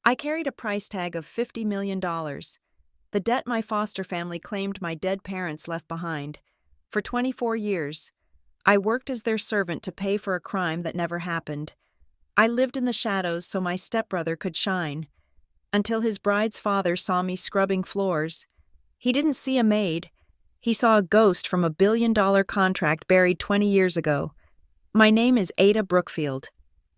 I carried a price tag of $50 million, the debt my foster family claimed my dead parents left behind. For 24 years, I worked as their servant to pay for a crime that never happened. I lived in the shadows so my stepbrother could shine, until his bride's father saw me scrubbing floors. He didn't see a maid. He saw a ghost from a $1 billion contract buried 20 years ago. My name is Ada Brookfield.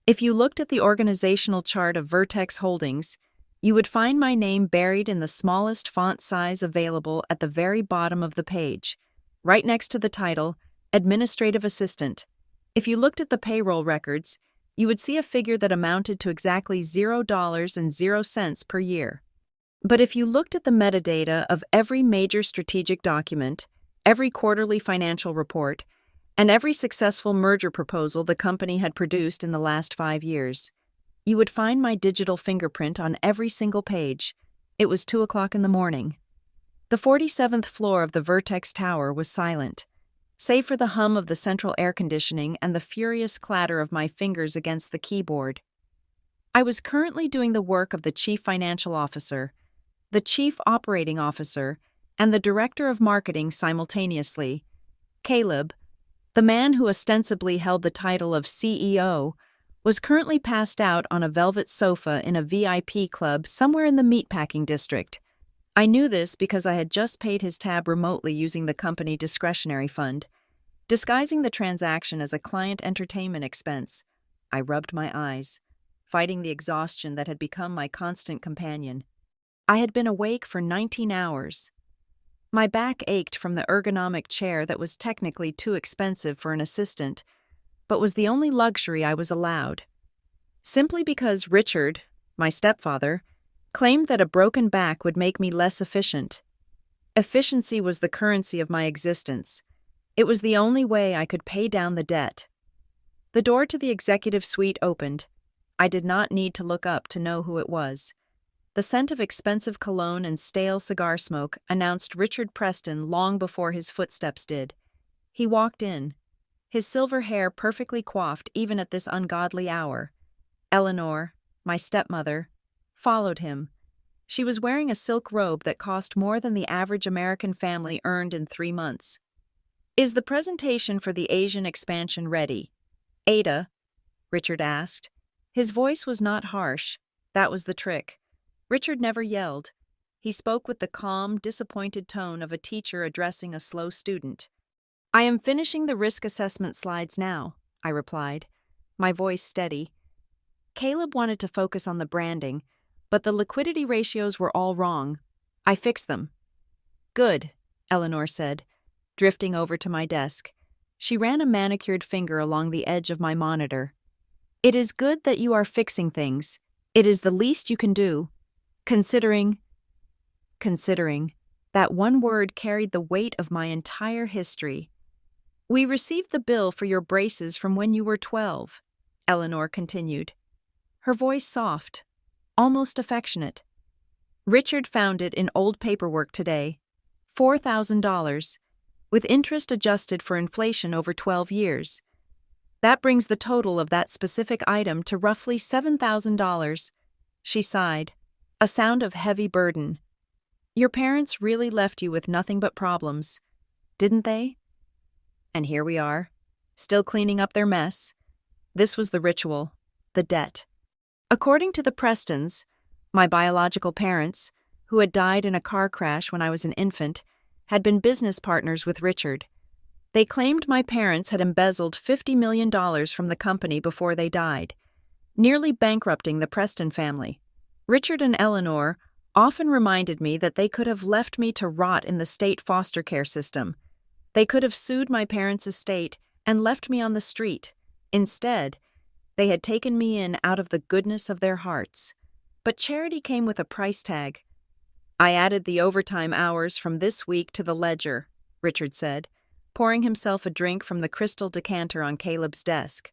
If you looked at the organizational chart of Vertex Holdings, you would find my name buried in the smallest font size available at the very bottom of the page, right next to the title, Administrative Assistant. If you looked at the payroll records, you would see a figure that amounted to exactly $0.00 per year. But if you looked at the metadata of every major strategic document, every quarterly financial report, and every successful merger proposal the company had produced in the last 5 years, you would find my digital fingerprint on every single page. It was 2 o'clock in the morning. The 47th floor of the Vertex Tower was silent, save for the hum of the central air conditioning and the furious clatter of my fingers against the keyboard. I was currently doing the work of the Chief Financial Officer, the Chief Operating Officer, and the Director of Marketing simultaneously. Caleb, the man who ostensibly held the title of CEO, was currently passed out on a velvet sofa in a VIP club somewhere in the meatpacking district. I knew this because I had just paid his tab remotely using the company discretionary fund, disguising the transaction as a client entertainment expense. I rubbed my eyes, fighting the exhaustion that had become my constant companion. I had been awake for 19 hours. My back ached from the ergonomic chair that was technically too expensive for an assistant, but was the only luxury I was allowed. Simply because Richard, my stepfather, claimed that a broken back would make me less efficient. Efficiency was the currency of my existence. It was the only way I could pay down the debt. The door to the executive suite opened. I did not need to look up to know who it was. The scent of expensive cologne and stale cigar smoke announced Richard Preston long before his footsteps did. He walked in, his silver hair perfectly coiffed even at this ungodly hour. Eleanor, my stepmother, followed him. She was wearing a silk robe that cost more than the average American family earned in 3 months. "Is the presentation for the Asian expansion ready, Ada?" Richard asked. His voice was not harsh. That was the trick. Richard never yelled. He spoke with the calm, disappointed tone of a teacher addressing a slow student. "I am finishing the risk assessment slides now," I replied, my voice steady. Caleb wanted to focus on the branding, but the liquidity ratios were all wrong. I fixed them. "Good," Eleanor said, drifting over to my desk. She ran a manicured finger along the edge of my monitor. "It is good that you are fixing things. It is the least you can do. Considering, that one word carried the weight of my entire history. We received the bill for your braces from when you were 12, Eleanor continued, her voice soft, almost affectionate. Richard found it in old paperwork today, $4,000, with interest adjusted for inflation over 12 years. That brings the total of that specific item to roughly $7,000. She sighed, a sound of heavy burden. Your parents really left you with nothing but problems, didn't they? And here we are, still cleaning up their mess. This was the ritual, the debt. According to the Prestons, my biological parents, who had died in a car crash when I was an infant, had been business partners with Richard. They claimed my parents had embezzled $50 million from the company before they died, nearly bankrupting the Preston family. Richard and Eleanor often reminded me that they could have left me to rot in the state foster care system. They could have sued my parents' estate and left me on the street. Instead, they had taken me in out of the goodness of their hearts. But charity came with a price tag. I added the overtime hours from this week to the ledger, Richard said, pouring himself a drink from the crystal decanter on Caleb's desk.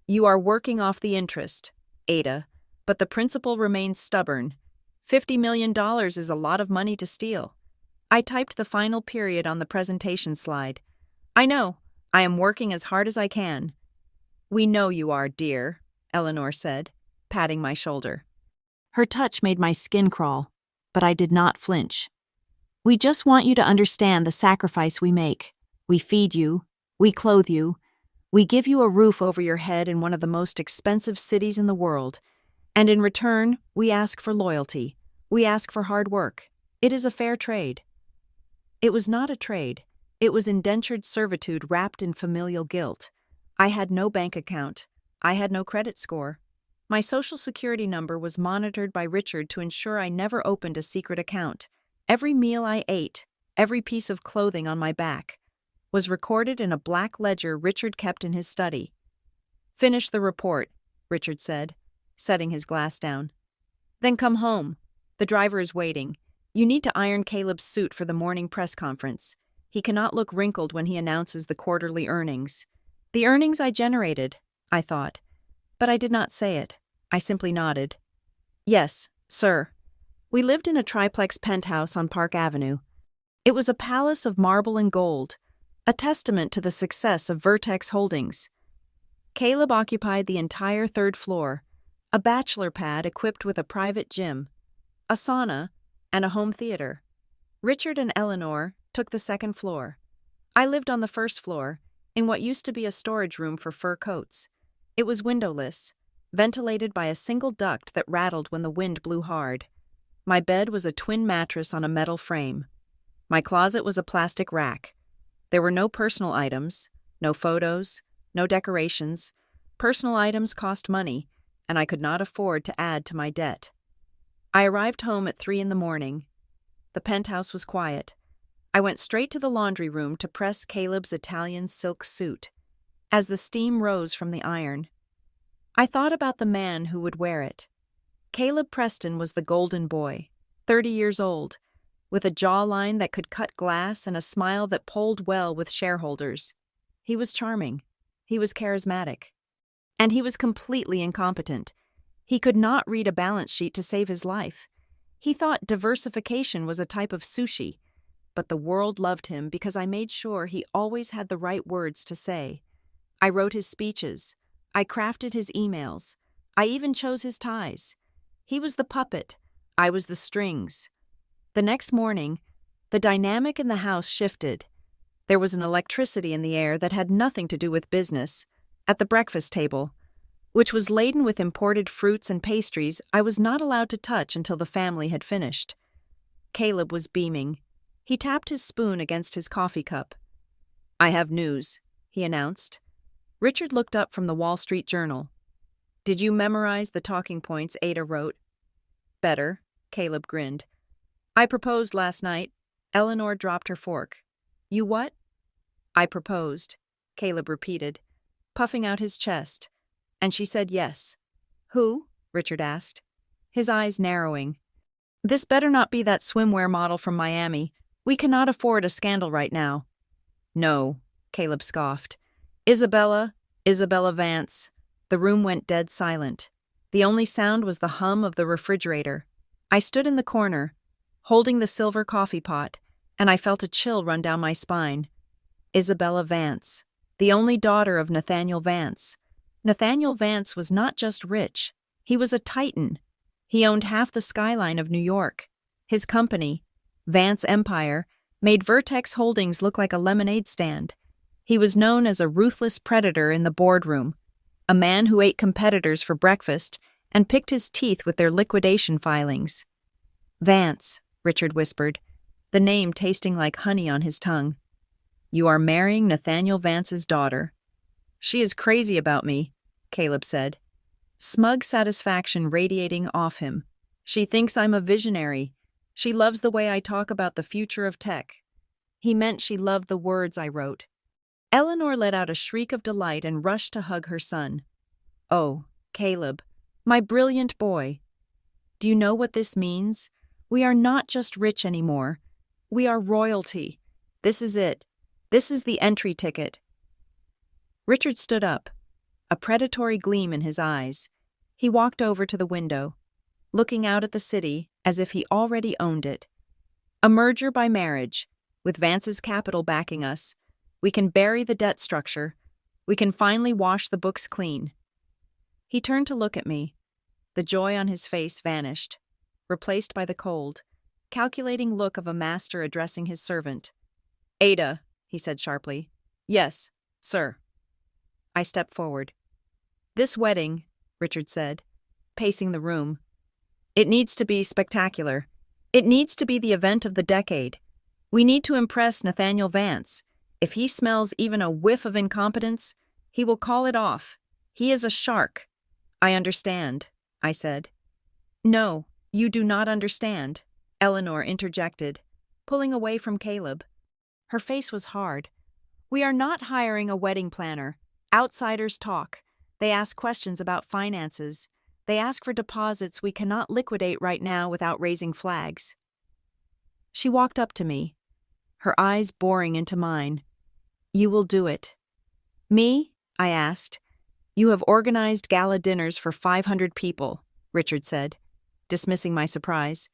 You are working off the interest, Ada, but the principal remains stubborn. $50 million is a lot of money to steal. I typed the final period on the presentation slide. I know. I am working as hard as I can. We know you are, dear, Eleanor said, patting my shoulder. Her touch made my skin crawl, but I did not flinch. "We just want you to understand the sacrifice we make. We feed you, we clothe you, we give you a roof over your head in one of the most expensive cities in the world, and in return, we ask for loyalty. We ask for hard work. It is a fair trade." It was not a trade. It was indentured servitude wrapped in familial guilt. I had no bank account. I had no credit score. My social security number was monitored by Richard to ensure I never opened a secret account. Every meal I ate, every piece of clothing on my back, was recorded in a black ledger Richard kept in his study. "Finish the report," Richard said, setting his glass down. "Then come home. The driver is waiting. You need to iron Caleb's suit for the morning press conference. He cannot look wrinkled when he announces the quarterly earnings." The earnings I generated, I thought. But I did not say it. I simply nodded. "Yes, sir." We lived in a triplex penthouse on Park Avenue. It was a palace of marble and gold, a testament to the success of Vertex Holdings. Caleb occupied the entire third floor, a bachelor pad equipped with a private gym, a sauna, and a home theater. Richard and Eleanor took the second floor. I lived on the first floor, in what used to be a storage room for fur coats. It was windowless, ventilated by a single duct that rattled when the wind blew hard. My bed was a twin mattress on a metal frame. My closet was a plastic rack. There were no personal items, no photos, no decorations. Personal items cost money, and I could not afford to add to my debt. I arrived home at 3 a.m. The penthouse was quiet. I went straight to the laundry room to press Caleb's Italian silk suit. As the steam rose from the iron, I thought about the man who would wear it. Caleb Preston was the golden boy, 30 years old, with a jawline that could cut glass and a smile that polled well with shareholders. He was charming. He was charismatic. And he was completely incompetent. He could not read a balance sheet to save his life. He thought diversification was a type of sushi, but the world loved him because I made sure he always had the right words to say. I wrote his speeches. I crafted his emails. I even chose his ties. He was the puppet. I was the strings. The next morning, the dynamic in the house shifted. There was an electricity in the air that had nothing to do with business. At the breakfast table, which was laden with imported fruits and pastries I was not allowed to touch until the family had finished. Caleb was beaming. He tapped his spoon against his coffee cup. "I have news," he announced. Richard looked up from the Wall Street Journal. "Did you memorize the talking points Ada wrote?" "Better," Caleb grinned. "I proposed last night." Eleanor dropped her fork. "You what?" "I proposed," Caleb repeated, puffing out his chest. "And she said yes." "Who?" Richard asked, his eyes narrowing. "This better not be that swimwear model from Miami. We cannot afford a scandal right now." "No," Caleb scoffed. Isabella Vance." The room went dead silent. The only sound was the hum of the refrigerator. I stood in the corner, holding the silver coffee pot, and I felt a chill run down my spine. Isabella Vance, the only daughter of Nathaniel Vance. Nathaniel Vance was not just rich, he was a titan. He owned half the skyline of New York. His company, Vance Empire, made Vertex Holdings look like a lemonade stand. He was known as a ruthless predator in the boardroom, a man who ate competitors for breakfast and picked his teeth with their liquidation filings. "Vance," Richard whispered, the name tasting like honey on his tongue. "You are marrying Nathaniel Vance's daughter." "She is crazy about me," Caleb said, smug satisfaction radiating off him. "She thinks I'm a visionary. She loves the way I talk about the future of tech." He meant she loved the words I wrote. Eleanor let out a shriek of delight and rushed to hug her son. "Oh, Caleb, my brilliant boy. Do you know what this means? We are not just rich anymore. We are royalty. This is it. This is the entry ticket." Richard stood up, a predatory gleam in his eyes. He walked over to the window, looking out at the city as if he already owned it. "A merger by marriage, with Vance's capital backing us. We can bury the debt structure. We can finally wash the books clean." He turned to look at me. The joy on his face vanished, replaced by the cold, calculating look of a master addressing his servant. "Ada," he said sharply. "Yes, sir." I stepped forward. "This wedding," Richard said, pacing the room, "it needs to be spectacular. It needs to be the event of the decade. We need to impress Nathaniel Vance. If he smells even a whiff of incompetence, he will call it off. He is a shark." "I understand," I said. "No, you do not understand," Eleanor interjected, pulling away from Caleb. Her face was hard. "We are not hiring a wedding planner. Outsiders talk. They ask questions about finances. They ask for deposits we cannot liquidate right now without raising flags." She walked up to me, her eyes boring into mine. "You will do it." "Me?" I asked. "You have organized gala dinners for 500 people," Richard said, dismissing my surprise.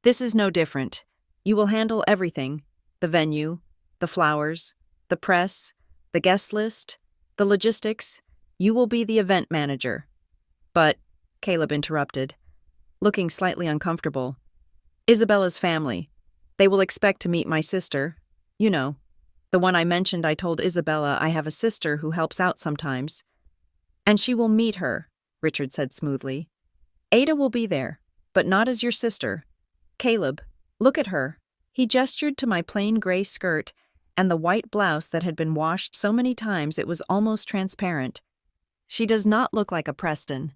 "This is no different. You will handle everything: the venue, the flowers, the press, the guest list, the logistics. You will be the event manager." "But," Caleb interrupted, looking slightly uncomfortable, "Isabella's family. They will expect to meet my sister. You know, the one I mentioned. I told Isabella I have a sister who helps out sometimes." "And she will meet her," Richard said smoothly. "Ada will be there, but not as your sister. Caleb, look at her." He gestured to my plain gray skirt and the white blouse that had been washed so many times it was almost transparent. "She does not look like a Preston.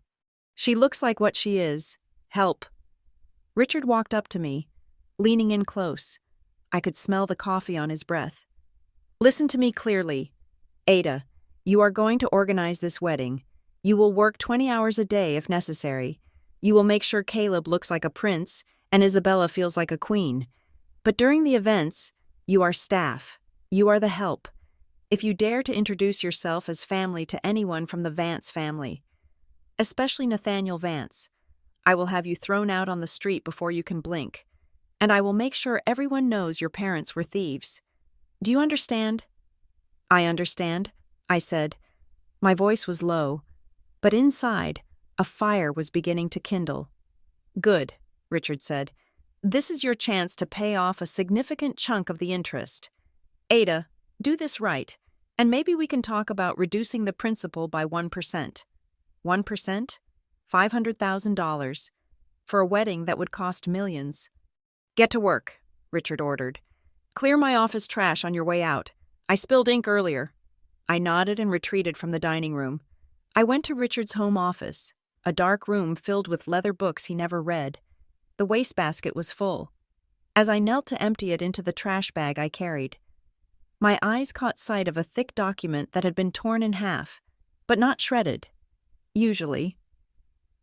She looks like what she is: help." Richard walked up to me, leaning in close. I could smell the coffee on his breath. "Listen to me clearly. Ada, you are going to organize this wedding. You will work 20 hours a day if necessary. You will make sure Caleb looks like a prince and Isabella feels like a queen. But during the events, you are staff. You are the help. If you dare to introduce yourself as family to anyone from the Vance family, especially Nathaniel Vance, I will have you thrown out on the street before you can blink. And I will make sure everyone knows your parents were thieves. Do you understand?" "I understand," I said. My voice was low, but inside, a fire was beginning to kindle. "Good," Richard said. "This is your chance to pay off a significant chunk of the interest. Ada, do this right, and maybe we can talk about reducing the principal by 1%. 1%? $500,000. For a wedding that would cost millions." "Get to work," Richard ordered. "Clear my office trash on your way out. I spilled ink earlier." I nodded and retreated from the dining room. I went to Richard's home office, a dark room filled with leather books he never read. The wastebasket was full. As I knelt to empty it into the trash bag I carried, my eyes caught sight of a thick document that had been torn in half, but not shredded. Usually.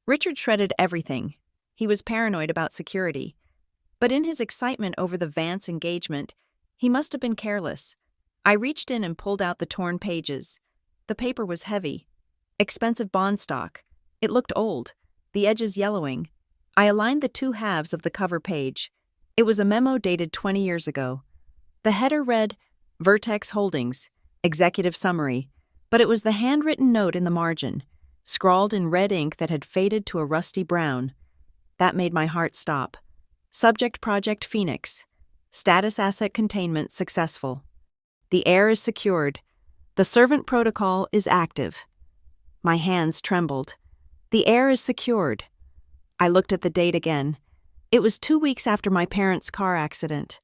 Richard shredded everything. He was paranoid about security. But in his excitement over the Vance engagement, he must have been careless. I reached in and pulled out the torn pages. The paper was heavy. Expensive bond stock. It looked old, the edges yellowing. I aligned the two halves of the cover page. It was a memo dated 20 years ago. The header read, "Vertex Holdings, Executive Summary," but it was the handwritten note in the margin, scrawled in red ink that had faded to a rusty brown. That made my heart stop. Subject Project Phoenix. Status Asset Containment Successful. The heir is secured. The servant protocol is active. My hands trembled. The heir is secured. I looked at the date again. It was 2 weeks after my parents' car accident.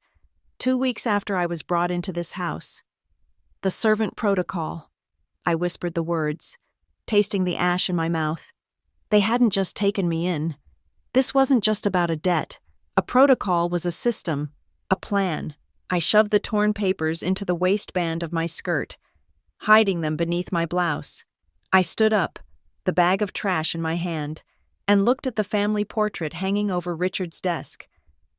2 weeks after I was brought into this house. The servant protocol. I whispered the words, tasting the ash in my mouth. They hadn't just taken me in. This wasn't just about a debt. A protocol was a system, a plan. I shoved the torn papers into the waistband of my skirt, hiding them beneath my blouse. I stood up, the bag of trash in my hand, and looked at the family portrait hanging over Richard's desk.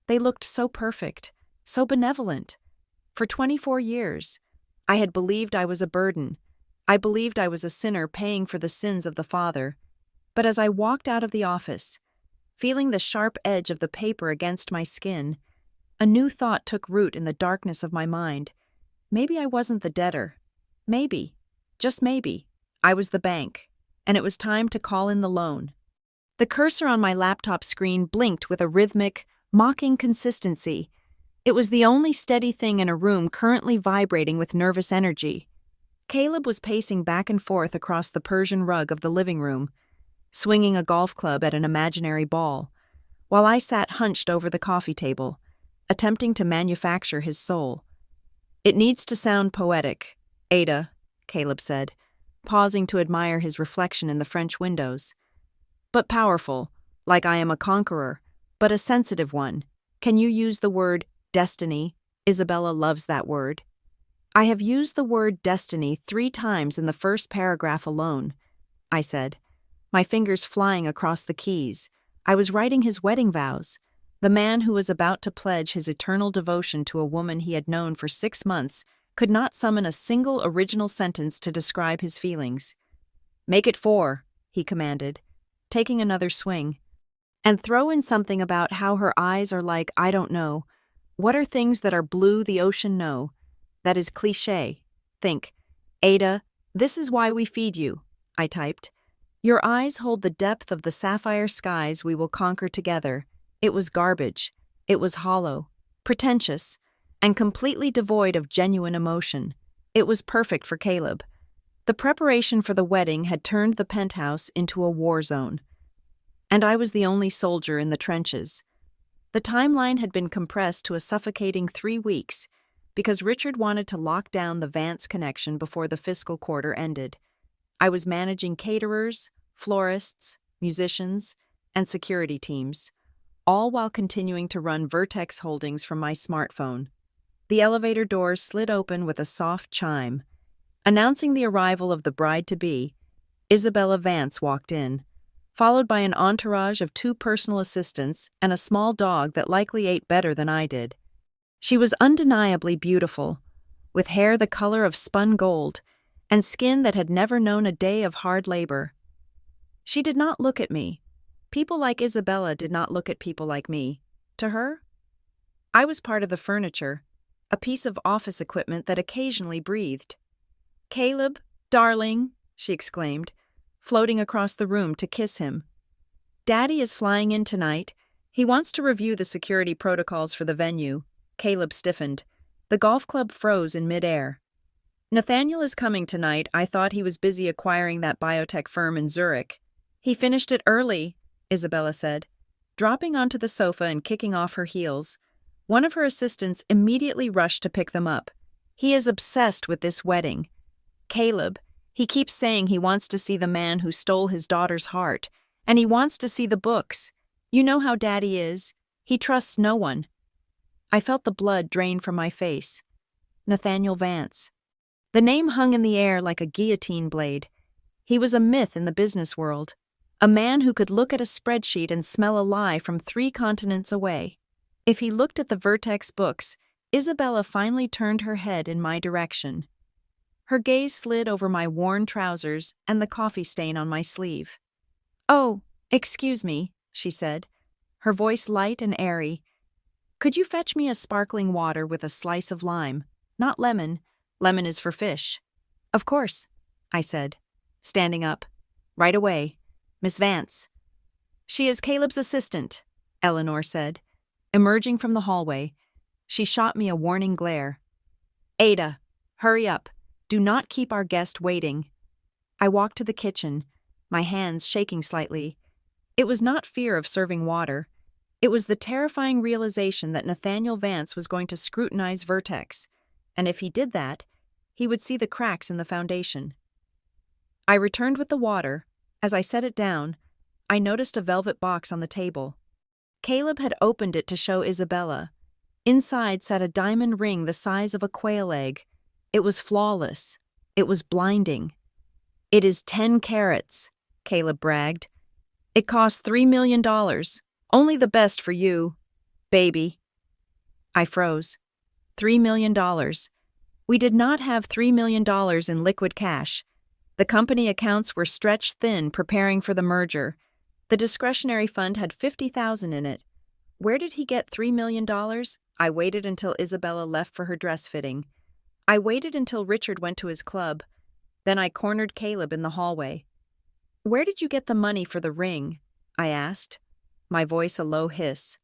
They looked so perfect, so benevolent. For 24 years, I had believed I was a burden. I believed I was a sinner paying for the sins of the father. But as I walked out of the office, feeling the sharp edge of the paper against my skin, a new thought took root in the darkness of my mind. Maybe I wasn't the debtor. Maybe, just maybe, I was the bank, and it was time to call in the loan. The cursor on my laptop screen blinked with a rhythmic, mocking consistency. It was the only steady thing in a room currently vibrating with nervous energy. Caleb was pacing back and forth across the Persian rug of the living room, swinging a golf club at an imaginary ball, while I sat hunched over the coffee table, attempting to manufacture his soul. "It needs to sound poetic, Ada," Caleb said, pausing to admire his reflection in the French windows. "But powerful, like I am a conqueror, but a sensitive one. Can you use the word destiny? Isabella loves that word." "I have used the word destiny 3 times in the first paragraph alone," I said, my fingers flying across the keys. I was writing his wedding vows. The man who was about to pledge his eternal devotion to a woman he had known for 6 months could not summon a single original sentence to describe his feelings. "Make it 4, he commanded, taking another swing. "And throw in something about how her eyes are like, I don't know. What are things that are blue the ocean know? That is cliché. Think, Ada, this is why we feed you," I typed. "Your eyes hold the depth of the sapphire skies we will conquer together." It was garbage. It was hollow, pretentious, and completely devoid of genuine emotion. It was perfect for Caleb. The preparation for the wedding had turned the penthouse into a war zone. And I was the only soldier in the trenches. The timeline had been compressed to a suffocating 3 weeks because Richard wanted to lock down the Vance connection before the fiscal quarter ended. I was managing caterers, florists, musicians, and security teams, all while continuing to run Vertex Holdings from my smartphone. The elevator doors slid open with a soft chime. Announcing the arrival of the bride-to-be, Isabella Vance walked in, followed by an entourage of 2 personal assistants and a small dog that likely ate better than I did. She was undeniably beautiful, with hair the color of spun gold and skin that had never known a day of hard labor. She did not look at me. People like Isabella did not look at people like me. To her, I was part of the furniture, a piece of office equipment that occasionally breathed. "Caleb, darling," she exclaimed, floating across the room to kiss him. "Daddy is flying in tonight. He wants to review the security protocols for the venue." Caleb stiffened. The golf club froze in midair. "Nathaniel is coming tonight. I thought he was busy acquiring that biotech firm in Zurich." "He finished it early," Isabella said, dropping onto the sofa and kicking off her heels. One of her assistants immediately rushed to pick them up. "He is obsessed with this wedding. Caleb, he keeps saying he wants to see the man who stole his daughter's heart, and he wants to see the books. You know how Daddy is. He trusts no one." I felt the blood drain from my face. Nathaniel Vance. The name hung in the air like a guillotine blade. He was a myth in the business world. A man who could look at a spreadsheet and smell a lie from 3 continents away. If he looked at the Vertex books, Isabella finally turned her head in my direction. Her gaze slid over my worn trousers and the coffee stain on my sleeve. "Oh, excuse me," she said, her voice light and airy. "Could you fetch me a sparkling water with a slice of lime? Not lemon. Lemon is for fish." "Of course," I said, standing up. "Right away. Miss Vance." "She is Caleb's assistant," Eleanor said. Emerging from the hallway, she shot me a warning glare. "Ada, hurry up. Do not keep our guest waiting." I walked to the kitchen, my hands shaking slightly. It was not fear of serving water. It was the terrifying realization that Nathaniel Vance was going to scrutinize Vertex, and if he did that, he would see the cracks in the foundation. I returned with the water. As I set it down, I noticed a velvet box on the table. Caleb had opened it to show Isabella. Inside sat a diamond ring the size of a quail egg. It was flawless. It was blinding. "It is 10 carats, Caleb bragged. "It cost $3 million. Only the best for you, baby." I froze. $3 million. We did not have $3 million in liquid cash. The company accounts were stretched thin preparing for the merger. The discretionary fund had $50,000 in it. Where did he get $3 million? I waited until Isabella left for her dress fitting. I waited until Richard went to his club. Then I cornered Caleb in the hallway. "Where did you get the money for the ring?" I asked, my voice a low hiss.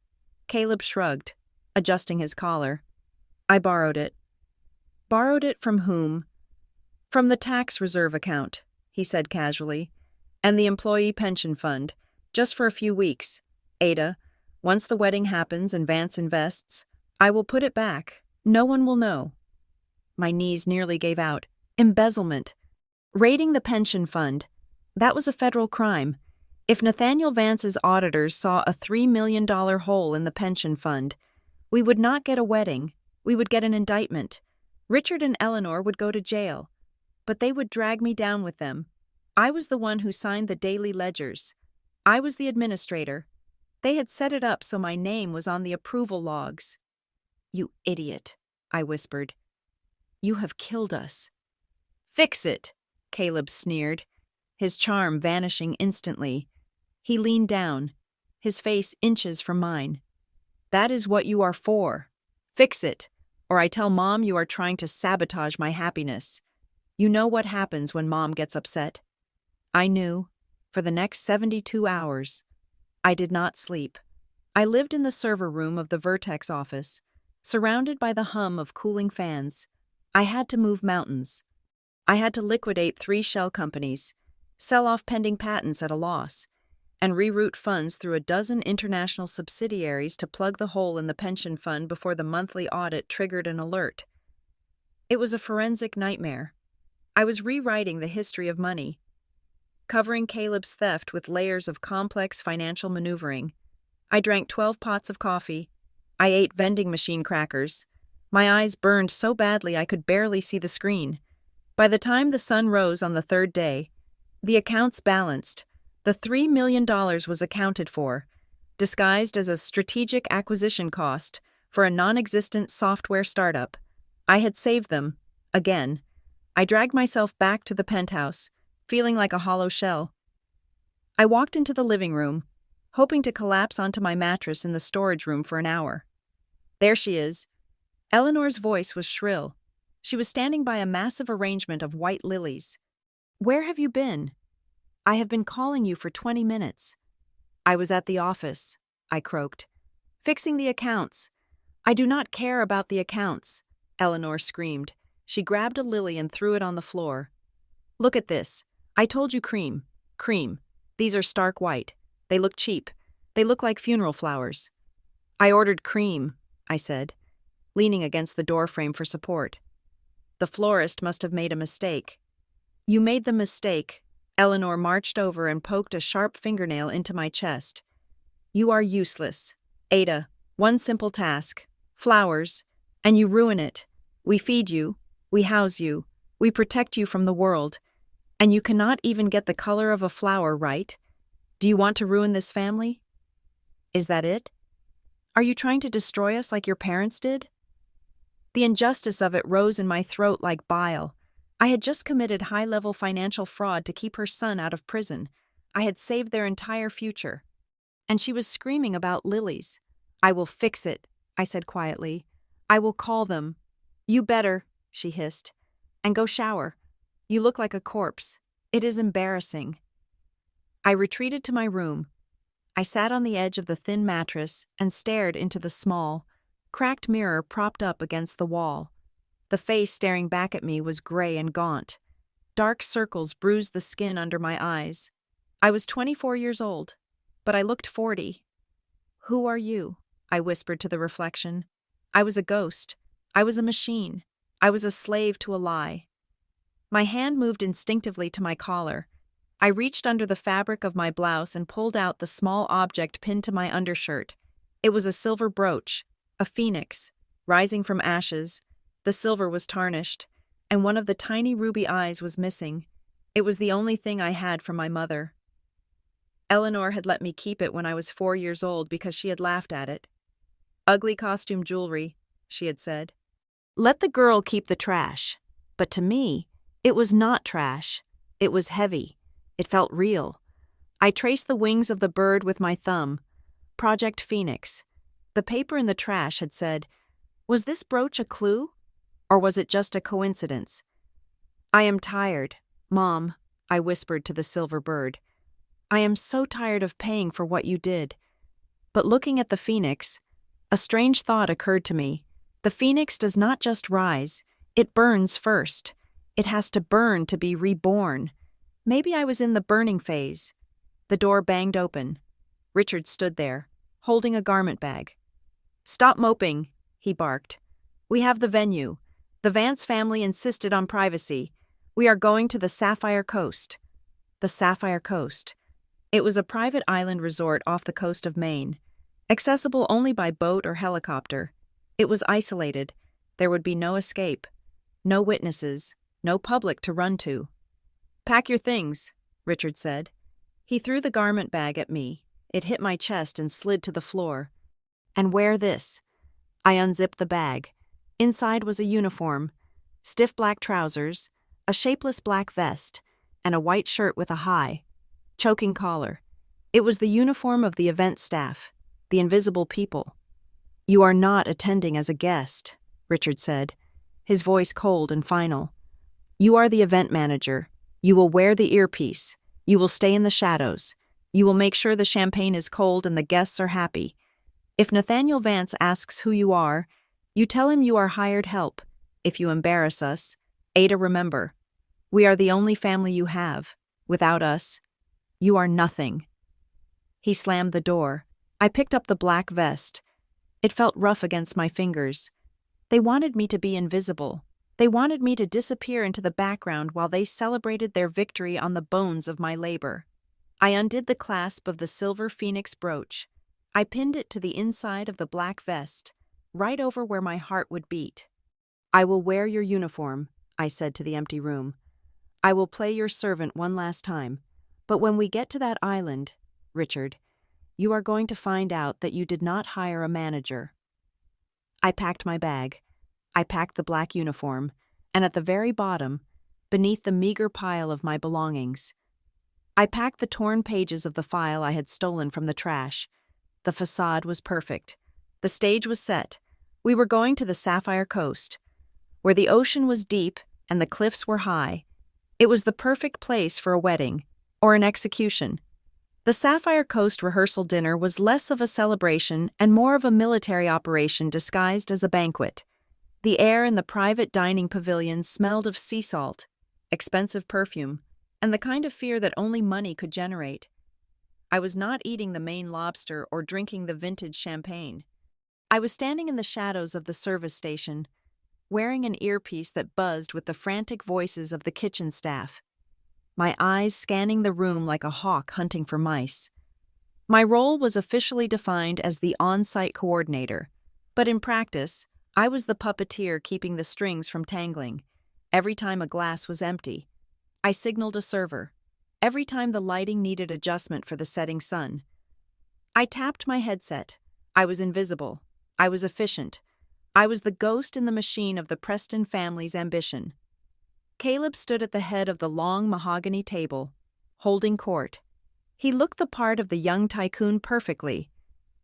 Caleb shrugged, adjusting his collar. I borrowed it. Borrowed it from whom? From the tax reserve account, he said casually, and the employee pension fund, just for a few weeks. Ada, once the wedding happens and Vance invests, I will put it back. No one will know. My knees nearly gave out. Embezzlement. Raiding the pension fund. That was a federal crime. If Nathaniel Vance's auditors saw a $3 million hole in the pension fund, we would not get a wedding. We would get an indictment. Richard and Eleanor would go to jail. But they would drag me down with them. I was the one who signed the daily ledgers. I was the administrator. They had set it up so my name was on the approval logs. You idiot, I whispered. You have killed us. Fix it, Caleb sneered, his charm vanishing instantly. He leaned down, his face inches from mine. That is what you are for. Fix it, or I tell Mom you are trying to sabotage my happiness. You know what happens when Mom gets upset. I knew. For the next 72 hours. I did not sleep. I lived in the server room of the Vertex office, surrounded by the hum of cooling fans. I had to move mountains. I had to liquidate 3 shell companies, sell off pending patents at a loss, and reroute funds through a dozen international subsidiaries to plug the hole in the pension fund before the monthly audit triggered an alert. It was a forensic nightmare. I was rewriting the history of money, covering Caleb's theft with layers of complex financial maneuvering. I drank 12 pots of coffee. I ate vending machine crackers. My eyes burned so badly I could barely see the screen. By the time the sun rose on the 3rd day, the accounts balanced. The $3 million was accounted for, disguised as a strategic acquisition cost for a non-existent software startup. I had saved them. Again. I dragged myself back to the penthouse, feeling like a hollow shell. I walked into the living room, hoping to collapse onto my mattress in the storage room for an hour. There she is. Eleanor's voice was shrill. She was standing by a massive arrangement of white lilies. Where have you been? I have been calling you for 20 minutes. I was at the office, I croaked. Fixing the accounts. I do not care about the accounts, Eleanor screamed. She grabbed a lily and threw it on the floor. Look at this. I told you cream. Cream. These are stark white. They look cheap. They look like funeral flowers. I ordered cream, I said, leaning against the doorframe for support. The florist must have made a mistake. You made the mistake. Eleanor marched over and poked a sharp fingernail into my chest. You are useless. Ada, one simple task. Flowers. And you ruin it. We feed you. We house you. We protect you from the world. And you cannot even get the color of a flower right? Do you want to ruin this family? Is that it? Are you trying to destroy us like your parents did? The injustice of it rose in my throat like bile. I had just committed high-level financial fraud to keep her son out of prison. I had saved their entire future. And she was screaming about lilies. I will fix it, I said quietly. I will call them. You better, she hissed. And go shower. You look like a corpse. It is embarrassing. I retreated to my room. I sat on the edge of the thin mattress and stared into the small, cracked mirror propped up against the wall. The face staring back at me was gray and gaunt. Dark circles bruised the skin under my eyes. I was 24 years old, but I looked 40. Who are you? I whispered to the reflection. I was a ghost. I was a machine. I was a slave to a lie. My hand moved instinctively to my collar. I reached under the fabric of my blouse and pulled out the small object pinned to my undershirt. It was a silver brooch, a phoenix, rising from ashes. The silver was tarnished, and one of the tiny ruby eyes was missing. It was the only thing I had from my mother. Eleanor had let me keep it when I was 4 years old because she had laughed at it. Ugly costume jewelry, she had said. Let the girl keep the trash. But to me, it was not trash. It was heavy. It felt real. I traced the wings of the bird with my thumb. Project Phoenix. The paper in the trash had said, was this brooch a clue? Or was it just a coincidence? I am tired, Mom, I whispered to the silver bird. I am so tired of paying for what you did. But looking at the phoenix, a strange thought occurred to me. The phoenix does not just rise, it burns first. It has to burn to be reborn. Maybe I was in the burning phase. The door banged open. Richard stood there, holding a garment bag. "Stop moping," he barked. "We have the venue. The Vance family insisted on privacy. We are going to the Sapphire Coast." The Sapphire Coast. It was a private island resort off the coast of Maine, accessible only by boat or helicopter. It was isolated. There would be no escape, no witnesses, no public to run to. "Pack your things," Richard said. He threw the garment bag at me. It hit my chest and slid to the floor. "And wear this." I unzipped the bag. Inside was a uniform, stiff black trousers, a shapeless black vest, and a white shirt with a high, choking collar. It was the uniform of the event staff, the invisible people. "You are not attending as a guest," Richard said, his voice cold and final. "You are the event manager. You will wear the earpiece. You will stay in the shadows. You will make sure the champagne is cold and the guests are happy. If Nathaniel Vance asks who you are, you tell him you are hired help. If you embarrass us, Ada, remember, we are the only family you have. Without us, you are nothing." He slammed the door. I picked up the black vest. It felt rough against my fingers. They wanted me to be invisible. They wanted me to disappear into the background while they celebrated their victory on the bones of my labor. I undid the clasp of the silver phoenix brooch. I pinned it to the inside of the black vest, right over where my heart would beat. "I will wear your uniform," I said to the empty room. "I will play your servant one last time. But when we get to that island, Richard, you are going to find out that you did not hire a manager." I packed my bag. I packed the black uniform, and at the very bottom, beneath the meager pile of my belongings, I packed the torn pages of the file I had stolen from the trash. The facade was perfect. The stage was set. We were going to the Sapphire Coast, where the ocean was deep and the cliffs were high. It was the perfect place for a wedding, or an execution. The Sapphire Coast rehearsal dinner was less of a celebration and more of a military operation disguised as a banquet. The air in the private dining pavilion smelled of sea salt, expensive perfume, and the kind of fear that only money could generate. I was not eating the Maine lobster or drinking the vintage champagne. I was standing in the shadows of the service station, wearing an earpiece that buzzed with the frantic voices of the kitchen staff, my eyes scanning the room like a hawk hunting for mice. My role was officially defined as the on-site coordinator, but in practice, I was the puppeteer keeping the strings from tangling. Every time a glass was empty, I signaled a server. Every time the lighting needed adjustment for the setting sun, I tapped my headset. I was invisible. I was efficient. I was the ghost in the machine of the Preston family's ambition. Caleb stood at the head of the long mahogany table, holding court. He looked the part of the young tycoon perfectly.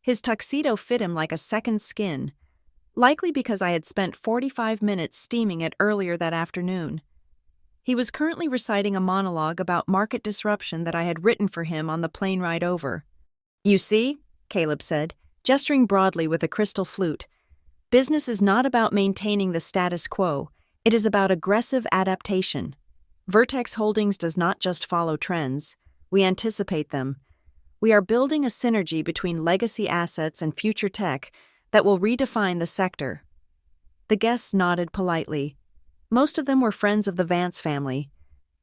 His tuxedo fit him like a second skin, likely because I had spent 45 minutes steaming it earlier that afternoon. He was currently reciting a monologue about market disruption that I had written for him on the plane ride over. "You see," Caleb said, gesturing broadly with a crystal flute, "business is not about maintaining the status quo. It is about aggressive adaptation. Vertex Holdings does not just follow trends. We anticipate them. We are building a synergy between legacy assets and future tech that will redefine the sector." The guests nodded politely. Most of them were friends of the Vance family,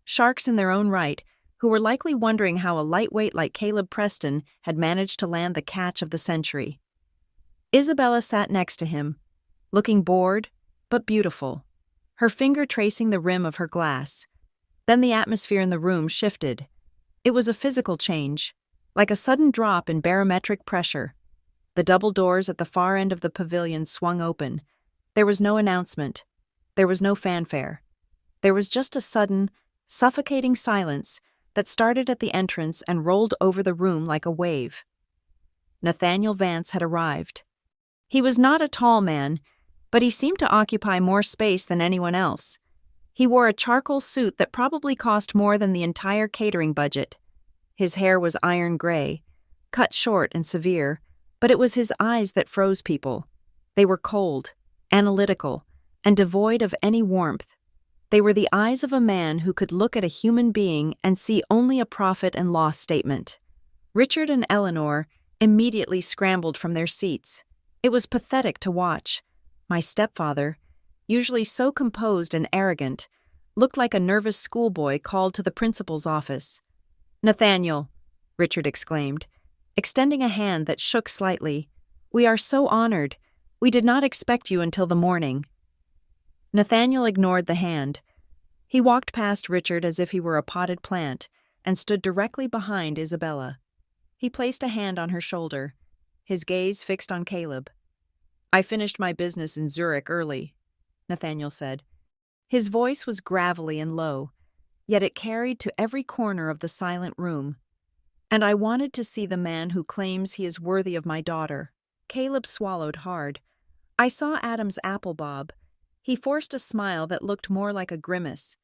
sharks in their own right, who were likely wondering how a lightweight like Caleb Preston had managed to land the catch of the century. Isabella sat next to him, looking bored but beautiful, her finger tracing the rim of her glass. Then the atmosphere in the room shifted. It was a physical change, like a sudden drop in barometric pressure. The double doors at the far end of the pavilion swung open. There was no announcement. There was no fanfare. There was just a sudden, suffocating silence that started at the entrance and rolled over the room like a wave. Nathaniel Vance had arrived. He was not a tall man, but he seemed to occupy more space than anyone else. He wore a charcoal suit that probably cost more than the entire catering budget. His hair was iron gray, cut short and severe, but it was his eyes that froze people. They were cold, analytical, and devoid of any warmth. They were the eyes of a man who could look at a human being and see only a profit and loss statement. Richard and Eleanor immediately scrambled from their seats. It was pathetic to watch. My stepfather, usually so composed and arrogant, looked like a nervous schoolboy called to the principal's office. "Nathaniel," Richard exclaimed, extending a hand that shook slightly. "We are so honored. We did not expect you until the morning." Nathaniel ignored the hand. He walked past Richard as if he were a potted plant and stood directly behind Isabella. He placed a hand on her shoulder, his gaze fixed on Caleb. "I finished my business in Zurich early," Nathaniel said. His voice was gravelly and low, yet it carried to every corner of the silent room. "And I wanted to see the man who claims he is worthy of my daughter." Caleb swallowed hard. I saw Adam's apple bob. He forced a smile that looked more like a grimace.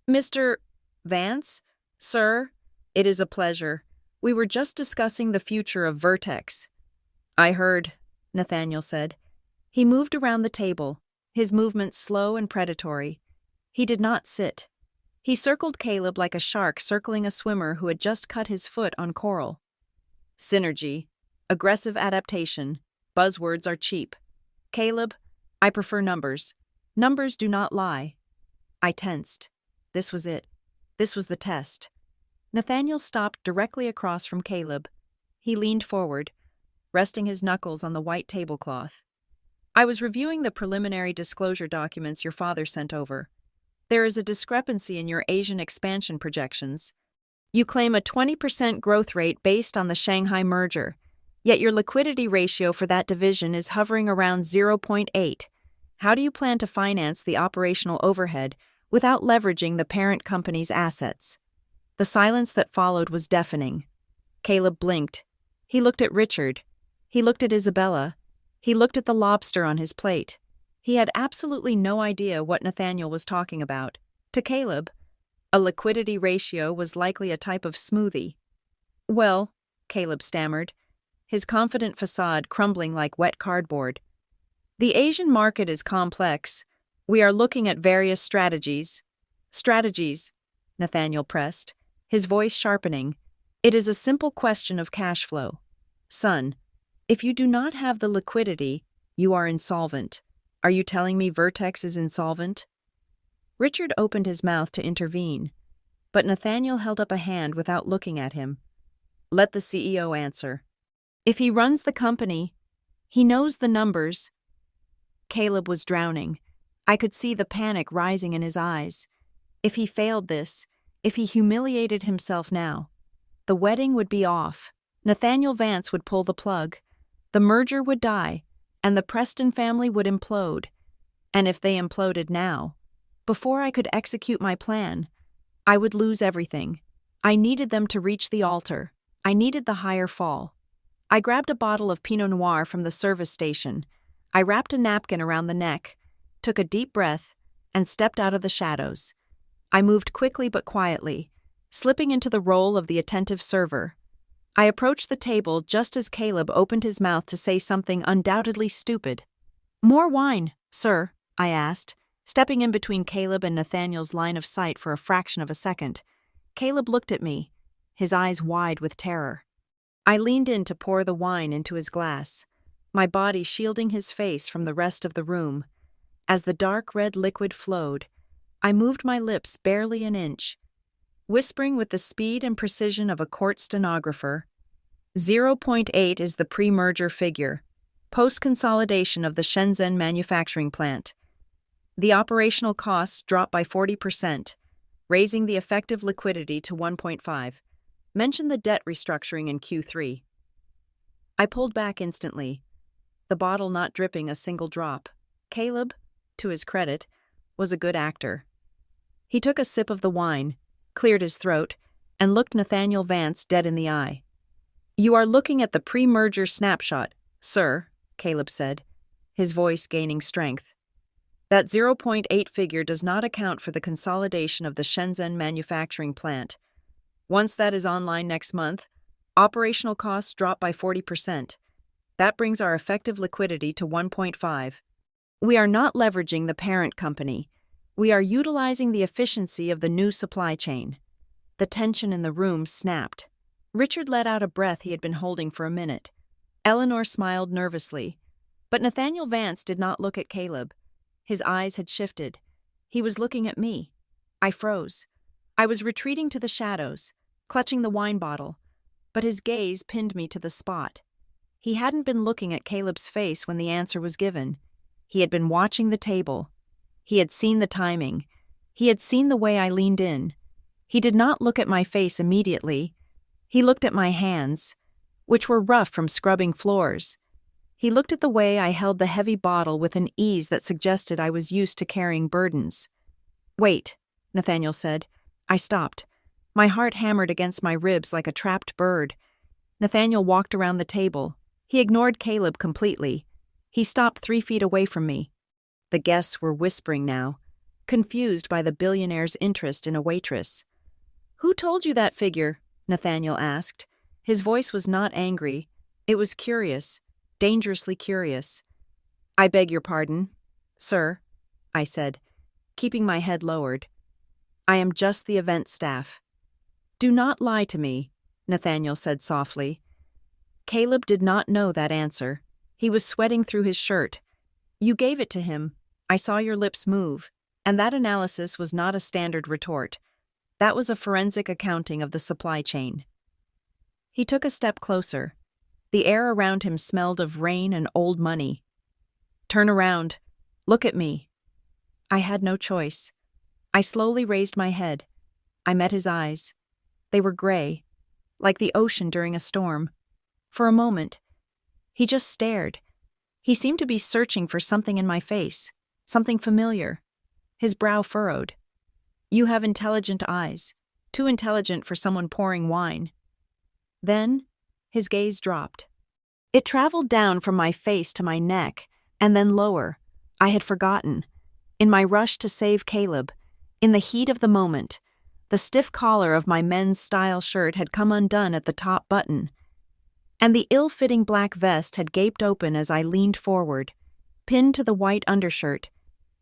"Mr. Vance? Sir, it is a pleasure. We were just discussing the future of Vertex." "I heard," Nathaniel said. He moved around the table, his movements slow and predatory. He did not sit. He circled Caleb like a shark circling a swimmer who had just cut his foot on coral. "Synergy, aggressive adaptation, buzzwords are cheap. Caleb, I prefer numbers. Numbers do not lie." I tensed. This was it. This was the test. Nathaniel stopped directly across from Caleb. He leaned forward, resting his knuckles on the white tablecloth. "I was reviewing the preliminary disclosure documents your father sent over. There is a discrepancy in your Asian expansion projections. You claim a 20% growth rate based on the Shanghai merger, yet your liquidity ratio for that division is hovering around 0.8. How do you plan to finance the operational overhead without leveraging the parent company's assets?" The silence that followed was deafening. Caleb blinked. He looked at Richard. He looked at Isabella. He looked at the lobster on his plate. He had absolutely no idea what Nathaniel was talking about. To Caleb, a liquidity ratio was likely a type of smoothie. "Well," Caleb stammered, his confident facade crumbling like wet cardboard. "The Asian market is complex. We are looking at various strategies." "Strategies," Nathaniel pressed, his voice sharpening. "It is a simple question of cash flow. Son, if you do not have the liquidity, you are insolvent. Are you telling me Vertex is insolvent?" Richard opened his mouth to intervene, but Nathaniel held up a hand without looking at him. "Let the CEO answer. If he runs the company, he knows the numbers." Caleb was drowning. I could see the panic rising in his eyes. If he failed this, if he humiliated himself now, the wedding would be off. Nathaniel Vance would pull the plug. The merger would die, and the Preston family would implode. And if they imploded now, before I could execute my plan, I would lose everything. I needed them to reach the altar. I needed the higher fall. I grabbed a bottle of Pinot Noir from the service station. I wrapped a napkin around the neck, took a deep breath, and stepped out of the shadows. I moved quickly but quietly, slipping into the role of the attentive server. I approached the table just as Caleb opened his mouth to say something undoubtedly stupid. "More wine, sir," I asked, stepping in between Caleb and Nathaniel's line of sight for a fraction of a second. Caleb looked at me, his eyes wide with terror. I leaned in to pour the wine into his glass, my body shielding his face from the rest of the room. As the dark red liquid flowed, I moved my lips barely an inch, whispering with the speed and precision of a court stenographer. 0.8 is the pre-merger figure, post-consolidation of the Shenzhen manufacturing plant. The operational costs dropped by 40%, raising the effective liquidity to 1.5. Mention the debt restructuring in Q3. I pulled back instantly, the bottle not dripping a single drop. Caleb, to his credit, was a good actor. He took a sip of the wine, cleared his throat, and looked Nathaniel Vance dead in the eye. "You are looking at the pre-merger snapshot, sir," Caleb said, his voice gaining strength. "That 0.8 figure does not account for the consolidation of the Shenzhen manufacturing plant. Once that is online next month, operational costs drop by 40%. That brings our effective liquidity to 1.5. We are not leveraging the parent company. We are utilizing the efficiency of the new supply chain. The tension in the room snapped. Richard let out a breath he had been holding for a minute. Eleanor smiled nervously, but Nathaniel Vance did not look at Caleb. His eyes had shifted. He was looking at me. I froze. I was retreating to the shadows, clutching the wine bottle, but his gaze pinned me to the spot. He hadn't been looking at Caleb's face when the answer was given. He had been watching the table. He had seen the timing. He had seen the way I leaned in. He did not look at my face immediately. He looked at my hands, which were rough from scrubbing floors. He looked at the way I held the heavy bottle with an ease that suggested I was used to carrying burdens. "Wait," Nathaniel said. I stopped. My heart hammered against my ribs like a trapped bird. Nathaniel walked around the table. He ignored Caleb completely. He stopped 3 feet away from me. The guests were whispering now, confused by the billionaire's interest in a waitress. "Who told you that figure?" Nathaniel asked. His voice was not angry. It was curious, dangerously curious. "I beg your pardon, sir," I said, keeping my head lowered. "I am just the event staff." "Do not lie to me," Nathaniel said softly. Caleb did not know that answer. He was sweating through his shirt. "You gave it to him. I saw your lips move, and that analysis was not a standard retort. That was a forensic accounting of the supply chain." He took a step closer. The air around him smelled of rain and old money. "Turn around. Look at me." I had no choice. I slowly raised my head. I met his eyes. They were gray, like the ocean during a storm. For a moment, he just stared. He seemed to be searching for something in my face, something familiar. His brow furrowed. "You have intelligent eyes, too intelligent for someone pouring wine." Then, his gaze dropped. It traveled down from my face to my neck, and then lower. I had forgotten. In my rush to save Caleb, in the heat of the moment, the stiff collar of my men's style shirt had come undone at the top button, and the ill-fitting black vest had gaped open as I leaned forward, pinned to the white undershirt,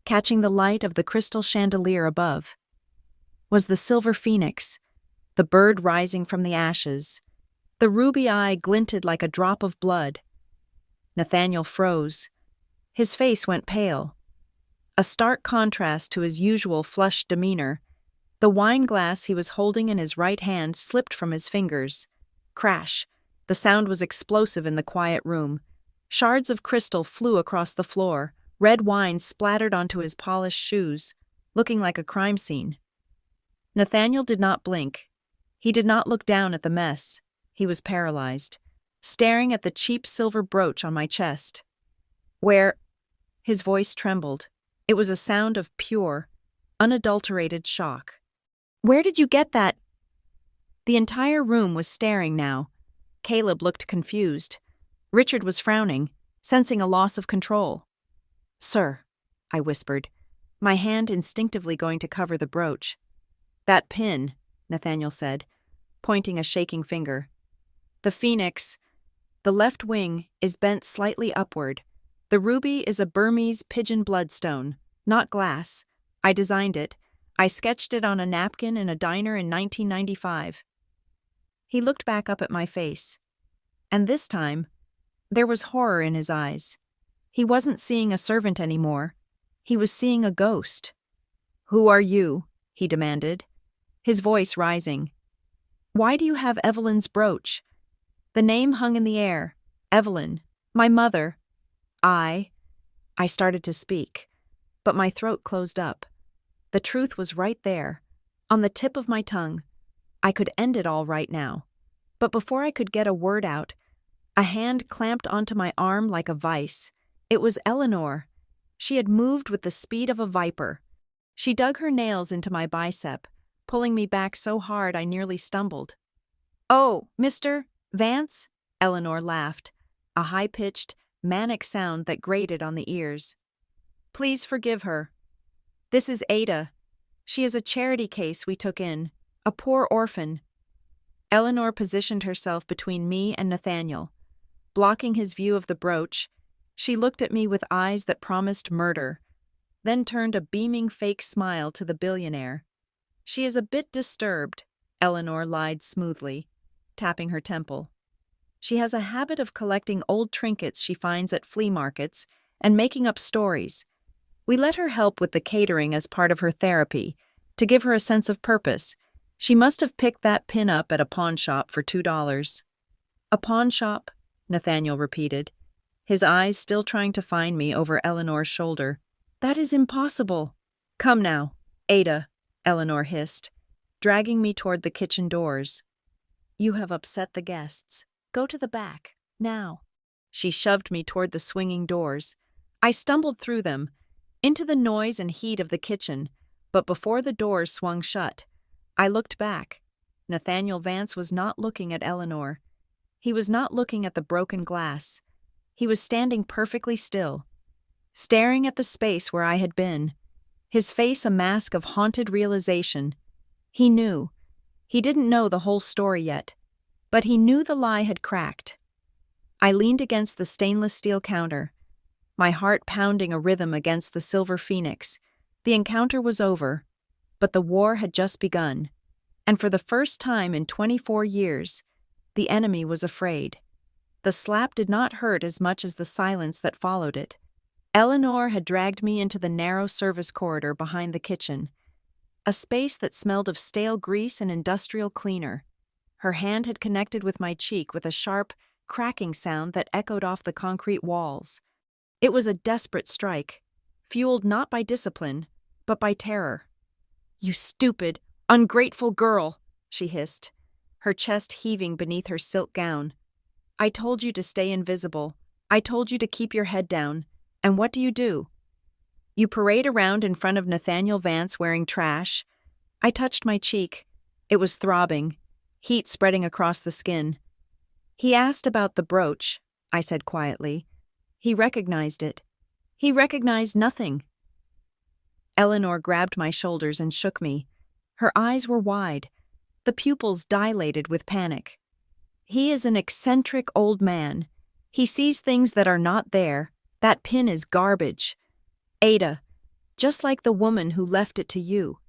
catching the light of the crystal chandelier above. Was the silver phoenix, the bird rising from the ashes. The ruby eye glinted like a drop of blood. Nathaniel froze. His face went pale. A stark contrast to his usual flushed demeanor. The wine glass he was holding in his right hand slipped from his fingers. Crash. The sound was explosive in the quiet room. Shards of crystal flew across the floor. Red wine splattered onto his polished shoes, looking like a crime scene. Nathaniel did not blink. He did not look down at the mess. He was paralyzed, staring at the cheap silver brooch on my chest. "Where?" His voice trembled. It was a sound of pure, unadulterated shock. "Where did you get that?" The entire room was staring now. Caleb looked confused. Richard was frowning, sensing a loss of control. "Sir," I whispered, my hand instinctively going to cover the brooch. "That pin," Nathaniel said, pointing a shaking finger. "The phoenix, the left wing, is bent slightly upward. The ruby is a Burmese pigeon bloodstone, not glass. I designed it. I sketched it on a napkin in a diner in 1995. He looked back up at my face. And this time, there was horror in his eyes. He wasn't seeing a servant anymore. He was seeing a ghost. "Who are you?" he demanded, his voice rising. "Why do you have Evelyn's brooch?" The name hung in the air. Evelyn, my mother. I started to speak, but my throat closed up. The truth was right there, on the tip of my tongue. I could end it all right now. But before I could get a word out, a hand clamped onto my arm like a vice. It was Eleanor. She had moved with the speed of a viper. She dug her nails into my bicep, pulling me back so hard I nearly stumbled. "Oh, Mr. Vance?" Eleanor laughed, a high-pitched, manic sound that grated on the ears. "Please forgive her. This is Ada. She is a charity case we took in, a poor orphan. Eleanor positioned herself between me and Nathaniel. Blocking his view of the brooch, she looked at me with eyes that promised murder, then turned a beaming fake smile to the billionaire. "She is a bit disturbed," Eleanor lied smoothly, tapping her temple. "She has a habit of collecting old trinkets she finds at flea markets and making up stories. We let her help with the catering as part of her therapy, to give her a sense of purpose. She must have picked that pin up at a pawn shop for $2. "A pawn shop?" Nathaniel repeated, his eyes still trying to find me over Eleanor's shoulder. "That is impossible." "Come now, Ada," Eleanor hissed, dragging me toward the kitchen doors. "You have upset the guests. Go to the back, now." She shoved me toward the swinging doors. I stumbled through them, into the noise and heat of the kitchen, but before the doors swung shut, I looked back. Nathaniel Vance was not looking at Eleanor. He was not looking at the broken glass. He was standing perfectly still, staring at the space where I had been, his face a mask of haunted realization. He knew. He didn't know the whole story yet, but he knew the lie had cracked. I leaned against the stainless steel counter, my heart pounding a rhythm against the silver phoenix. The encounter was over, but the war had just begun, and for the first time in 24 years, the enemy was afraid. The slap did not hurt as much as the silence that followed it. Eleanor had dragged me into the narrow service corridor behind the kitchen, a space that smelled of stale grease and industrial cleaner. Her hand had connected with my cheek with a sharp, cracking sound that echoed off the concrete walls. It was a desperate strike, fueled not by discipline, but by terror. "You stupid, ungrateful girl," she hissed, her chest heaving beneath her silk gown. "I told you to stay invisible. I told you to keep your head down. And what do? You parade around in front of Nathaniel Vance wearing trash." I touched my cheek. It was throbbing, heat spreading across the skin. "He asked about the brooch," I said quietly. "He recognized it. He recognized nothing." Eleanor grabbed my shoulders and shook me. Her eyes were wide, the pupils dilated with panic. "He is an eccentric old man. He sees things that are not there. That pin is garbage. Ada, just like the woman who left it to you.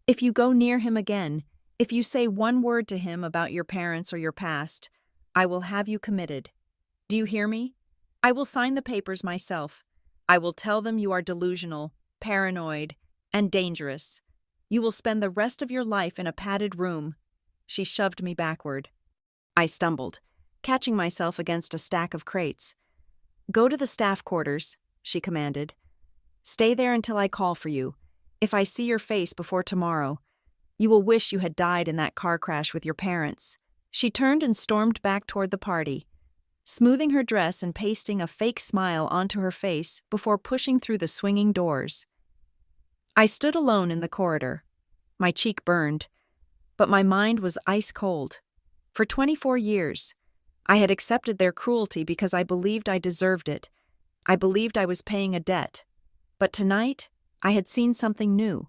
If you go near him again, if you say one word to him about your parents or your past, I will have you committed. Do you hear me? I will sign the papers myself. I will tell them you are delusional, paranoid, and dangerous. You will spend the rest of your life in a padded room." She shoved me backward. I stumbled, catching myself against a stack of crates. "Go to the staff quarters," she commanded. "Stay there until I call for you. If I see your face before tomorrow, you will wish you had died in that car crash with your parents." She turned and stormed back toward the party, smoothing her dress and pasting a fake smile onto her face before pushing through the swinging doors. I stood alone in the corridor. My cheek burned, but my mind was ice cold. For 24 years, I had accepted their cruelty because I believed I deserved it. I believed I was paying a debt. But tonight, I had seen something new.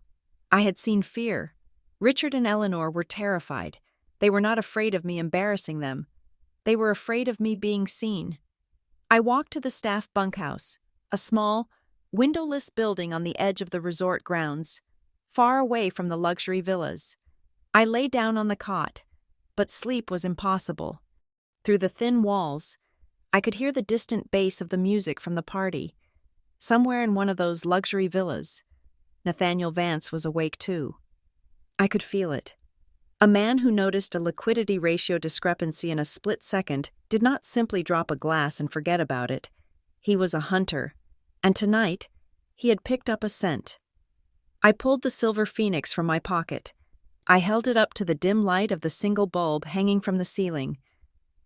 I had seen fear. Richard and Eleanor were terrified. They were not afraid of me embarrassing them. They were afraid of me being seen. I walked to the staff bunkhouse, a small, windowless building on the edge of the resort grounds, far away from the luxury villas. I lay down on the cot, but sleep was impossible. Through the thin walls, I could hear the distant bass of the music from the party. Somewhere in one of those luxury villas, Nathaniel Vance was awake too. I could feel it. A man who noticed a liquidity ratio discrepancy in a split second did not simply drop a glass and forget about it. He was a hunter, and tonight, he had picked up a scent. I pulled the silver phoenix from my pocket. I held it up to the dim light of the single bulb hanging from the ceiling.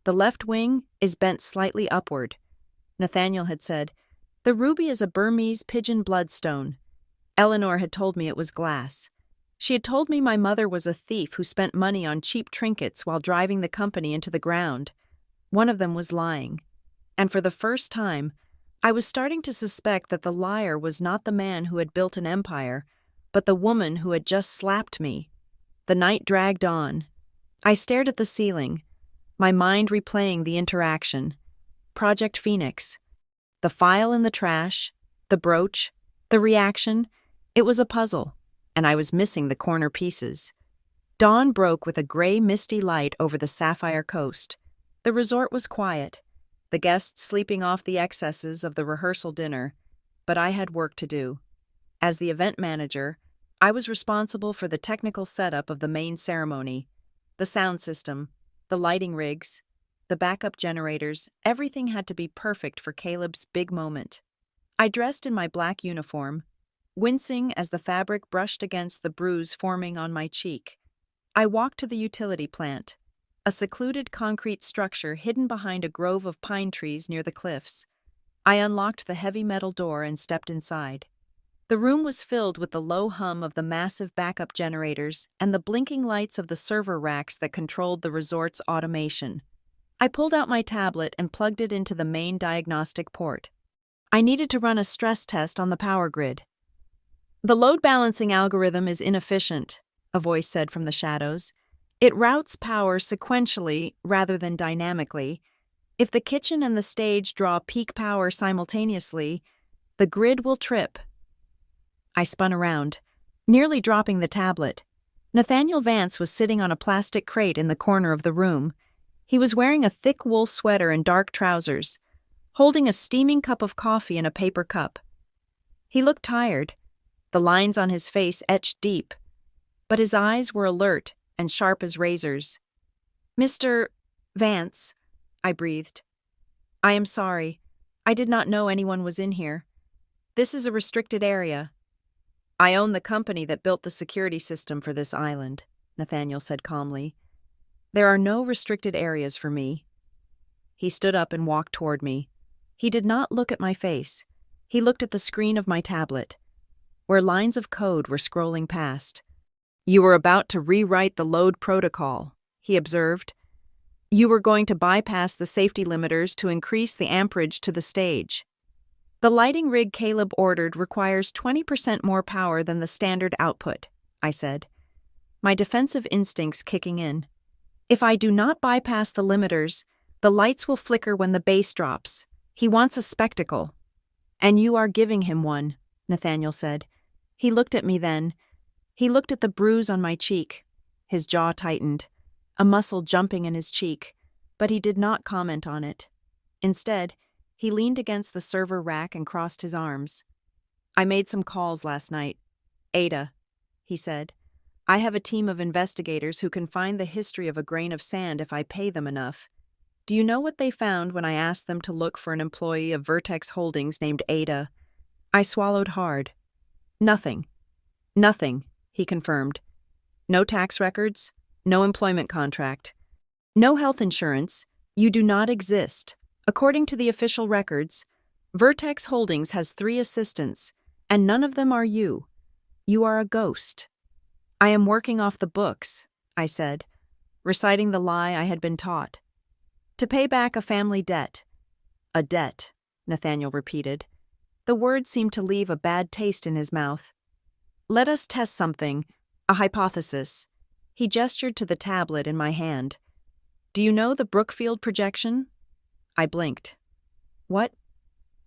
"The left wing is bent slightly upward," Nathaniel had said. "The ruby is a Burmese pigeon bloodstone." Eleanor had told me it was glass. She had told me my mother was a thief who spent money on cheap trinkets while driving the company into the ground. One of them was lying. And for the first time, I was starting to suspect that the liar was not the man who had built an empire, but the woman who had just slapped me. The night dragged on. I stared at the ceiling, my mind replaying the interaction. Project Phoenix. The file in the trash, the brooch, the reaction. It was a puzzle, and I was missing the corner pieces. Dawn broke with a gray, misty light over the sapphire coast. The resort was quiet, the guests sleeping off the excesses of the rehearsal dinner, but I had work to do. As the event manager, I was responsible for the technical setup of the main ceremony. The sound system, the lighting rigs, the backup generators, everything had to be perfect for Caleb's big moment. I dressed in my black uniform, wincing as the fabric brushed against the bruise forming on my cheek. I walked to the utility plant, a secluded concrete structure hidden behind a grove of pine trees near the cliffs. I unlocked the heavy metal door and stepped inside. The room was filled with the low hum of the massive backup generators and the blinking lights of the server racks that controlled the resort's automation. I pulled out my tablet and plugged it into the main diagnostic port. I needed to run a stress test on the power grid. "The load balancing algorithm is inefficient," a voice said from the shadows. "It routes power sequentially rather than dynamically. If the kitchen and the stage draw peak power simultaneously, the grid will trip." I spun around, nearly dropping the tablet. Nathaniel Vance was sitting on a plastic crate in the corner of the room. He was wearing a thick wool sweater and dark trousers, holding a steaming cup of coffee in a paper cup. He looked tired, the lines on his face etched deep, but his eyes were alert and sharp as razors. "Mr. Vance," I breathed. "I am sorry. I did not know anyone was in here. This is a restricted area." "I own the company that built the security system for this island," Nathaniel said calmly. "There are no restricted areas for me." He stood up and walked toward me. He did not look at my face. He looked at the screen of my tablet, where lines of code were scrolling past. "You were about to rewrite the load protocol," he observed. "You were going to bypass the safety limiters to increase the amperage to the stage. The lighting rig Caleb ordered requires 20% more power than the standard output," I said, my defensive instincts kicking in. "If I do not bypass the limiters, the lights will flicker when the bass drops. He wants a spectacle." "And you are giving him one," Nathaniel said. He looked at me then. He looked at the bruise on my cheek. His jaw tightened, a muscle jumping in his cheek, but he did not comment on it. Instead, he leaned against the server rack and crossed his arms. "I made some calls last night. Ada," he said. "I have a team of investigators who can find the history of a grain of sand if I pay them enough. Do you know what they found when I asked them to look for an employee of Vertex Holdings named Ada?" I swallowed hard. "Nothing." "Nothing," he confirmed. "No tax records, no employment contract, no health insurance. You do not exist. According to the official records, Vertex Holdings has 3 assistants, and none of them are you. You are a ghost." "I am working off the books," I said, reciting the lie I had been taught. "To pay back a family debt." "A debt," Nathaniel repeated. The word seemed to leave a bad taste in his mouth. "Let us test something, a hypothesis." He gestured to the tablet in my hand. "Do you know the Brookfield projection?" I blinked. "What?"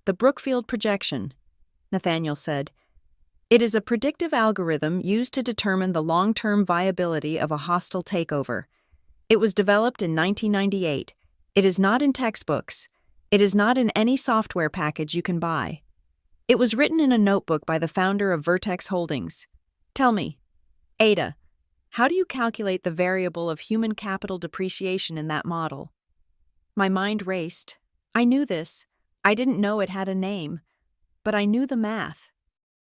"The Brookfield projection," Nathaniel said. "It is a predictive algorithm used to determine the long-term viability of a hostile takeover. It was developed in 1998. It is not in textbooks. It is not in any software package you can buy. It was written in a notebook by the founder of Vertex Holdings. Tell me, Ada, how do you calculate the variable of human capital depreciation in that model?" My mind raced. I knew this. I didn't know it had a name, but I knew the math.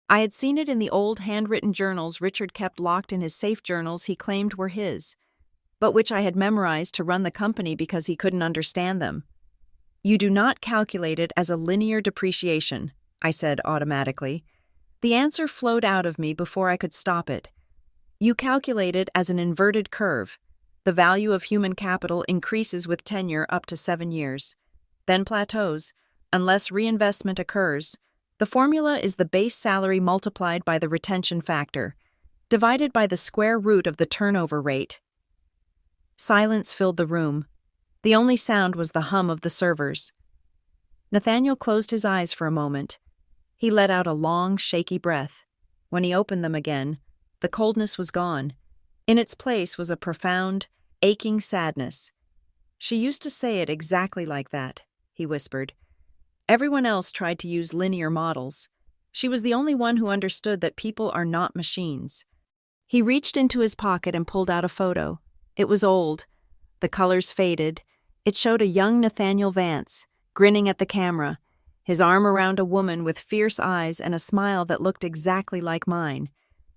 I had seen it in the old handwritten journals Richard kept locked in his safe journals he claimed were his, but which I had memorized to run the company because he couldn't understand them. "You do not calculate it as a linear depreciation," I said automatically. The answer flowed out of me before I could stop it. "You calculate it as an inverted curve. The value of human capital increases with tenure up to 7 years, then plateaus, unless reinvestment occurs. The formula is the base salary multiplied by the retention factor, divided by the square root of the turnover rate." Silence filled the room. The only sound was the hum of the servers. Nathaniel closed his eyes for a moment. He let out a long, shaky breath. When he opened them again, the coldness was gone. In its place was a profound, aching sadness. "She used to say it exactly like that," he whispered. "Everyone else tried to use linear models. She was the only one who understood that people are not machines." He reached into his pocket and pulled out a photo. It was old. The colors faded. It showed a young Nathaniel Vance, grinning at the camera, his arm around a woman with fierce eyes and a smile that looked exactly like mine.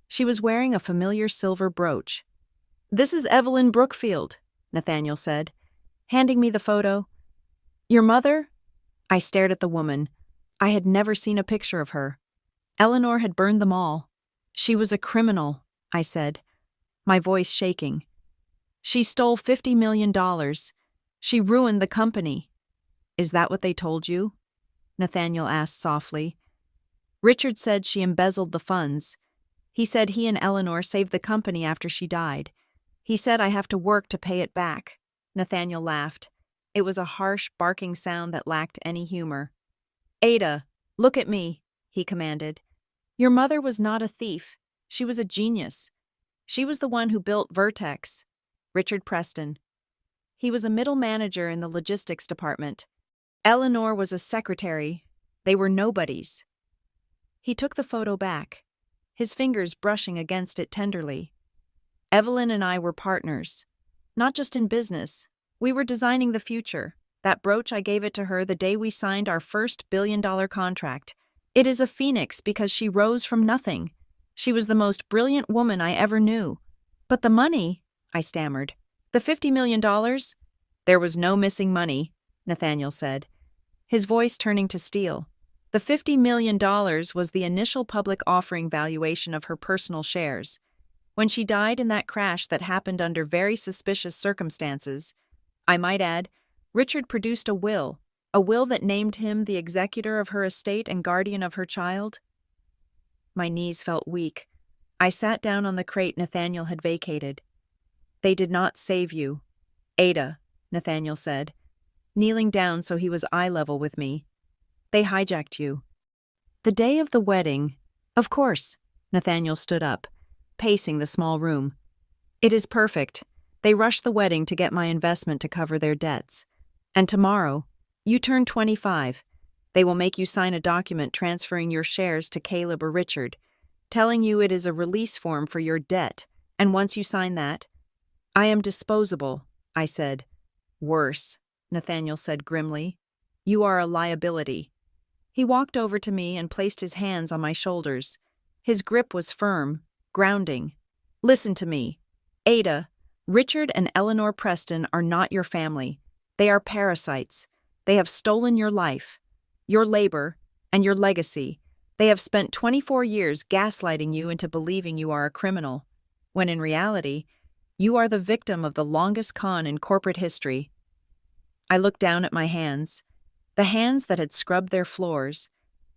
She was wearing a familiar silver brooch. "This is Evelyn Brookfield," Nathaniel said, handing me the photo. "Your mother?" I stared at the woman. I had never seen a picture of her. Eleanor had burned them all. "She was a criminal," I said, my voice shaking. "She stole $50 million. She ruined the company." "Is that what they told you?" Nathaniel asked softly. "Richard said she embezzled the funds. He said he and Eleanor saved the company after she died. He said I have to work to pay it back." Nathaniel laughed. It was a harsh, barking sound that lacked any humor. "Ada, look at me," he commanded. "Your mother was not a thief. She was a genius. She was the one who built Vertex." Richard Preston. He was a middle manager in the logistics department. Eleanor was a secretary. They were nobodies. He took the photo back, his fingers brushing against it tenderly. "Evelyn and I were partners. Not just in business. We were designing the future. That brooch, I gave it to her the day we signed our first billion-dollar contract. It is a phoenix because she rose from nothing. She was the most brilliant woman I ever knew." "But the money," I stammered. "The $50 million? "There was no missing money," Nathaniel said, his voice turning to steel. "The $50 million was the initial public offering valuation of her personal shares. When she died in that crash that happened under very suspicious circumstances, I might add, Richard produced a will that named him the executor of her estate and guardian of her child." My knees felt weak. I sat down on the crate Nathaniel had vacated. "They did not save you, Ada," Nathaniel said, kneeling down so he was eye level with me. "They hijacked you." "The day of the wedding—" "Of course." Nathaniel stood up, pacing the small room. "It is perfect. They rushed the wedding to get my investment to cover their debts. And tomorrow, you turn 25. They will make you sign a document transferring your shares to Caleb or Richard, telling you it is a release form for your debt, and once you sign that—" "I am disposable," I said. "Worse," Nathaniel said grimly. "You are a liability." He walked over to me and placed his hands on my shoulders. His grip was firm, grounding. "Listen to me. Ada, Richard and Eleanor Preston are not your family. They are parasites. They have stolen your life, your labor, and your legacy. They have spent 24 years gaslighting you into believing you are a criminal, when in reality, you are the victim of the longest con in corporate history." I looked down at my hands, the hands that had scrubbed their floors,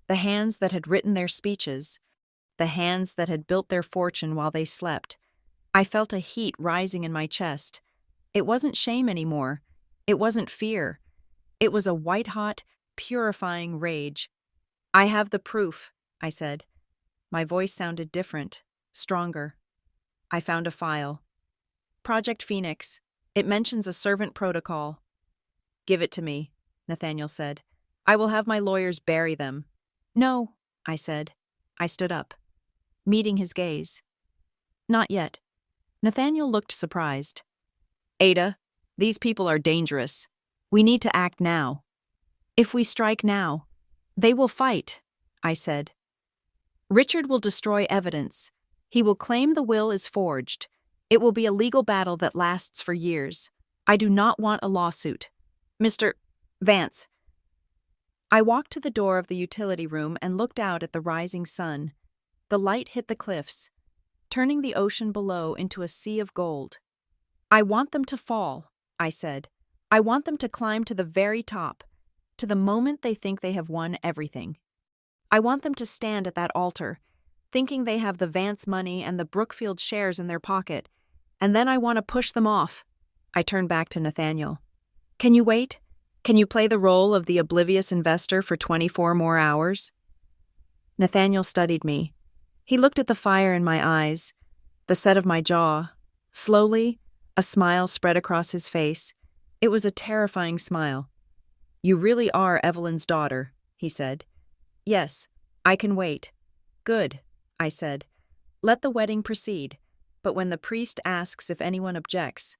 the hands that had written their speeches, the hands that had built their fortune while they slept. I felt a heat rising in my chest. It wasn't shame anymore. It wasn't fear. It was a white-hot, purifying rage. "I have the proof," I said. My voice sounded different, stronger. I found a file. "Project Phoenix. It mentions a servant protocol." "Give it to me," Nathaniel said. "I will have my lawyers bury them." "No," I said. I stood up, meeting his gaze. "Not yet." Nathaniel looked surprised. "Ada, these people are dangerous. We need to act now." "If we strike now, they will fight," I said. "Richard will destroy evidence. He will claim the will is forged. It will be a legal battle that lasts for years. I do not want a lawsuit. Mr. Vance." I walked to the door of the utility room and looked out at the rising sun. The light hit the cliffs, turning the ocean below into a sea of gold. "I want them to fall," I said. "I want them to climb to the very top, to the moment they think they have won everything. I want them to stand at that altar, thinking they have the Vance money and the Brookfield shares in their pocket, and then I want to push them off." I turned back to Nathaniel. Can you wait? Can you play the role of the oblivious investor for 24 more hours? Nathaniel studied me. He looked at the fire in my eyes, the set of my jaw. Slowly, a smile spread across his face. It was a terrifying smile. You really are Evelyn's daughter, he said. Yes, I can wait. Good, I said. Let the wedding proceed, but when the priest asks if anyone objects,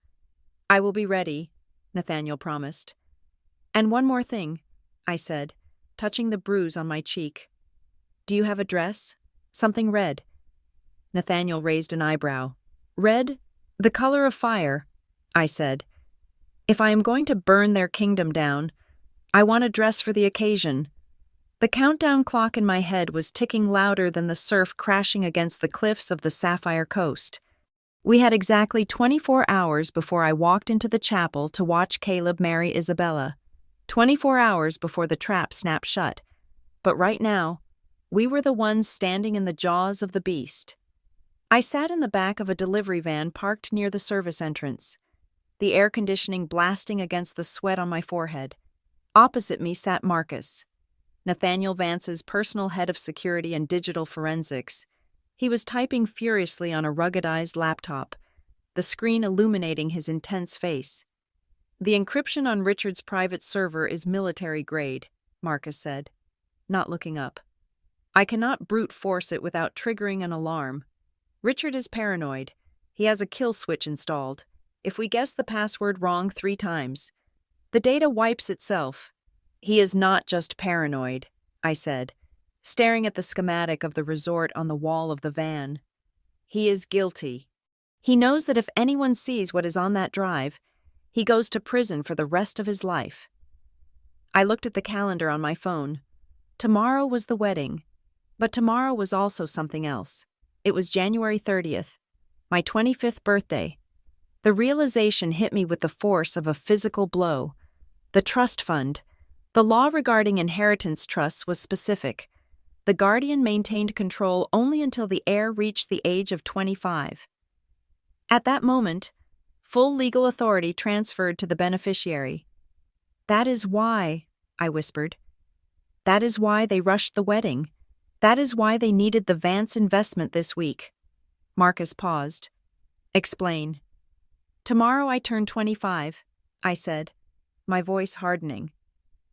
I will be ready, Nathaniel promised. And one more thing, I said, touching the bruise on my cheek. Do you have a dress? Something red? Nathaniel raised an eyebrow. Red? The color of fire, I said. If I am going to burn their kingdom down, I want a dress for the occasion. The countdown clock in my head was ticking louder than the surf crashing against the cliffs of the Sapphire Coast. We had exactly 24 hours before I walked into the chapel to watch Caleb marry Isabella. 24 hours before the trap snapped shut. But right now, we were the ones standing in the jaws of the beast. I sat in the back of a delivery van parked near the service entrance, the air conditioning blasting against the sweat on my forehead. Opposite me sat Marcus, Nathaniel Vance's personal head of security and digital forensics. He was typing furiously on a ruggedized laptop, the screen illuminating his intense face. The encryption on Richard's private server is military grade, Marcus said, not looking up. I cannot brute force it without triggering an alarm. Richard is paranoid. He has a kill switch installed. If we guess the password wrong 3 times, the data wipes itself. He is not just paranoid, I said, staring at the schematic of the resort on the wall of the van. He is guilty. He knows that if anyone sees what is on that drive, he goes to prison for the rest of his life. I looked at the calendar on my phone. Tomorrow was the wedding, but tomorrow was also something else. It was January 30th, my 25th birthday. The realization hit me with the force of a physical blow. The trust fund. The law regarding inheritance trusts was specific. The guardian maintained control only until the heir reached the age of 25. At that moment, full legal authority transferred to the beneficiary. That is why, I whispered. That is why they rushed the wedding. That is why they needed the Vance investment this week. Marcus paused. Explain. Tomorrow I turn 25, I said, my voice hardening.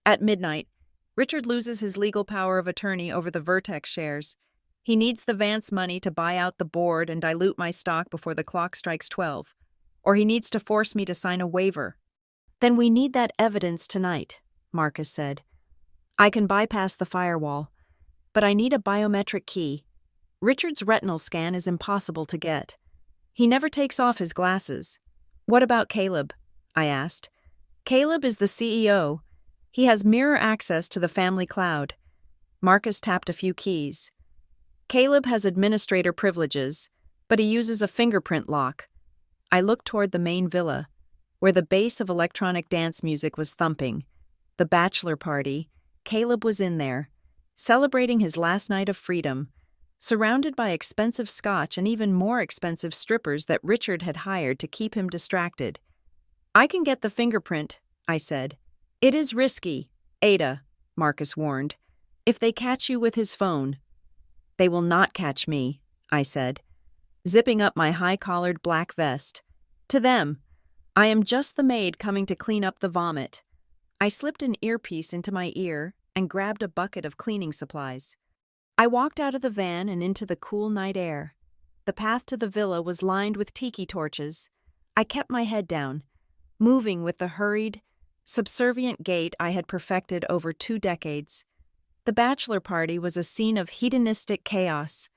At midnight, Richard loses his legal power of attorney over the Vertex shares. He needs the Vance money to buy out the board and dilute my stock before the clock strikes 12. Or he needs to force me to sign a waiver. Then we need that evidence tonight, Marcus said. I can bypass the firewall, but I need a biometric key. Richard's retinal scan is impossible to get. He never takes off his glasses. What about Caleb? I asked. Caleb is the CEO. He has mirror access to the family cloud. Marcus tapped a few keys. Caleb has administrator privileges, but he uses a fingerprint lock. I looked toward the main villa, where the bass of electronic dance music was thumping. The bachelor party. Caleb was in there, celebrating his last night of freedom, surrounded by expensive scotch and even more expensive strippers that Richard had hired to keep him distracted. I can get the fingerprint, I said. It is risky, Ada, Marcus warned. If they catch you with his phone. They will not catch me, I said, zipping up my high-collared black vest. To them, I am just the maid coming to clean up the vomit. I slipped an earpiece into my ear and grabbed a bucket of cleaning supplies. I walked out of the van and into the cool night air. The path to the villa was lined with tiki torches. I kept my head down, moving with the hurried, subservient gait I had perfected over 2 decades. The bachelor party was a scene of hedonistic chaos.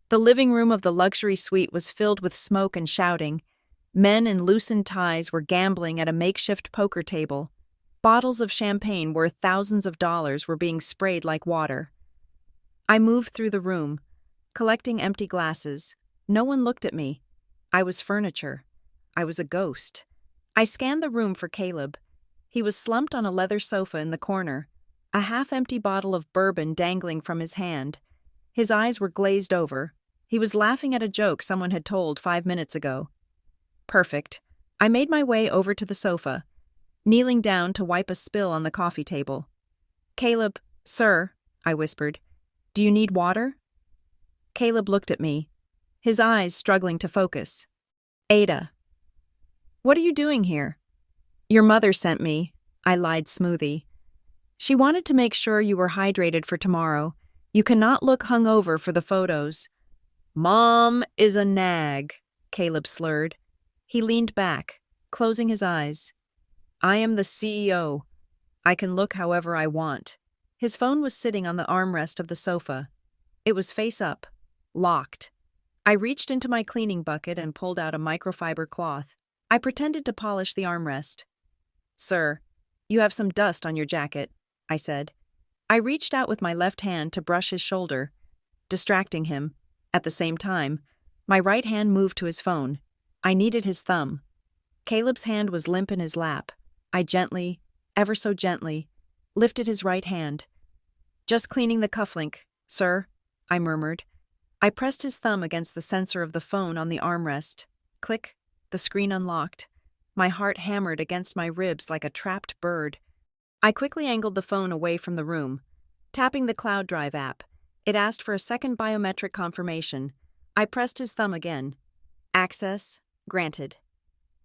The living room of the luxury suite was filled with smoke and shouting. Men in loosened ties were gambling at a makeshift poker table. Bottles of champagne worth thousands of dollars were being sprayed like water. I moved through the room, collecting empty glasses. No one looked at me. I was furniture. I was a ghost. I scanned the room for Caleb. He was slumped on a leather sofa in the corner, a half-empty bottle of bourbon dangling from his hand. His eyes were glazed over. He was laughing at a joke someone had told 5 minutes ago. Perfect, I made my way over to the sofa, kneeling down to wipe a spill on the coffee table. "Caleb, sir," I whispered, "do you need water?" Caleb looked at me, his eyes struggling to focus. "Ada." "What are you doing here?" "Your mother sent me," I lied smoothly. "She wanted to make sure you were hydrated for tomorrow. You cannot look hungover for the photos." "Mom is a nag," Caleb slurred. He leaned back, closing his eyes. "I am the CEO. I can look however I want." His phone was sitting on the armrest of the sofa. It was face up, locked. I reached into my cleaning bucket and pulled out a microfiber cloth. I pretended to polish the armrest. "Sir, you have some dust on your jacket," I said. I reached out with my left hand to brush his shoulder, distracting him. At the same time, my right hand moved to his phone. I needed his thumb. Caleb's hand was limp in his lap. I gently, ever so gently, lifted his right hand. "Just cleaning the cufflink, sir," I murmured. I pressed his thumb against the sensor of the phone on the armrest. Click, the screen unlocked. My heart hammered against my ribs like a trapped bird. I quickly angled the phone away from the room. Tapping the Cloud Drive app, it asked for a second biometric confirmation. I pressed his thumb again. Access granted.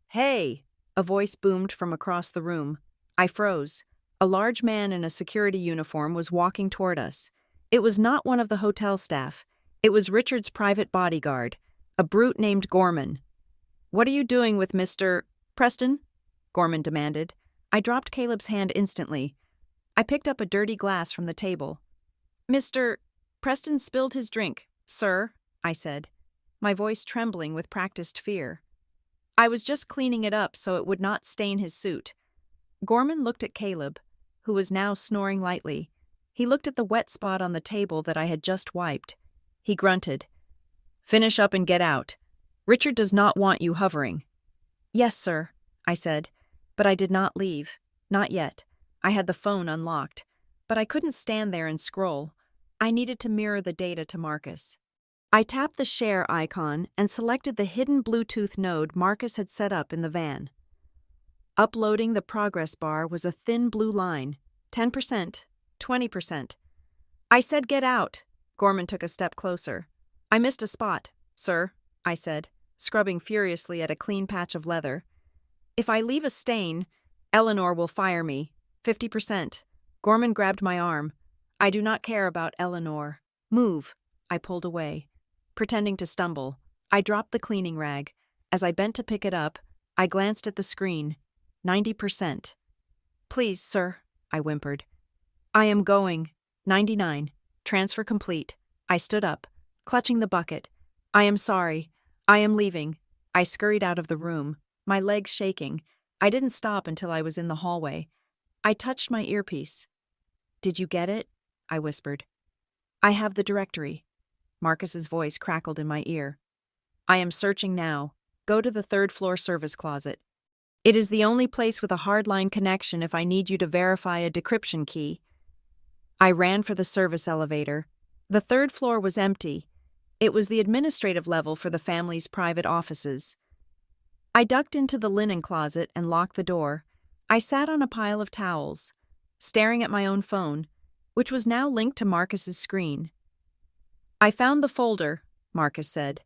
"Hey!" a voice boomed from across the room. I froze. A large man in a security uniform was walking toward us. It was not one of the hotel staff. It was Richard's private bodyguard, a brute named Gorman. "What are you doing with Mr. Preston?" Gorman demanded. I dropped Caleb's hand instantly. I picked up a dirty glass from the table. "Mr. Preston spilled his drink, sir," I said, my voice trembling with practiced fear. "I was just cleaning it up so it would not stain his suit." Gorman looked at Caleb, who was now snoring lightly. He looked at the wet spot on the table that I had just wiped. He grunted. "Finish up and get out. Richard does not want you hovering." "Yes, sir," I said, but I did not leave. Not yet. I had the phone unlocked, but I couldn't stand there and scroll. I needed to mirror the data to Marcus. I tapped the share icon and selected the hidden Bluetooth node Marcus had set up in the van. Uploading the progress bar was a thin blue line. 10%, 20%. I said get out. Gorman took a step closer. "I missed a spot, sir," I said, scrubbing furiously at a clean patch of leather. "If I leave a stain, Eleanor will fire me. 50%. Gorman grabbed my arm. "I do not care about Eleanor. Move." I pulled away. Pretending to stumble, I dropped the cleaning rag. As I bent to pick it up, I glanced at the screen. 90%. "Please, sir," I whimpered. "I am going." 99. Transfer complete. I stood up, clutching the bucket. "I am sorry. I am leaving." I scurried out of the room, my legs shaking. I didn't stop until I was in the hallway. I touched my earpiece. "Did you get it?" I whispered. "I have the directory." Marcus's voice crackled in my ear. "I am searching now. Go to the third-floor service closet. It is the only place with a hardline connection if I need you to verify a decryption key." I ran for the service elevator. The third floor was empty. It was the administrative level for the family's private offices. I ducked into the linen closet and locked the door. I sat on a pile of towels, staring at my own phone, which was now linked to Marcus's screen. "I found the folder," Marcus said.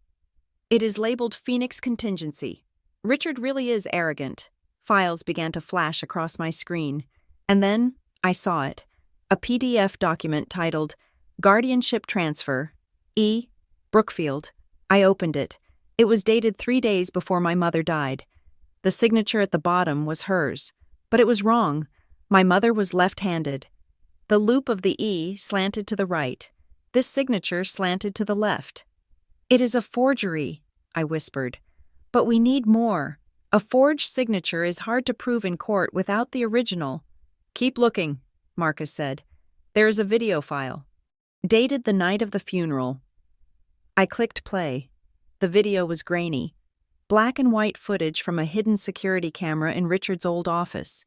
"It is labeled Phoenix Contingency. Richard really is arrogant." Files began to flash across my screen, and then I saw it. A PDF document titled Guardianship Transfer, E. Brookfield. I opened it. It was dated 3 days before my mother died. The signature at the bottom was hers, but it was wrong. My mother was left-handed. The loop of the E slanted to the right. This signature slanted to the left. "It is a forgery," I whispered. "But we need more. A forged signature is hard to prove in court without the original." "Keep looking," Marcus said. "There is a video file." Dated the night of the funeral. I clicked play. The video was grainy. Black and white footage from a hidden security camera in Richard's old office.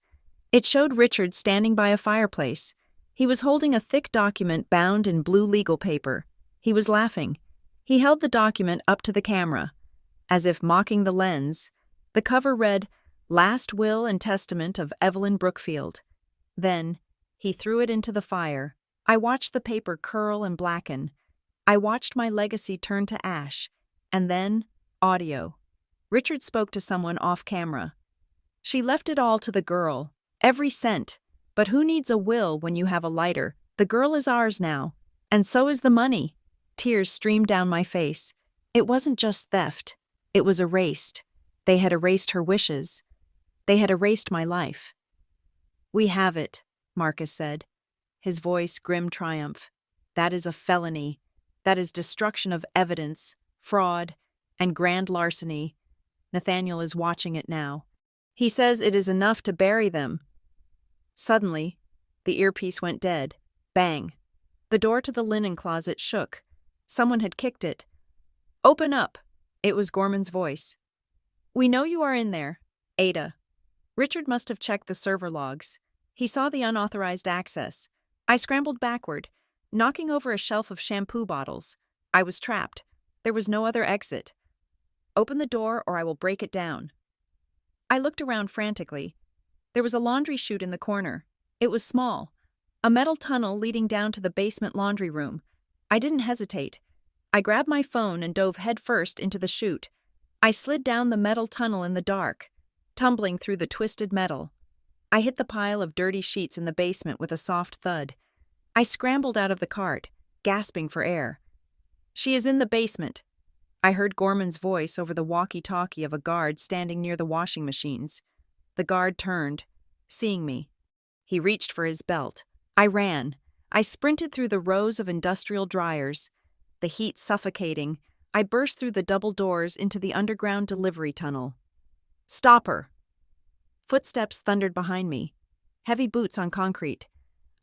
It showed Richard standing by a fireplace. He was holding a thick document bound in blue legal paper. He was laughing. He held the document up to the camera, as if mocking the lens. The cover read, "Last Will and Testament of Evelyn Brookfield." Then, he threw it into the fire. I watched the paper curl and blacken. I watched my legacy turn to ash. And then, audio. Richard spoke to someone off camera. "She left it all to the girl, every cent. But who needs a will when you have a lighter? The girl is ours now. And so is the money." Tears streamed down my face. It wasn't just theft. It was erased. They had erased her wishes. They had erased my life. "We have it," Marcus said, his voice grim triumph. "That is a felony. That is destruction of evidence, fraud, and grand larceny. Nathaniel is watching it now. He says it is enough to bury them." Suddenly, the earpiece went dead. Bang. The door to the linen closet shook. Someone had kicked it. "Open up." It was Gorman's voice. "We know you are in there, Ada." Richard must have checked the server logs. He saw the unauthorized access. I scrambled backward, knocking over a shelf of shampoo bottles. I was trapped. There was no other exit. "Open the door or I will break it down." I looked around frantically. There was a laundry chute in the corner. It was small. A metal tunnel leading down to the basement laundry room. I didn't hesitate. I grabbed my phone and dove headfirst into the chute. I slid down the metal tunnel in the dark, tumbling through the twisted metal. I hit the pile of dirty sheets in the basement with a soft thud. I scrambled out of the cart, gasping for air. "She is in the basement." I heard Gorman's voice over the walkie-talkie of a guard standing near the washing machines. The guard turned, seeing me. He reached for his belt. I ran. I sprinted through the rows of industrial dryers. The heat suffocating, I burst through the double doors into the underground delivery tunnel. "Stop her!" Footsteps thundered behind me. Heavy boots on concrete.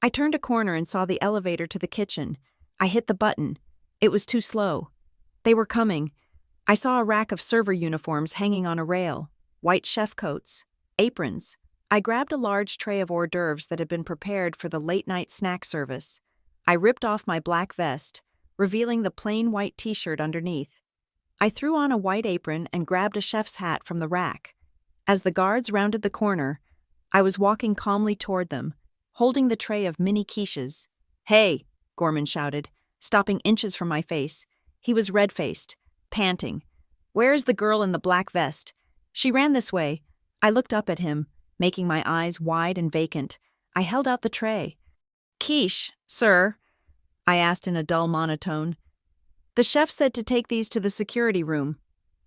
I turned a corner and saw the elevator to the kitchen. I hit the button. It was too slow. They were coming. I saw a rack of server uniforms hanging on a rail. White chef coats. Aprons. I grabbed a large tray of hors d'oeuvres that had been prepared for the late-night snack service. I ripped off my black vest, revealing the plain white t-shirt underneath. I threw on a white apron and grabbed a chef's hat from the rack. As the guards rounded the corner, I was walking calmly toward them, holding the tray of mini quiches. "Hey!" Gorman shouted, stopping inches from my face. He was red-faced, panting. "Where is the girl in the black vest?" "She ran this way." I looked up at him, making my eyes wide and vacant. I held out the tray. "Quiche, sir?" I asked in a dull monotone. "The chef said to take these to the security room."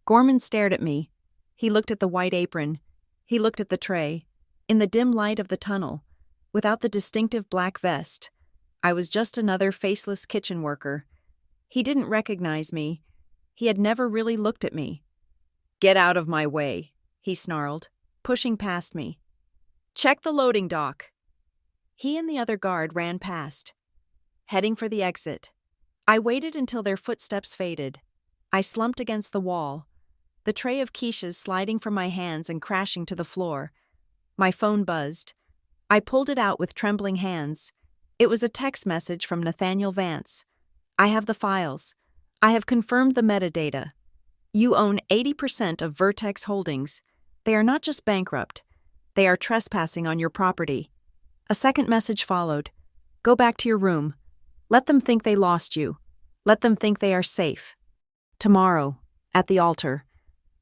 Gorman stared at me. He looked at the white apron. He looked at the tray. In the dim light of the tunnel, without the distinctive black vest, I was just another faceless kitchen worker. He didn't recognize me. He had never really looked at me. "Get out of my way," he snarled, pushing past me. "Check the loading dock." He and the other guard ran past, heading for the exit. I waited until their footsteps faded. I slumped against the wall, the tray of quiches sliding from my hands and crashing to the floor. My phone buzzed. I pulled it out with trembling hands. It was a text message from Nathaniel Vance. "I have the files. I have confirmed the metadata. You own 80% of Vertex Holdings. They are not just bankrupt. They are trespassing on your property." A second message followed. "Go back to your room. Let them think they lost you. Let them think they are safe. Tomorrow, at the altar,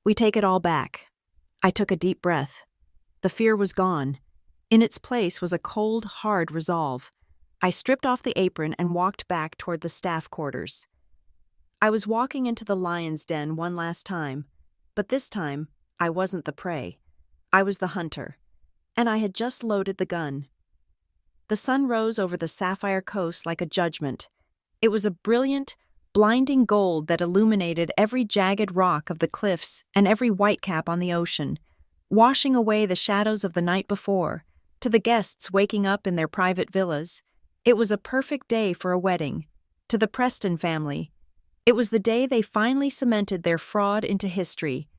we take it all back." I took a deep breath. The fear was gone. In its place was a cold, hard resolve. I stripped off the apron and walked back toward the staff quarters. I was walking into the lion's den one last time, but this time I wasn't the prey. I was the hunter, and I had just loaded the gun. The sun rose over the sapphire coast like a judgment. It was a brilliant, blinding gold that illuminated every jagged rock of the cliffs and every whitecap on the ocean, washing away the shadows of the night before. To the guests waking up in their private villas, it was a perfect day for a wedding. To the Preston family, it was the day they finally cemented their fraud into history.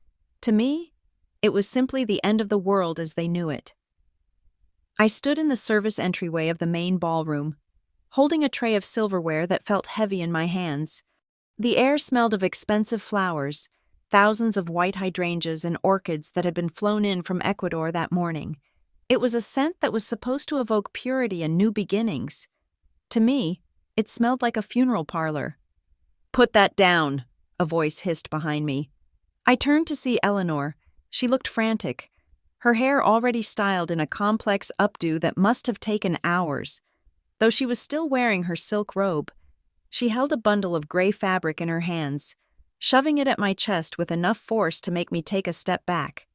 To me, it was simply the end of the world as they knew it. I stood in the service entryway of the main ballroom, holding a tray of silverware that felt heavy in my hands. The air smelled of expensive flowers, thousands of white hydrangeas and orchids that had been flown in from Ecuador that morning. It was a scent that was supposed to evoke purity and new beginnings. To me, it smelled like a funeral parlor. "Put that down," a voice hissed behind me. I turned to see Eleanor. She looked frantic, her hair already styled in a complex updo that must have taken hours. Though she was still wearing her silk robe, she held a bundle of gray fabric in her hands, shoving it at my chest with enough force to make me take a step back.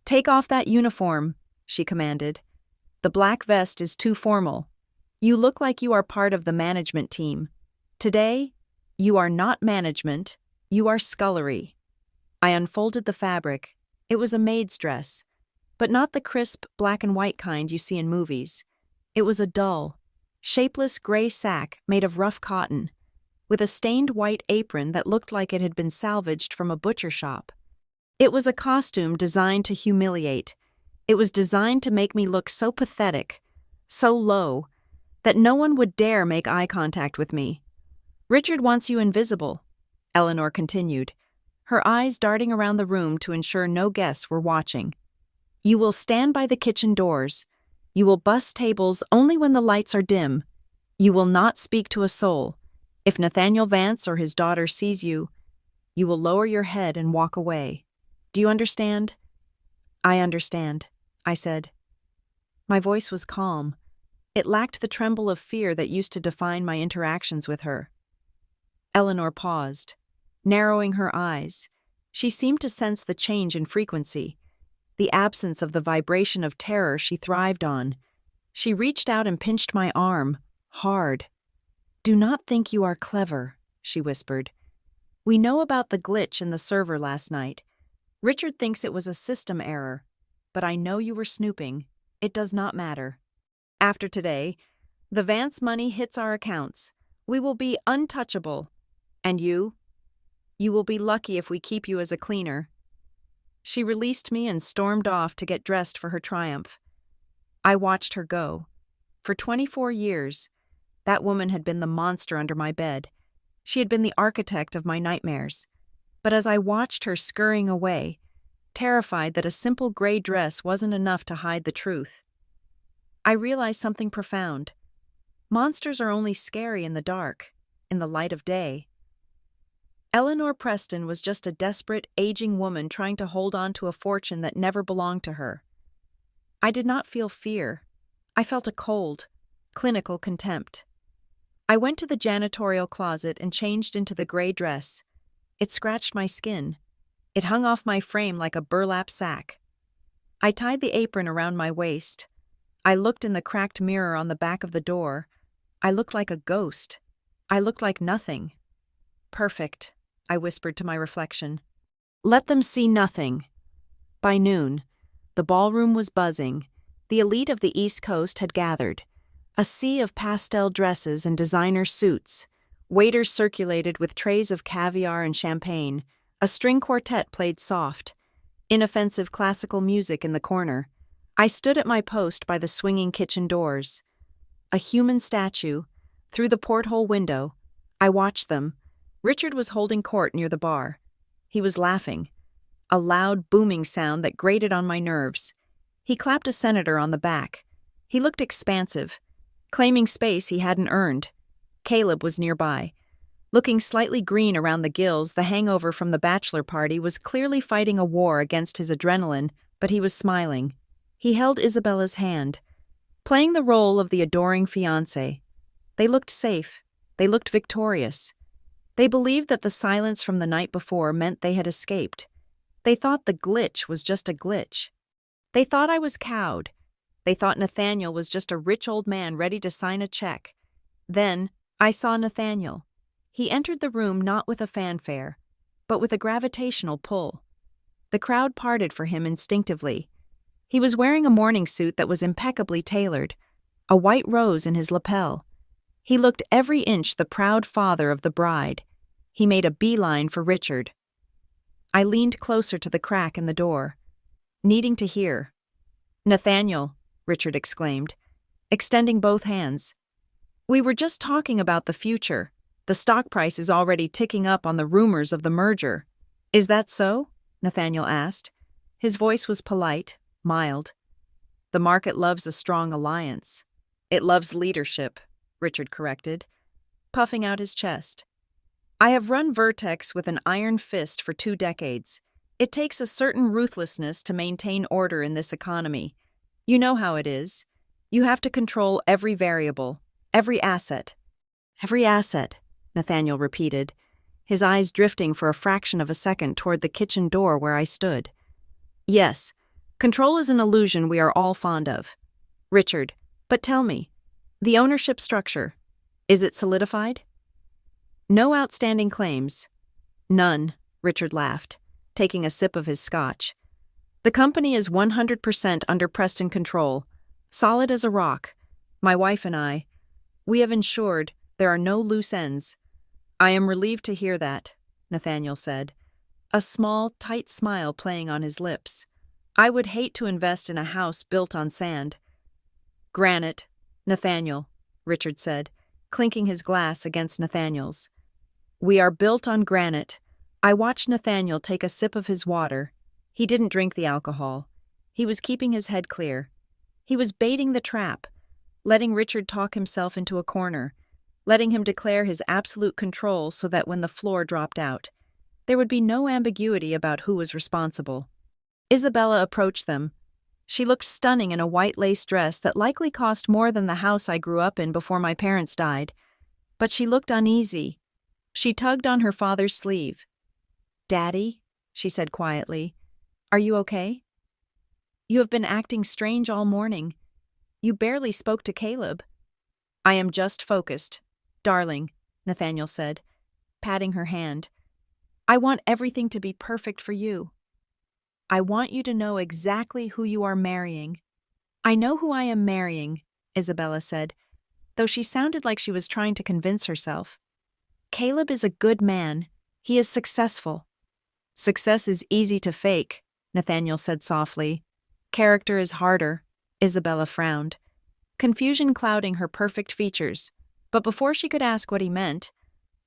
"Take off that uniform," she commanded. "The black vest is too formal. You look like you are part of the management team. Today, you are not management, you are scullery." I unfolded the fabric. It was a maid's dress, but not the crisp black and white kind you see in movies. It was a dull, shapeless gray sack made of rough cotton, with a stained white apron that looked like it had been salvaged from a butcher shop. It was a costume designed to humiliate. It was designed to make me look so pathetic, so low, that no one would dare make eye contact with me. "Richard wants you invisible," Eleanor continued, her eyes darting around the room to ensure no guests were watching. "You will stand by the kitchen doors. You will bus tables only when the lights are dim. You will not speak to a soul. If Nathaniel Vance or his daughter sees you, you will lower your head and walk away. Do you understand?" "I understand," I said. My voice was calm. It lacked the tremble of fear that used to define my interactions with her. Eleanor paused, narrowing her eyes. She seemed to sense the change in frequency, the absence of the vibration of terror she thrived on. She reached out and pinched my arm, hard. "Do not think you are clever," she whispered. "We know about the glitch in the server last night. Richard thinks it was a system error, but I know you were snooping. It does not matter. After today, the Vance money hits our accounts. We will be untouchable. And you? You will be lucky if we keep you as a cleaner." She released me and stormed off to get dressed for her triumph. I watched her go. For 24 years, that woman had been the monster under my bed. She had been the architect of my nightmares. But as I watched her scurrying away, terrified that a simple gray dress wasn't enough to hide the truth, I realized something profound. Monsters are only scary in the dark, in the light of day. Eleanor Preston was just a desperate, aging woman trying to hold on to a fortune that never belonged to her. I did not feel fear. I felt a cold, clinical contempt. I went to the janitorial closet and changed into the gray dress. It scratched my skin. It hung off my frame like a burlap sack. I tied the apron around my waist. I looked in the cracked mirror on the back of the door. I looked like a ghost. I looked like nothing. "Perfect," I whispered to my reflection. "Let them see nothing." By noon, the ballroom was buzzing. The elite of the East Coast had gathered. A sea of pastel dresses and designer suits. Waiters circulated with trays of caviar and champagne. A string quartet played soft, inoffensive classical music in the corner. I stood at my post by the swinging kitchen doors. A human statue, through the porthole window. I watched them. Richard was holding court near the bar. He was laughing, a loud, booming sound that grated on my nerves. He clapped a senator on the back. He looked expansive, claiming space he hadn't earned. Caleb was nearby. Looking slightly green around the gills, the hangover from the bachelor party was clearly fighting a war against his adrenaline, but he was smiling. He held Isabella's hand, playing the role of the adoring fiancé. They looked safe. They looked victorious. They believed that the silence from the night before meant they had escaped. They thought the glitch was just a glitch. They thought I was cowed. They thought Nathaniel was just a rich old man ready to sign a check. Then I saw Nathaniel. He entered the room not with a fanfare, but with a gravitational pull. The crowd parted for him instinctively. He was wearing a morning suit that was impeccably tailored, a white rose in his lapel. He looked every inch the proud father of the bride. He made a beeline for Richard. I leaned closer to the crack in the door, needing to hear. "Nathaniel," Richard exclaimed, extending both hands. "We were just talking about the future. The stock price is already ticking up on the rumors of the merger. Is that so? Nathaniel asked. His voice was polite, mild. The market loves a strong alliance. It loves leadership, Richard corrected, puffing out his chest. I have run Vertex with an iron fist for 2 decades. It takes a certain ruthlessness to maintain order in this economy. You know how it is. You have to control every variable, every asset. Every asset, Nathaniel repeated, his eyes drifting for a fraction of a second toward the kitchen door where I stood. Yes, control is an illusion we are all fond of. Richard, but tell me, the ownership structure, is it solidified? No outstanding claims. None, Richard laughed, taking a sip of his scotch. The company is 100% under Preston control, solid as a rock. My wife and I, we have ensured there are no loose ends. I am relieved to hear that, Nathaniel said, a small, tight smile playing on his lips. I would hate to invest in a house built on sand. Granite, Nathaniel, Richard said, clinking his glass against Nathaniel's. We are built on granite. I watched Nathaniel take a sip of his water. He didn't drink the alcohol. He was keeping his head clear. He was baiting the trap, letting Richard talk himself into a corner, letting him declare his absolute control so that when the floor dropped out, there would be no ambiguity about who was responsible. Isabella approached them. She looked stunning in a white lace dress that likely cost more than the house I grew up in before my parents died. But she looked uneasy. She tugged on her father's sleeve. "Daddy," she said quietly, "are you okay? You have been acting strange all morning. You barely spoke to Caleb." "I am just focused, darling," Nathaniel said, patting her hand. "I want everything to be perfect for you. I want you to know exactly who you are marrying." "I know who I am marrying," Isabella said, though she sounded like she was trying to convince herself. "Caleb is a good man. He is successful." "Success is easy to fake," Nathaniel said softly. "Character is harder," Isabella frowned, confusion clouding her perfect features. But before she could ask what he meant,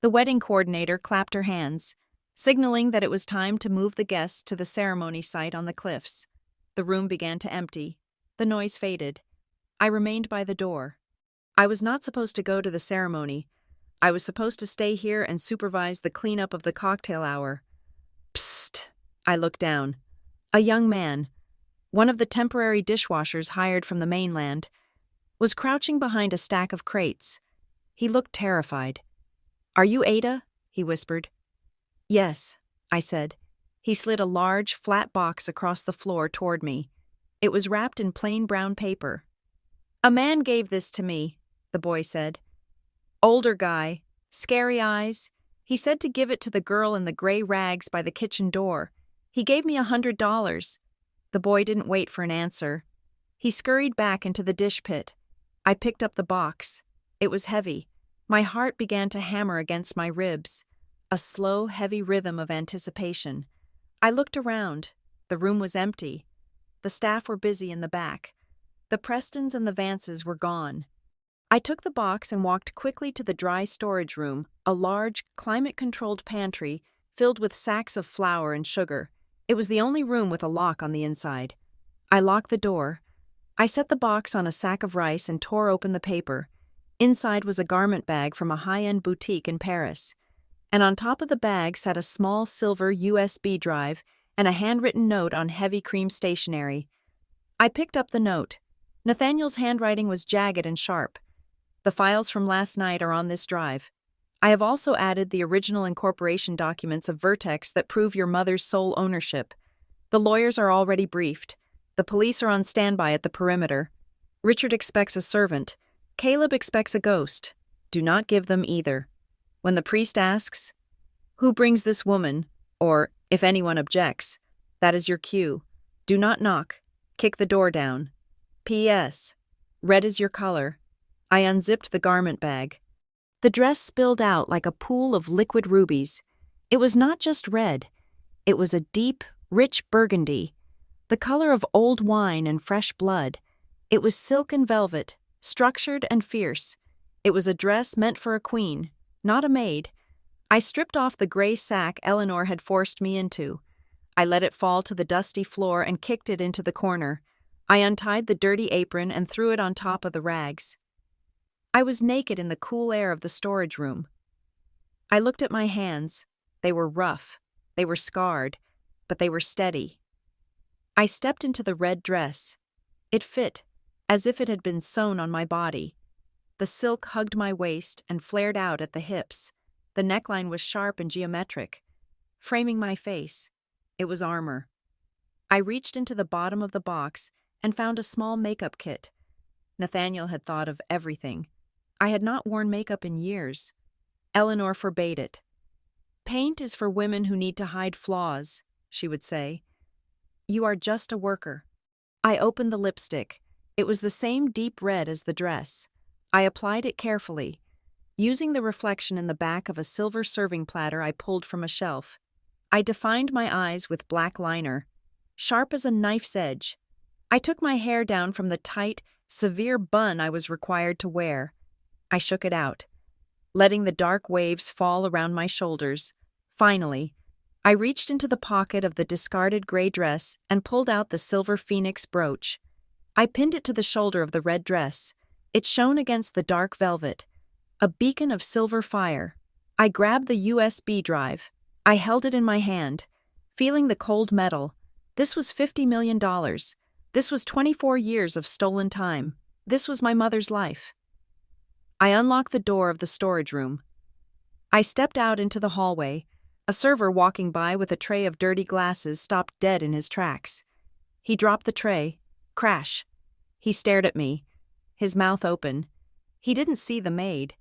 the wedding coordinator clapped her hands, signaling that it was time to move the guests to the ceremony site on the cliffs. The room began to empty. The noise faded. I remained by the door. I was not supposed to go to the ceremony. I was supposed to stay here and supervise the cleanup of the cocktail hour. Psst! I looked down. A young man, one of the temporary dishwashers hired from the mainland, was crouching behind a stack of crates. He looked terrified. "Are you Ada?" he whispered. "Yes," I said. He slid a large, flat box across the floor toward me. It was wrapped in plain brown paper. "A man gave this to me," the boy said. "Older guy, scary eyes. He said to give it to the girl in the gray rags by the kitchen door. He gave me $100. The boy didn't wait for an answer. He scurried back into the dish pit. I picked up the box. It was heavy. My heart began to hammer against my ribs. A slow, heavy rhythm of anticipation. I looked around. The room was empty. The staff were busy in the back. The Prestons and the Vances were gone. I took the box and walked quickly to the dry storage room, a large, climate-controlled pantry filled with sacks of flour and sugar. It was the only room with a lock on the inside. I locked the door. I set the box on a sack of rice and tore open the paper. Inside was a garment bag from a high-end boutique in Paris. And on top of the bag sat a small silver USB drive and a handwritten note on heavy cream stationery. I picked up the note. Nathaniel's handwriting was jagged and sharp. "The files from last night are on this drive. I have also added the original incorporation documents of Vertex that prove your mother's sole ownership. The lawyers are already briefed. The police are on standby at the perimeter. Richard expects a servant. Caleb expects a ghost. Do not give them either. When the priest asks, 'Who brings this woman?' or, if anyone objects, that is your cue. Do not knock. Kick the door down. P.S. Red is your color." I unzipped the garment bag. The dress spilled out like a pool of liquid rubies. It was not just red. It was a deep, rich burgundy, the color of old wine and fresh blood. It was silk and velvet, structured and fierce. It was a dress meant for a queen, not a maid. I stripped off the gray sack Eleanor had forced me into. I let it fall to the dusty floor and kicked it into the corner. I untied the dirty apron and threw it on top of the rags. I was naked in the cool air of the storage room. I looked at my hands. They were rough. They were scarred, but they were steady. I stepped into the red dress. It fit, as if it had been sewn on my body. The silk hugged my waist and flared out at the hips. The neckline was sharp and geometric, framing my face. It was armor. I reached into the bottom of the box and found a small makeup kit. Nathaniel had thought of everything. I had not worn makeup in years. Eleanor forbade it. "Paint is for women who need to hide flaws," she would say. "You are just a worker." I opened the lipstick. It was the same deep red as the dress. I applied it carefully, using the reflection in the back of a silver serving platter I pulled from a shelf. I defined my eyes with black liner, sharp as a knife's edge. I took my hair down from the tight, severe bun I was required to wear. I shook it out, letting the dark waves fall around my shoulders. Finally, I reached into the pocket of the discarded gray dress and pulled out the silver phoenix brooch. I pinned it to the shoulder of the red dress. It shone against the dark velvet, a beacon of silver fire. I grabbed the USB drive. I held it in my hand, feeling the cold metal. This was $50 million. This was 24 years of stolen time. This was my mother's life. I unlocked the door of the storage room. I stepped out into the hallway. A server walking by with a tray of dirty glasses stopped dead in his tracks. He dropped the tray. Crash. He stared at me, his mouth open. He didn't see the maid.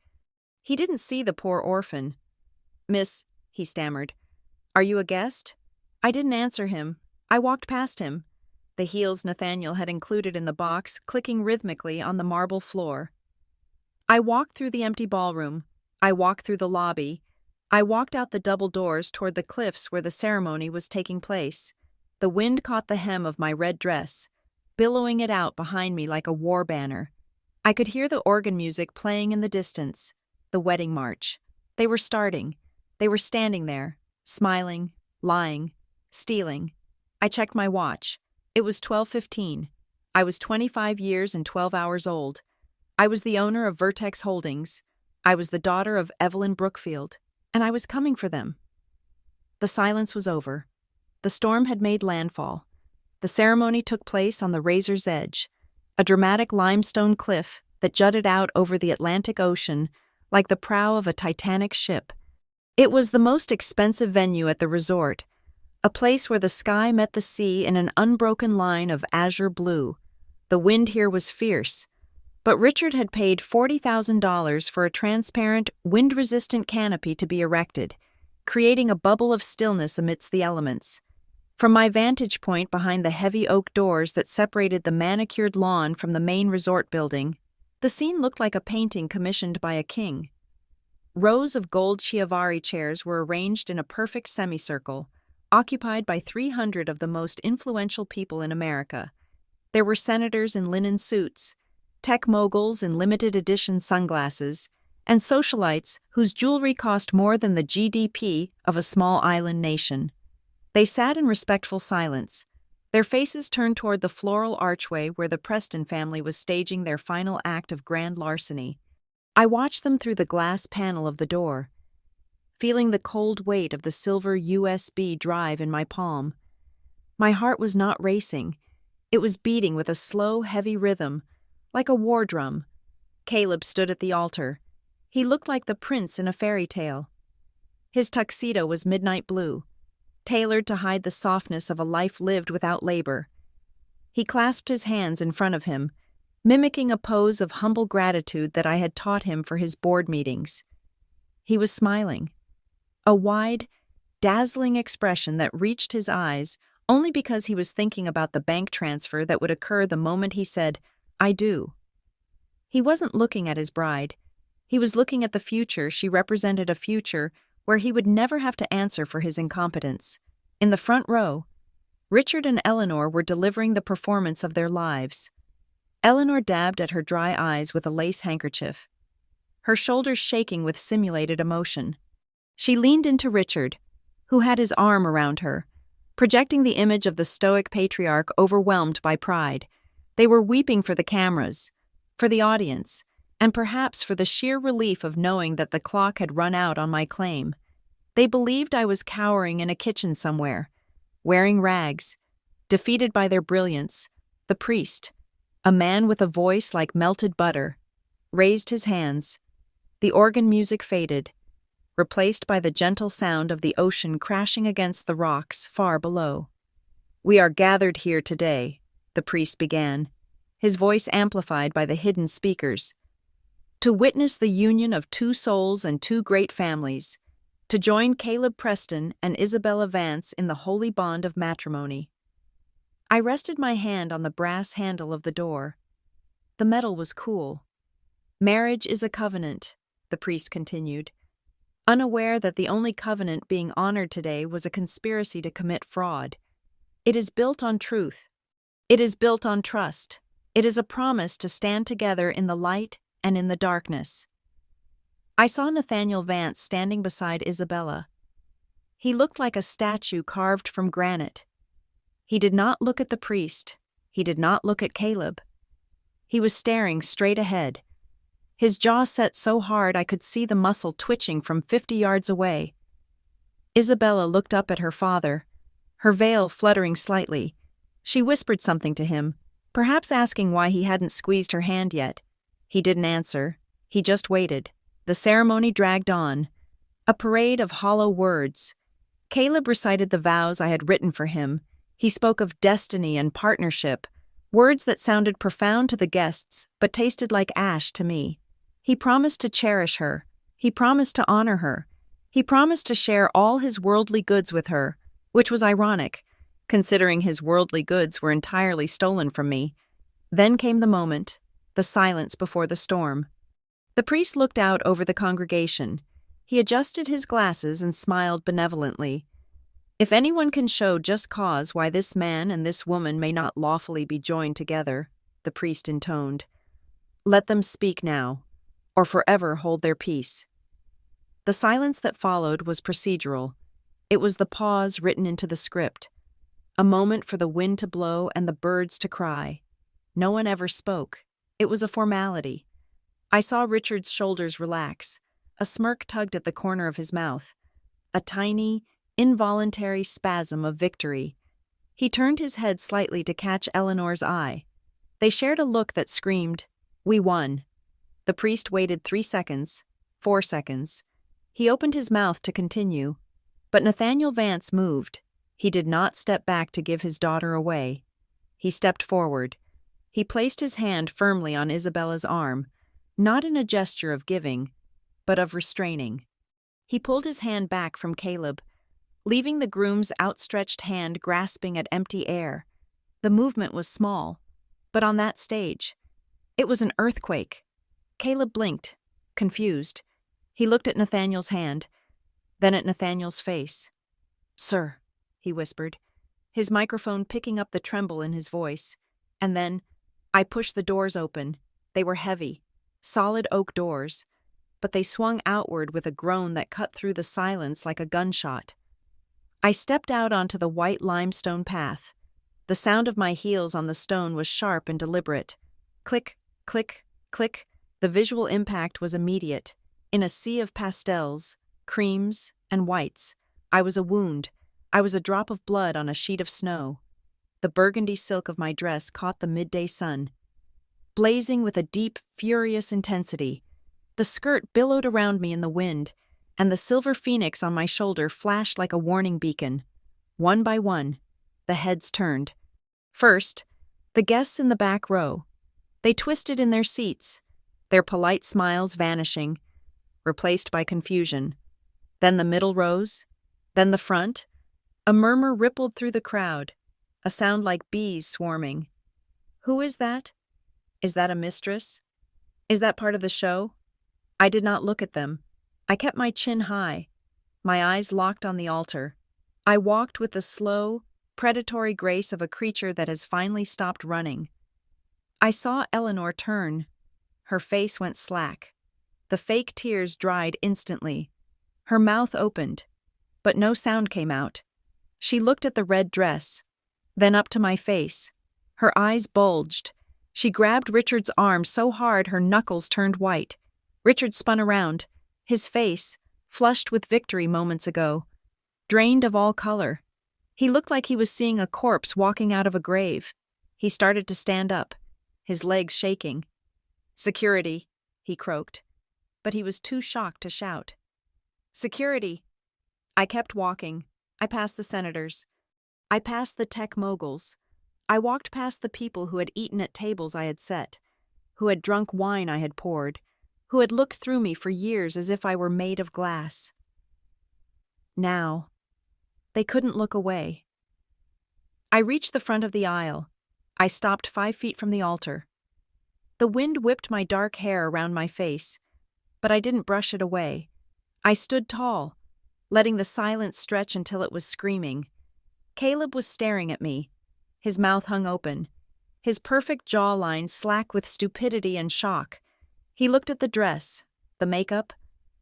He didn't see the poor orphan. "Miss," he stammered, "are you a guest?" I didn't answer him. I walked past him, the heels Nathaniel had included in the box clicking rhythmically on the marble floor. I walked through the empty ballroom. I walked through the lobby. I walked out the double doors toward the cliffs where the ceremony was taking place. The wind caught the hem of my red dress, billowing it out behind me like a war banner. I could hear the organ music playing in the distance, the wedding march. They were starting. They were standing there, smiling, lying, stealing. I checked my watch. It was 12:15. I was 25 years and 12 hours old. I was the owner of Vertex Holdings. I was the daughter of Evelyn Brookfield, and I was coming for them. The silence was over. The storm had made landfall. The ceremony took place on the Razor's Edge, a dramatic limestone cliff that jutted out over the Atlantic Ocean like the prow of a Titanic ship. It was the most expensive venue at the resort, a place where the sky met the sea in an unbroken line of azure blue. The wind here was fierce, but Richard had paid $40,000 for a transparent, wind-resistant canopy to be erected, creating a bubble of stillness amidst the elements. From my vantage point behind the heavy oak doors that separated the manicured lawn from the main resort building, the scene looked like a painting commissioned by a king. Rows of gold Chiavari chairs were arranged in a perfect semicircle, occupied by 300 of the most influential people in America. There were senators in linen suits, tech moguls in limited-edition sunglasses, and socialites whose jewelry cost more than the GDP of a small island nation. They sat in respectful silence, their faces turned toward the floral archway where the Preston family was staging their final act of grand larceny. I watched them through the glass panel of the door, feeling the cold weight of the silver USB drive in my palm. My heart was not racing. It was beating with a slow, heavy rhythm, like a war drum. Caleb stood at the altar. He looked like the prince in a fairy tale. His tuxedo was midnight blue, tailored to hide the softness of a life lived without labor. He clasped his hands in front of him, mimicking a pose of humble gratitude that I had taught him for his board meetings. He was smiling, a wide, dazzling expression that reached his eyes only because he was thinking about the bank transfer that would occur the moment he said, "I do." He wasn't looking at his bride. He was looking at the future. She represented a future where he would never have to answer for his incompetence. In the front row, Richard and Eleanor were delivering the performance of their lives. Eleanor dabbed at her dry eyes with a lace handkerchief, her shoulders shaking with simulated emotion. She leaned into Richard, who had his arm around her, projecting the image of the stoic patriarch overwhelmed by pride. They were weeping for the cameras, for the audience, and perhaps for the sheer relief of knowing that the clock had run out on my claim. They believed I was cowering in a kitchen somewhere, wearing rags, defeated by their brilliance. The priest, a man with a voice like melted butter, raised his hands. The organ music faded, replaced by the gentle sound of the ocean crashing against the rocks far below. "We are gathered here today," the priest began, his voice amplified by the hidden speakers, "to witness the union of two souls and two great families, to join Caleb Preston and Isabella Vance in the holy bond of matrimony." I rested my hand on the brass handle of the door. The metal was cool. "Marriage is a covenant," the priest continued, unaware that the only covenant being honored today was a conspiracy to commit fraud. "It is built on truth. It is built on trust. It is a promise to stand together in the light and in the darkness." I saw Nathaniel Vance standing beside Isabella. He looked like a statue carved from granite. He did not look at the priest. He did not look at Caleb. He was staring straight ahead, his jaw set so hard I could see the muscle twitching from 50 yards away. Isabella looked up at her father, her veil fluttering slightly. She whispered something to him, perhaps asking why he hadn't squeezed her hand yet. He didn't answer. He just waited. The ceremony dragged on, a parade of hollow words. Caleb recited the vows I had written for him. He spoke of destiny and partnership, words that sounded profound to the guests but tasted like ash to me. He promised to cherish her. He promised to honor her. He promised to share all his worldly goods with her, which was ironic, considering his worldly goods were entirely stolen from me. Then came the moment, the silence before the storm. The priest looked out over the congregation. He adjusted his glasses and smiled benevolently. "If anyone can show just cause why this man and this woman may not lawfully be joined together," the priest intoned, "let them speak now, or forever hold their peace." The silence that followed was procedural. It was the pause written into the script, a moment for the wind to blow and the birds to cry. No one ever spoke. It was a formality. I saw Richard's shoulders relax. A smirk tugged at the corner of his mouth. A tiny, involuntary spasm of victory. He turned his head slightly to catch Eleanor's eye. They shared a look that screamed, "We won." The priest waited 3 seconds, 4 seconds. He opened his mouth to continue, but Nathaniel Vance moved. He did not step back to give his daughter away. He stepped forward. He placed his hand firmly on Isabella's arm, not in a gesture of giving, but of restraining. He pulled his hand back from Caleb, leaving the groom's outstretched hand grasping at empty air. The movement was small, but on that stage, it was an earthquake. Caleb blinked, confused. He looked at Nathaniel's hand, then at Nathaniel's face. "Sir," he whispered, his microphone picking up the tremble in his voice. And then, I pushed the doors open. They were heavy, solid oak doors, but they swung outward with a groan that cut through the silence like a gunshot. I stepped out onto the white limestone path. The sound of my heels on the stone was sharp and deliberate. Click, click, click. The visual impact was immediate. In a sea of pastels, creams, and whites, I was a wound. I was a drop of blood on a sheet of snow. The burgundy silk of my dress caught the midday sun, blazing with a deep, furious intensity. The skirt billowed around me in the wind, and the silver phoenix on my shoulder flashed like a warning beacon. One by one, the heads turned. First, the guests in the back row. They twisted in their seats, their polite smiles vanishing, replaced by confusion. Then the middle rows, then the front. A murmur rippled through the crowd, a sound like bees swarming. Who is that? Is that a mistress? Is that part of the show? I did not look at them. I kept my chin high, my eyes locked on the altar. I walked with the slow, predatory grace of a creature that has finally stopped running. I saw Eleanor turn. Her face went slack. The fake tears dried instantly. Her mouth opened, but no sound came out. She looked at the red dress, then up to my face. Her eyes bulged. She grabbed Richard's arm so hard her knuckles turned white. Richard spun around, his face, flushed with victory moments ago, drained of all color. He looked like he was seeing a corpse walking out of a grave. He started to stand up, his legs shaking. "Security," he croaked, but he was too shocked to shout. "Security." I kept walking. I passed the senators. I passed the tech moguls. I walked past the people who had eaten at tables I had set, who had drunk wine I had poured, who had looked through me for years as if I were made of glass. Now, they couldn't look away. I reached the front of the aisle. I stopped 5 feet from the altar. The wind whipped my dark hair around my face, but I didn't brush it away. I stood tall, letting the silence stretch until it was screaming. Caleb was staring at me. His mouth hung open, his perfect jawline slack with stupidity and shock. He looked at the dress, the makeup,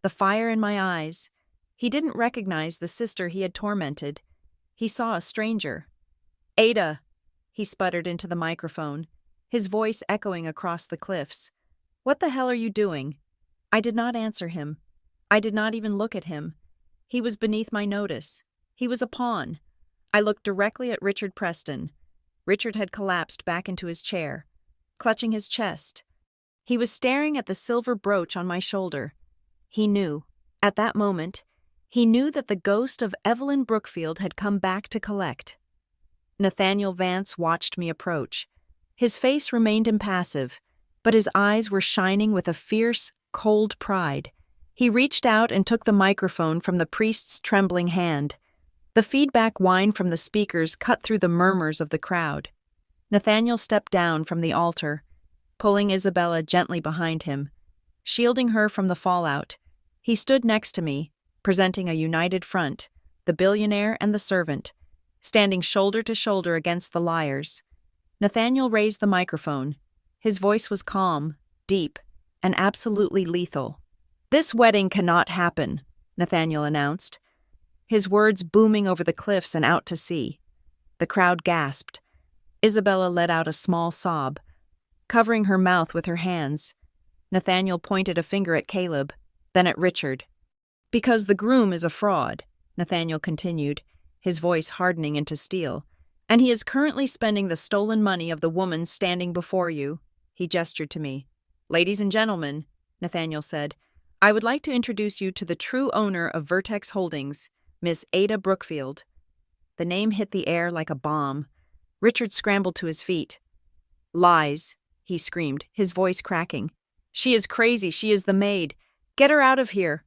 the fire in my eyes. He didn't recognize the sister he had tormented. He saw a stranger. "Ada," he sputtered into the microphone, his voice echoing across the cliffs. "What the hell are you doing?" I did not answer him. I did not even look at him. He was beneath my notice. He was a pawn. I looked directly at Richard Preston. Richard had collapsed back into his chair, clutching his chest. He was staring at the silver brooch on my shoulder. He knew, at that moment, he knew that the ghost of Evelyn Brookfield had come back to collect. Nathaniel Vance watched me approach. His face remained impassive, but his eyes were shining with a fierce, cold pride. He reached out and took the microphone from the priest's trembling hand. The feedback whine from the speakers cut through the murmurs of the crowd. Nathaniel stepped down from the altar, pulling Isabella gently behind him, shielding her from the fallout. He stood next to me, presenting a united front, the billionaire and the servant, standing shoulder to shoulder against the liars. Nathaniel raised the microphone. His voice was calm, deep, and absolutely lethal. "This wedding cannot happen," Nathaniel announced, his words booming over the cliffs and out to sea. The crowd gasped. Isabella let out a small sob, covering her mouth with her hands. Nathaniel pointed a finger at Caleb, then at Richard. "Because the groom is a fraud," Nathaniel continued, his voice hardening into steel, "and he is currently spending the stolen money of the woman standing before you." He gestured to me. "Ladies and gentlemen," Nathaniel said, "I would like to introduce you to the true owner of Vertex Holdings, Miss Ada Brookfield." The name hit the air like a bomb. Richard scrambled to his feet. "Lies," he screamed, his voice cracking. "She is crazy. She is the maid. Get her out of here."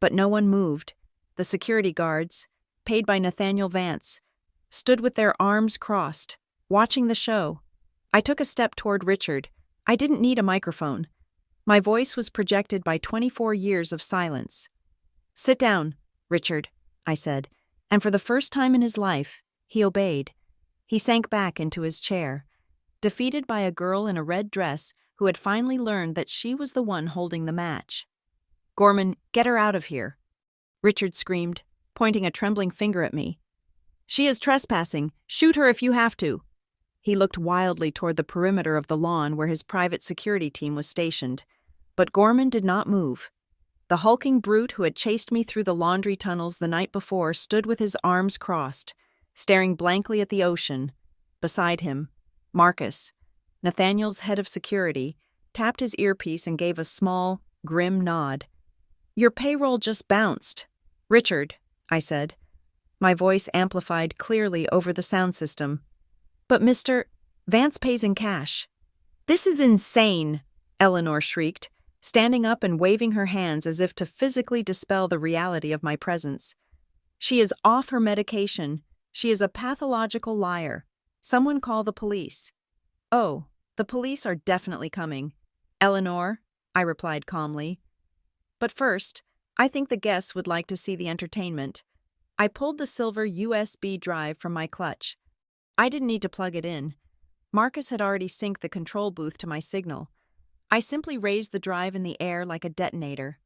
But no one moved. The security guards, paid by Nathaniel Vance, stood with their arms crossed, watching the show. I took a step toward Richard. I didn't need a microphone. My voice was projected by 24 years of silence. "Sit down, Richard," I said, and for the first time in his life, he obeyed. He sank back into his chair, defeated by a girl in a red dress who had finally learned that she was the one holding the match. "Gorman, get her out of here," Richard screamed, pointing a trembling finger at me. "She is trespassing. Shoot her if you have to." He looked wildly toward the perimeter of the lawn where his private security team was stationed. But Gorman did not move. The hulking brute who had chased me through the laundry tunnels the night before stood with his arms crossed, staring blankly at the ocean. Beside him, Marcus, Nathaniel's head of security, tapped his earpiece and gave a small, grim nod. "Your payroll just bounced." "Richard," I said, my voice amplified clearly over the sound system. "But Mr. Vance pays in cash." "This is insane," Eleanor shrieked, standing up and waving her hands as if to physically dispel the reality of my presence. "She is off her medication. She is a pathological liar. Someone call the police." "Oh, the police are definitely coming." "Eleanor," I replied calmly. "But first, I think the guests would like to see the entertainment." I pulled the silver USB drive from my clutch. I didn't need to plug it in. Marcus had already synced the control booth to my signal. I simply raised the drive in the air like a detonator.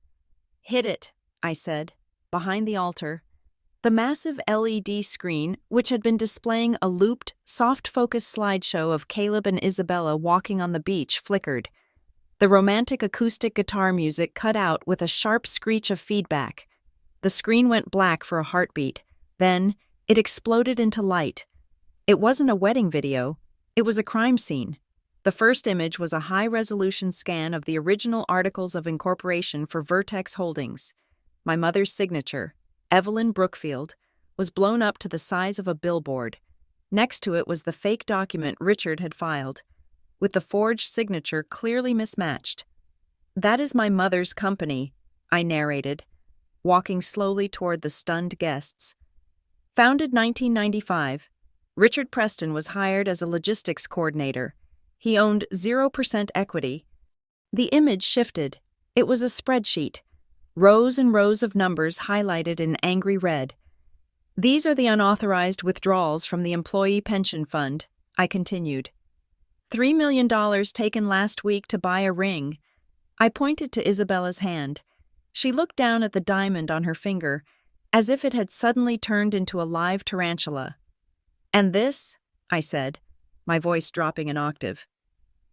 "Hit it," I said. behind the altar. The massive LED screen, which had been displaying a looped, soft-focus slideshow of Caleb and Isabella walking on the beach, flickered. The romantic acoustic guitar music cut out with a sharp screech of feedback. The screen went black for a heartbeat. Then, it exploded into light. It wasn't a wedding video. It was a crime scene. The first image was a high-resolution scan of the original articles of incorporation for Vertex Holdings. My mother's signature, Evelyn Brookfield, was blown up to the size of a billboard. Next to it was the fake document Richard had filed, with the forged signature clearly mismatched. "That is my mother's company," I narrated, walking slowly toward the stunned guests. Founded 1995, Richard Preston was hired as a logistics coordinator. He owned 0% equity. The image shifted. It was a spreadsheet. Rows and rows of numbers highlighted in angry red. "These are the unauthorized withdrawals from the Employee Pension Fund," I continued. $3 million taken last week to buy a ring." I pointed to Isabella's hand. She looked down at the diamond on her finger, as if it had suddenly turned into a live tarantula. "And this," I said, my voice dropping an octave,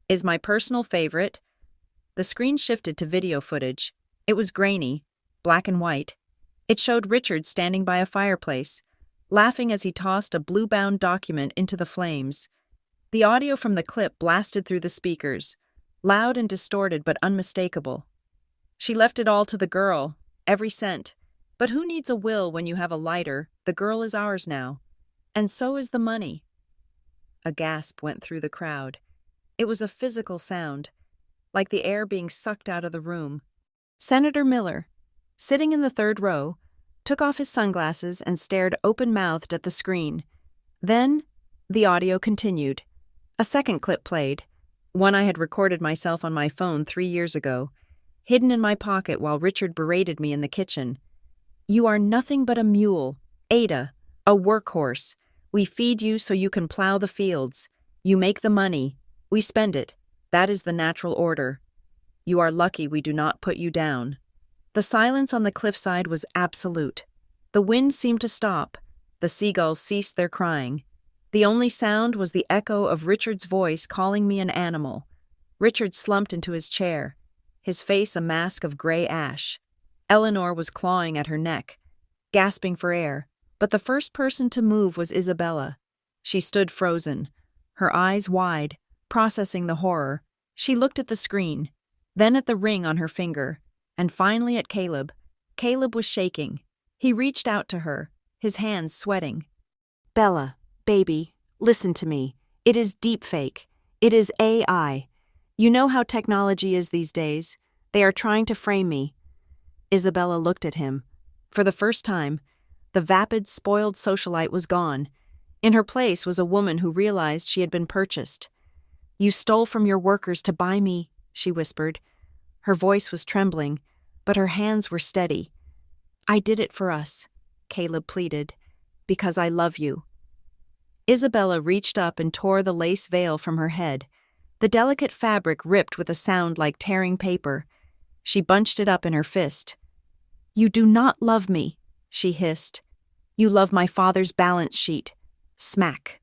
"is my personal favorite." The screen shifted to video footage. It was grainy, black and white. It showed Richard standing by a fireplace, laughing as he tossed a blue-bound document into the flames. The audio from the clip blasted through the speakers, loud and distorted but unmistakable. "She left it all to the girl, every cent. But who needs a will when you have a lighter? The girl is ours now. And so is the money." A gasp went through the crowd. It was a physical sound, like the air being sucked out of the room. Senator Miller, sitting in the third row, took off his sunglasses and stared open-mouthed at the screen. Then, the audio continued. A second clip played, one I had recorded myself on my phone 3 years ago, hidden in my pocket while Richard berated me in the kitchen. "You are nothing but a mule, Ada, a workhorse. We feed you so you can plow the fields. You make the money. We spend it. That is the natural order. You are lucky we do not put you down." The silence on the cliffside was absolute. The wind seemed to stop. The seagulls ceased their crying. The only sound was the echo of Richard's voice calling me an animal. Richard slumped into his chair, his face a mask of gray ash. Eleanor was clawing at her neck, gasping for air, but the first person to move was Isabella. She stood frozen, her eyes wide, processing the horror. She looked at the screen, then at the ring on her finger, and finally at Caleb. Caleb was shaking. He reached out to her, his hands sweating. "Bella, baby, listen to me. It is deepfake. It is AI. You know how technology is these days. They are trying to frame me." Isabella looked at him. For the first time, the vapid, spoiled socialite was gone. In her place was a woman who realized she had been purchased. "You stole from your workers to buy me," she whispered. Her voice was trembling, but her hands were steady. "I did it for us," Caleb pleaded, "because I love you." Isabella reached up and tore the lace veil from her head. The delicate fabric ripped with a sound like tearing paper. She bunched it up in her fist. "You do not love me," she hissed. "You love my father's balance sheet." Smack.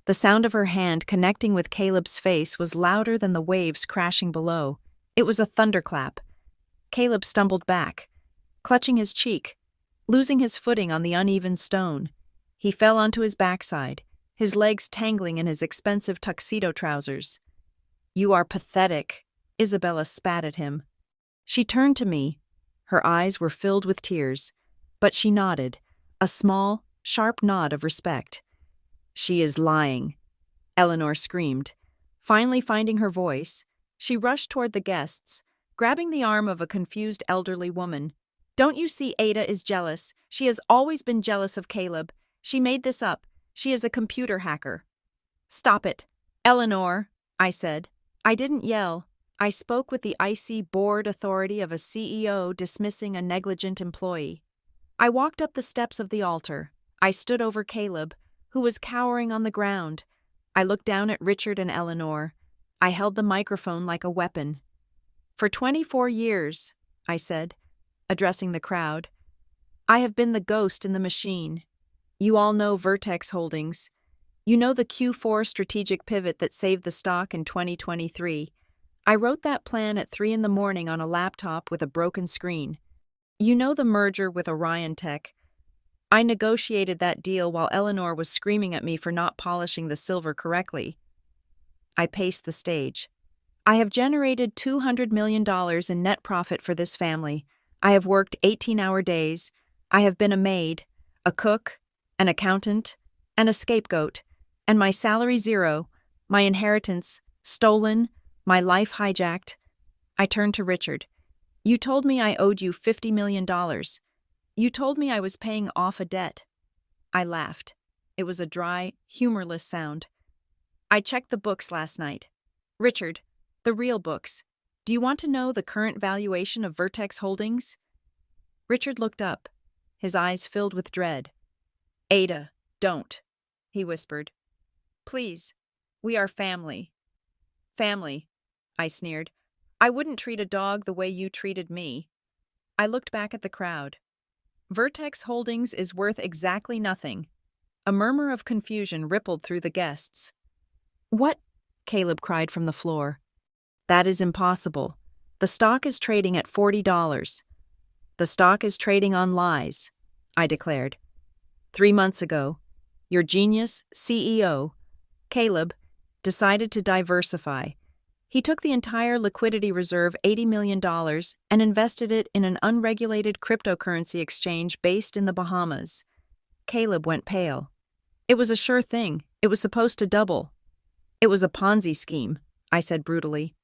The sound of her hand connecting with Caleb's face was louder than the waves crashing below. It was a thunderclap. Caleb stumbled back, clutching his cheek, losing his footing on the uneven stone. He fell onto his backside, his legs tangling in his expensive tuxedo trousers. "You are pathetic," Isabella spat at him. She turned to me. Her eyes were filled with tears, but she nodded, a small, sharp nod of respect. "She is lying," Eleanor screamed. Finally finding her voice, she rushed toward the guests, grabbing the arm of a confused elderly woman. "Don't you see Ada is jealous? She has always been jealous of Caleb. She made this up. She is a computer hacker." "Stop it, Eleanor," I said. I didn't yell. I spoke with the icy, bored authority of a CEO dismissing a negligent employee. I walked up the steps of the altar. I stood over Caleb, who was cowering on the ground. I looked down at Richard and Eleanor. I held the microphone like a weapon. "For 24 years, I said, addressing the crowd, I have been the ghost in the machine. You all know Vertex Holdings. You know the Q4 strategic pivot that saved the stock in 2023. I wrote that plan at 3 in the morning on a laptop with a broken screen. You know the merger with Orion Tech. I negotiated that deal while Eleanor was screaming at me for not polishing the silver correctly. I paced the stage. I have generated $200 million in net profit for this family. I have worked 18-hour days. I have been a maid, a cook, an accountant, and a scapegoat, and my salary zero, my inheritance stolen, my life hijacked. I turned to Richard. You told me I owed you $50 million. You told me I was paying off a debt. I laughed. It was a dry, humorless sound. I checked the books last night. Richard, the real books. Do you want to know the current valuation of Vertex Holdings? Richard looked up, his eyes filled with dread. Ada, don't, he whispered. Please, we are family. Family, I sneered. I wouldn't treat a dog the way you treated me. I looked back at the crowd. Vertex Holdings is worth exactly nothing. A murmur of confusion rippled through the guests. What? Caleb cried from the floor. That is impossible. The stock is trading at $40. The stock is trading on lies, I declared. 3 months ago, your genius CEO, Caleb, decided to diversify. He took the entire liquidity reserve, $80 million, and invested it in an unregulated cryptocurrency exchange based in the Bahamas. Caleb went pale. It was a sure thing. It was supposed to double. It was a Ponzi scheme, I said brutally.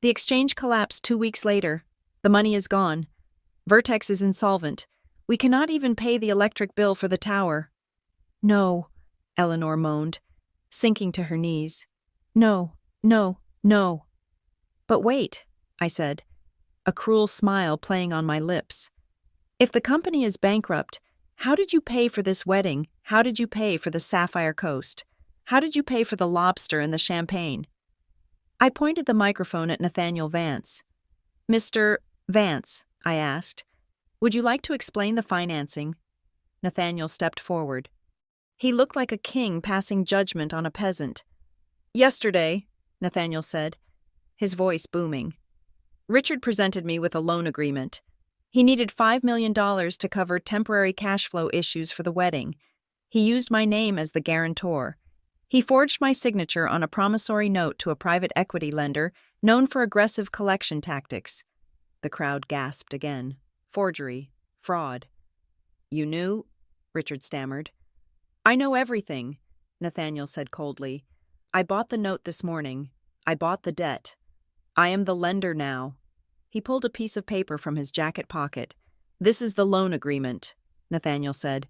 The exchange collapsed 2 weeks later. The money is gone. Vertex is insolvent. We cannot even pay the electric bill for the tower. No, Eleanor moaned, sinking to her knees. No, no, no. But wait, I said, a cruel smile playing on my lips. If the company is bankrupt, how did you pay for this wedding? How did you pay for the Sapphire Coast? How did you pay for the lobster and the champagne? I pointed the microphone at Nathaniel Vance. Mr. Vance, I asked, would you like to explain the financing? Nathaniel stepped forward. He looked like a king passing judgment on a peasant. Yesterday, Nathaniel said, his voice booming. Richard presented me with a loan agreement. He needed $5 million to cover temporary cash flow issues for the wedding. He used my name as the guarantor. He forged my signature on a promissory note to a private equity lender known for aggressive collection tactics. The crowd gasped again. Forgery. Fraud. You knew? Richard stammered. I know everything, Nathaniel said coldly. I bought the note this morning. I bought the debt. I am the lender now. He pulled a piece of paper from his jacket pocket. This is the loan agreement, Nathaniel said.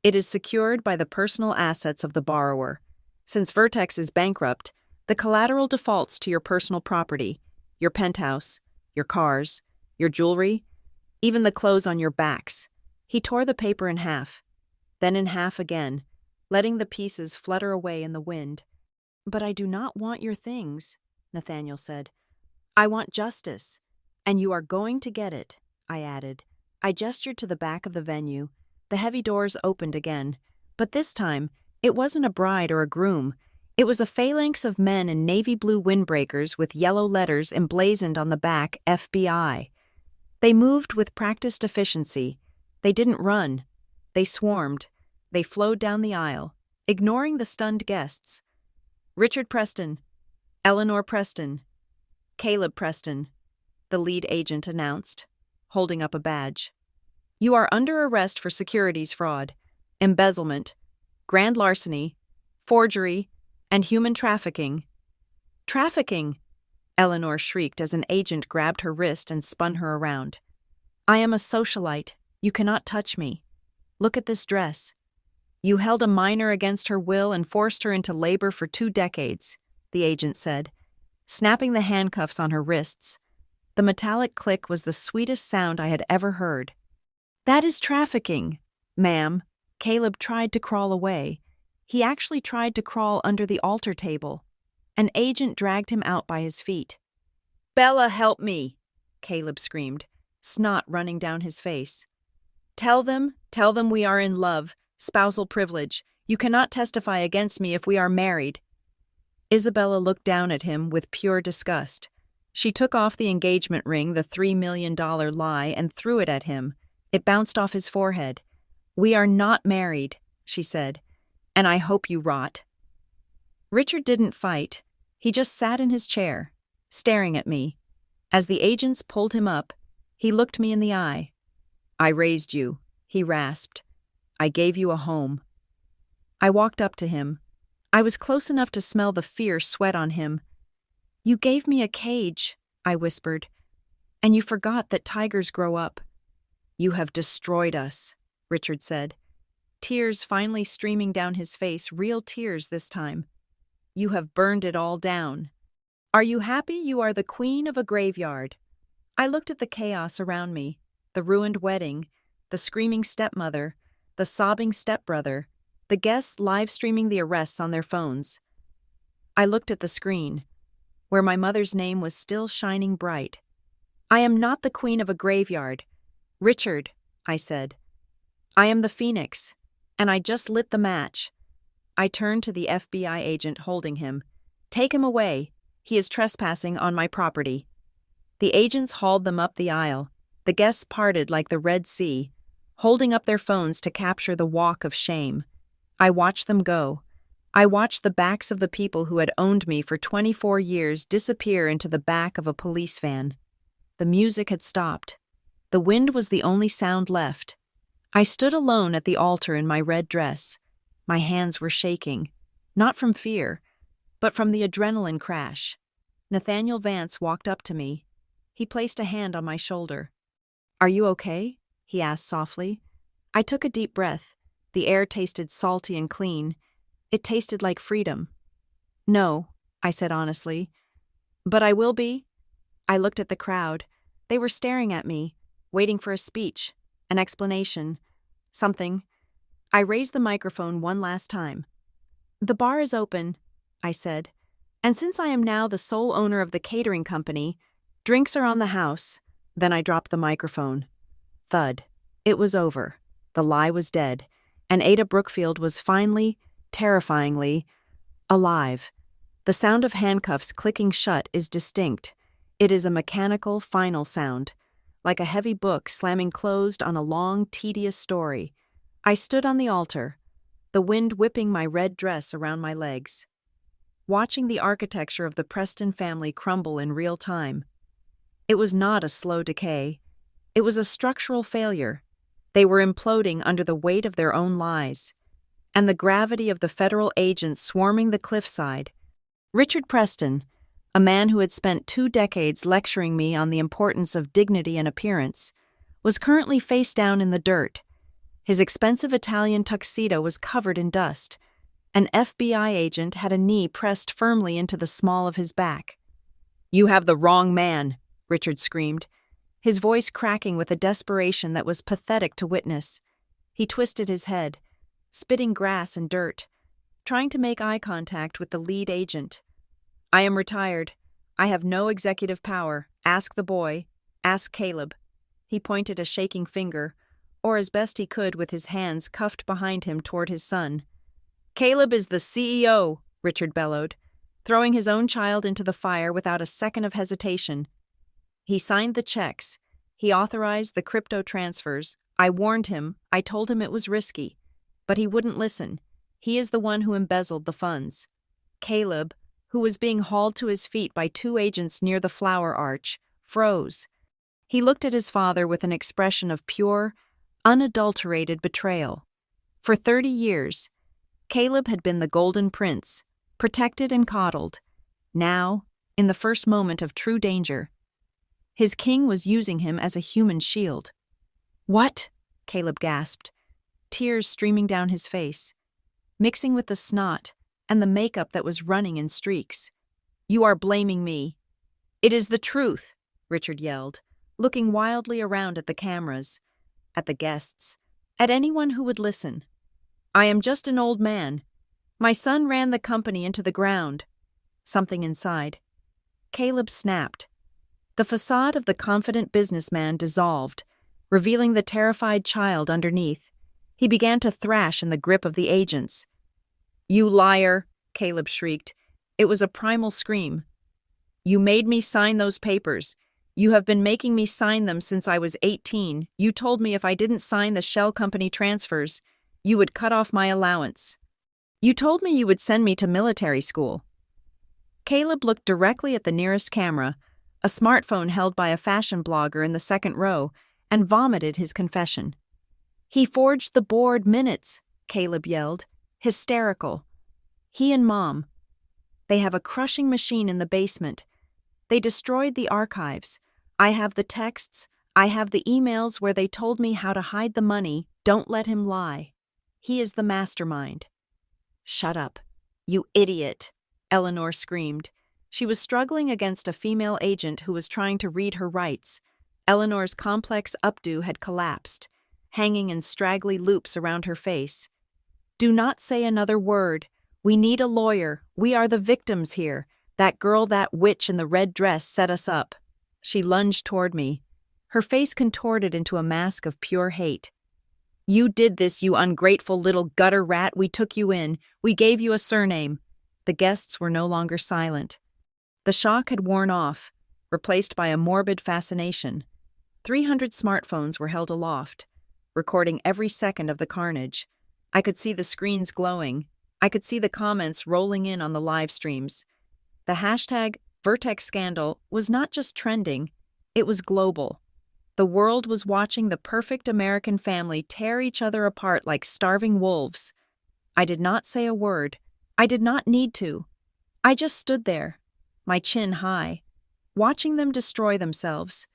It is secured by the personal assets of the borrower. Since Vertex is bankrupt, the collateral defaults to your personal property, your penthouse, your cars, your jewelry, even the clothes on your backs. He tore the paper in half, then in half again, letting the pieces flutter away in the wind. But I do not want your things, Nathaniel said. I want justice, and you are going to get it, I added. I gestured to the back of the venue. The heavy doors opened again, but this time, it wasn't a bride or a groom. It was a phalanx of men in navy blue windbreakers with yellow letters emblazoned on the back, FBI. They moved with practiced efficiency. They didn't run. They swarmed. They flowed down the aisle, ignoring the stunned guests. Richard Preston, Eleanor Preston, Caleb Preston, the lead agent announced, holding up a badge. You are under arrest for securities fraud, embezzlement, grand larceny, forgery, and human trafficking. Trafficking! Eleanor shrieked as an agent grabbed her wrist and spun her around. I am a socialite. You cannot touch me. Look at this dress. You held a minor against her will and forced her into labor for 2 decades, the agent said, snapping the handcuffs on her wrists. The metallic click was the sweetest sound I had ever heard. That is trafficking, ma'am. Caleb tried to crawl away. He actually tried to crawl under the altar table. An agent dragged him out by his feet. Bella, help me, Caleb screamed, snot running down his face. Tell them we are in love, spousal privilege. You cannot testify against me if we are married." Isabella looked down at him with pure disgust. She took off the engagement ring, the $3 million lie, and threw it at him. It bounced off his forehead. "We are not married," she said, "and I hope you rot." Richard didn't fight. He just sat in his chair, staring at me. As the agents pulled him up, he looked me in the eye. "I raised you," he rasped. "I gave you a home." I walked up to him. I was close enough to smell the fierce sweat on him. "You gave me a cage," I whispered, "and you forgot that tigers grow up." "You have destroyed us," Richard said, tears finally streaming down his face, real tears this time. "You have burned it all down. Are you happy you are the queen of a graveyard?" I looked at the chaos around me, the ruined wedding, the screaming stepmother, the sobbing stepbrother, the guests live-streaming the arrests on their phones. I looked at the screen, where my mother's name was still shining bright. "I am not the queen of a graveyard. Richard," I said. "I am the phoenix, and I just lit the match." I turned to the FBI agent holding him. "Take him away. He is trespassing on my property." The agents hauled them up the aisle. The guests parted like the Red Sea, holding up their phones to capture the walk of shame. I watched them go. I watched the backs of the people who had owned me for 24 years disappear into the back of a police van. The music had stopped. The wind was the only sound left. I stood alone at the altar in my red dress. My hands were shaking, not from fear, but from the adrenaline crash. Nathaniel Vance walked up to me. He placed a hand on my shoulder. "Are you okay?" he asked softly. I took a deep breath. The air tasted salty and clean. It tasted like freedom. "No," I said honestly. "But I will be." I looked at the crowd. They were staring at me, waiting for a speech, an explanation, something. I raised the microphone one last time. "The bar is open," I said, "and since I am now the sole owner of the catering company, drinks are on the house." Then I dropped the microphone. Thud. It was over. The lie was dead, and Ada Brookfield was finally, terrifyingly, alive. The sound of handcuffs clicking shut is distinct. It is a mechanical, final sound, like a heavy book slamming closed on a long, tedious story. I stood on the altar, the wind whipping my red dress around my legs, watching the architecture of the Preston family crumble in real time. It was not a slow decay. It was a structural failure. They were imploding under the weight of their own lies, and the gravity of the federal agents swarming the cliffside. Richard Preston, a man who had spent 2 decades lecturing me on the importance of dignity and appearance, was currently face down in the dirt. His expensive Italian tuxedo was covered in dust. An FBI agent had a knee pressed firmly into the small of his back. "You have the wrong man," Richard screamed, his voice cracking with a desperation that was pathetic to witness. He twisted his head, spitting grass and dirt, trying to make eye contact with the lead agent. "I am retired. I have no executive power. Ask the boy. Ask Caleb." He pointed a shaking finger, or as best he could with his hands cuffed behind him toward his son. "Caleb is the CEO," Richard bellowed, throwing his own child into the fire without a second of hesitation. He signed the checks. He authorized the crypto transfers. I warned him. I told him it was risky. But he wouldn't listen. He is the one who embezzled the funds. Caleb, who was being hauled to his feet by 2 agents near the flower arch, froze. He looked at his father with an expression of pure, unadulterated betrayal. For 30 years, Caleb had been the golden prince, protected and coddled. Now, in the first moment of true danger, his king was using him as a human shield. "What?" Caleb gasped, tears streaming down his face, mixing with the snot and the makeup that was running in streaks. "You are blaming me." "It is the truth," Richard yelled, looking wildly around at the cameras, at the guests, at anyone who would listen. "I am just an old man. My son ran the company into the ground." Something inside. Caleb snapped. The facade of the confident businessman dissolved, revealing the terrified child underneath. He began to thrash in the grip of the agents. "You liar!" Caleb shrieked. It was a primal scream. "You made me sign those papers. You have been making me sign them since I was 18. You told me if I didn't sign the shell company transfers, you would cut off my allowance. You told me you would send me to military school." Caleb looked directly at the nearest camera, a smartphone held by a fashion blogger in the second row, and vomited his confession. "He forged the board minutes," Caleb yelled, hysterical. "He and Mom. They have a crushing machine in the basement. They destroyed the archives. I have the texts. I have the emails where they told me how to hide the money. Don't let him lie. He is the mastermind." "Shut up, you idiot," Eleanor screamed. She was struggling against a female agent who was trying to read her rights. Eleanor's complex updo had collapsed, hanging in straggly loops around her face. "Do not say another word. We need a lawyer. We are the victims here. That girl, that witch in the red dress set us up." She lunged toward me, her face contorted into a mask of pure hate. "You did this, you ungrateful little gutter rat. We took you in. We gave you a surname." The guests were no longer silent. The shock had worn off, replaced by a morbid fascination. 300 smartphones were held aloft, recording every second of the carnage. I could see the screens glowing. I could see the comments rolling in on the live streams. The hashtag Vertex Scandal was not just trending, it was global. The world was watching the perfect American family tear each other apart like starving wolves. I did not say a word. I did not need to. I just stood there, my chin high, watching them destroy themselves.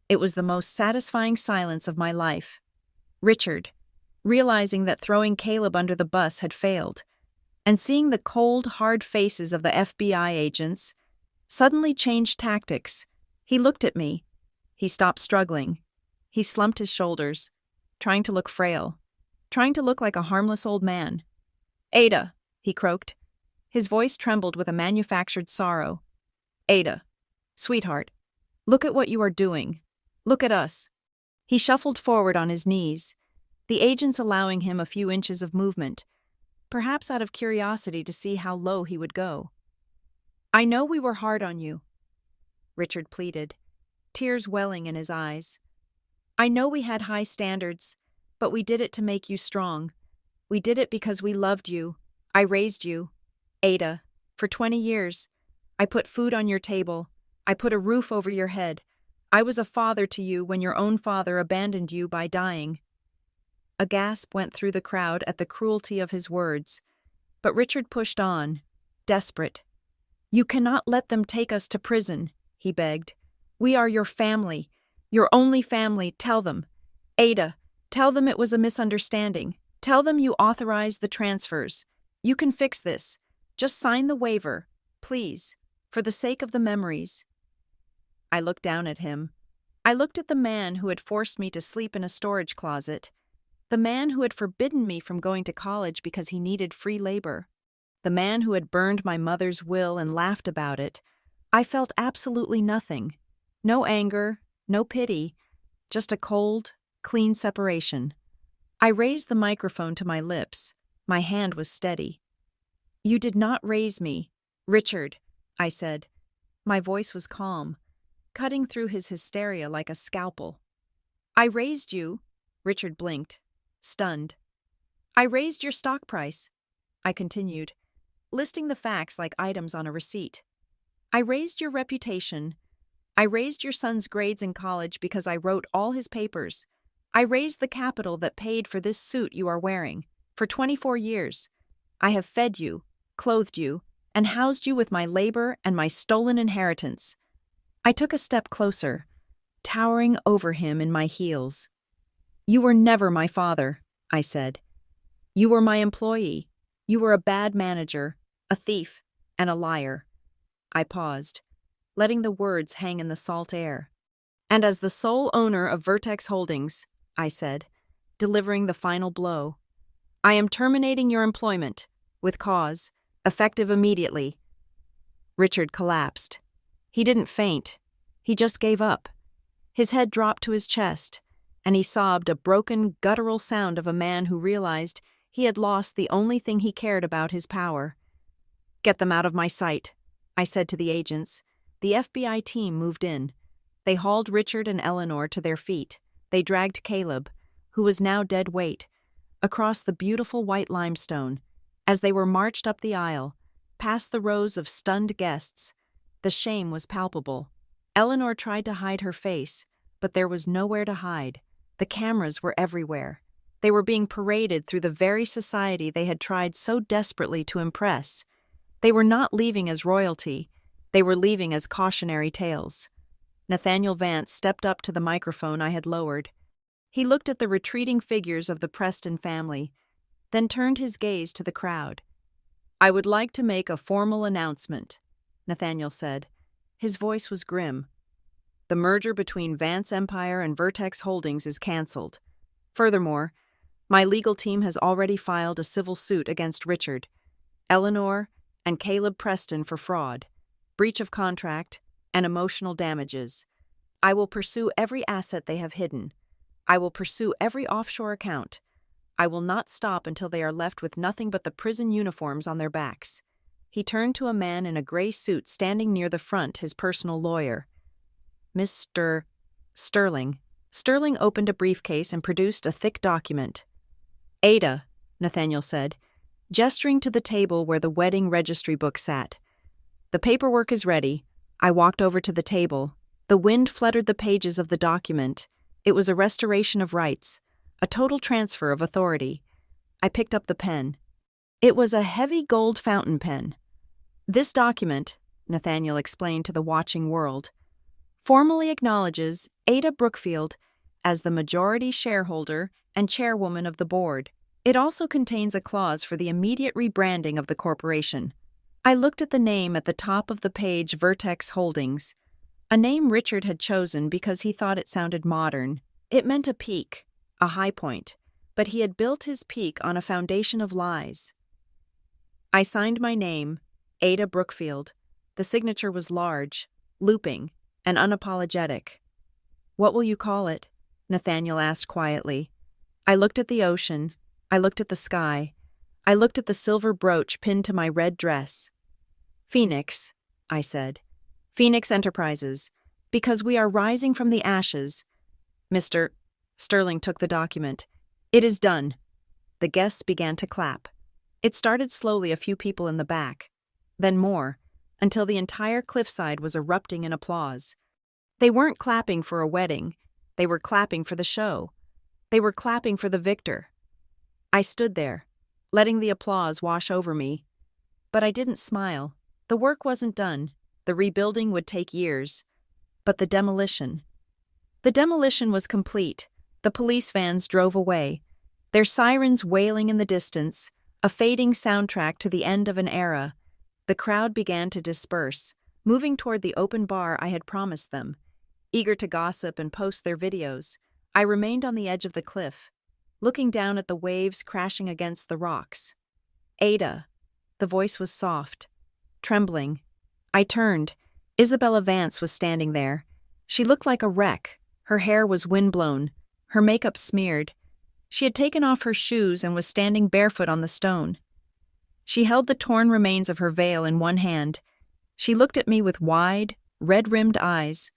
It was the most satisfying silence of my life. Richard, realizing that throwing Caleb under the bus had failed, and seeing the cold, hard faces of the FBI agents, suddenly changed tactics. He looked at me. He stopped struggling. He slumped his shoulders, trying to look frail, trying to look like a harmless old man. "Ada," he croaked. His voice trembled with a manufactured sorrow. "Ada, sweetheart, look at what you are doing. Look at us." He shuffled forward on his knees, the agents allowing him a few inches of movement, perhaps out of curiosity to see how low he would go. "I know we were hard on you," Richard pleaded, tears welling in his eyes. "I know we had high standards, but we did it to make you strong. We did it because we loved you. I raised you, Ada, for 20 years. I put food on your table. I put a roof over your head. I was a father to you when your own father abandoned you by dying." A gasp went through the crowd at the cruelty of his words, but Richard pushed on, desperate. "You cannot let them take us to prison," he begged. "We are your family, your only family. Tell them. Ada, tell them it was a misunderstanding. Tell them you authorized the transfers. You can fix this. Just sign the waiver, please, for the sake of the memories." I looked down at him. I looked at the man who had forced me to sleep in a storage closet, the man who had forbidden me from going to college because he needed free labor, the man who had burned my mother's will and laughed about it. I felt absolutely nothing. No anger, no pity, just a cold, clean separation. I raised the microphone to my lips. My hand was steady. "You did not raise me, Richard," I said. My voice was calm, cutting through his hysteria like a scalpel. "I raised you," Richard blinked, stunned. "I raised your stock price," I continued, listing the facts like items on a receipt. "I raised your reputation. I raised your son's grades in college because I wrote all his papers. I raised the capital that paid for this suit you are wearing. For 24 years, I have fed you, clothed you, and housed you with my labor and my stolen inheritance." I took a step closer, towering over him in my heels. "You were never my father," I said. "You were my employee. You were a bad manager, a thief, and a liar." I paused, letting the words hang in the salt air. "And as the sole owner of Vertex Holdings," I said, delivering the final blow, "I am terminating your employment, with cause, effective immediately." Richard collapsed. He didn't faint. He just gave up. His head dropped to his chest, and he sobbed a broken, guttural sound of a man who realized he had lost the only thing he cared about, his power. "Get them out of my sight," I said to the agents. The FBI team moved in. They hauled Richard and Eleanor to their feet. They dragged Caleb, who was now dead weight, across the beautiful white limestone. As they were marched up the aisle, past the rows of stunned guests, the shame was palpable. Eleanor tried to hide her face, but there was nowhere to hide. The cameras were everywhere. They were being paraded through the very society they had tried so desperately to impress. They were not leaving as royalty. They were leaving as cautionary tales. Nathaniel Vance stepped up to the microphone I had lowered. He looked at the retreating figures of the Preston family, then turned his gaze to the crowd. "I would like to make a formal announcement," Nathaniel said. His voice was grim. "The merger between Vance Empire and Vertex Holdings is canceled. Furthermore, my legal team has already filed a civil suit against Richard, Eleanor, and Caleb Preston for fraud, breach of contract, and emotional damages. I will pursue every asset they have hidden. I will pursue every offshore account. I will not stop until they are left with nothing but the prison uniforms on their backs." He turned to a man in a gray suit standing near the front, his personal lawyer. "Mr. Sterling." Sterling opened a briefcase and produced a thick document. "Ada," Nathaniel said, gesturing to the table where the wedding registry book sat. "The paperwork is ready." I walked over to the table. The wind fluttered the pages of the document. It was a restoration of rights, a total transfer of authority. I picked up the pen. It was a heavy gold fountain pen. "This document," Nathaniel explained to the watching world, "formally acknowledges Ada Brookfield as the majority shareholder and chairwoman of the board. It also contains a clause for the immediate rebranding of the corporation." I looked at the name at the top of the page, Vertex Holdings, a name Richard had chosen because he thought it sounded modern. It meant a peak, a high point, but he had built his peak on a foundation of lies. I signed my name, Ada Brookfield. The signature was large, looping, and unapologetic. "What will you call it?" Nathaniel asked quietly. I looked at the ocean. I looked at the sky. I looked at the silver brooch pinned to my red dress. "Phoenix," I said. "Phoenix Enterprises, because we are rising from the ashes." Mr. Sterling took the document. "It is done." The guests began to clap. It started slowly, a few people in the back, then more, until the entire cliffside was erupting in applause. They weren't clapping for a wedding. They were clapping for the show. They were clapping for the victor. I stood there, letting the applause wash over me. But I didn't smile. The work wasn't done. The rebuilding would take years. But the demolition. The demolition was complete. The police vans drove away, their sirens wailing in the distance, a fading soundtrack to the end of an era. The crowd began to disperse, moving toward the open bar I had promised them. Eager to gossip and post their videos, I remained on the edge of the cliff, looking down at the waves crashing against the rocks. "Ada." The voice was soft, trembling. I turned. Isabella Vance was standing there. She looked like a wreck. Her hair was windblown, her makeup smeared. She had taken off her shoes and was standing barefoot on the stone. She held the torn remains of her veil in one hand. She looked at me with wide, red-rimmed eyes.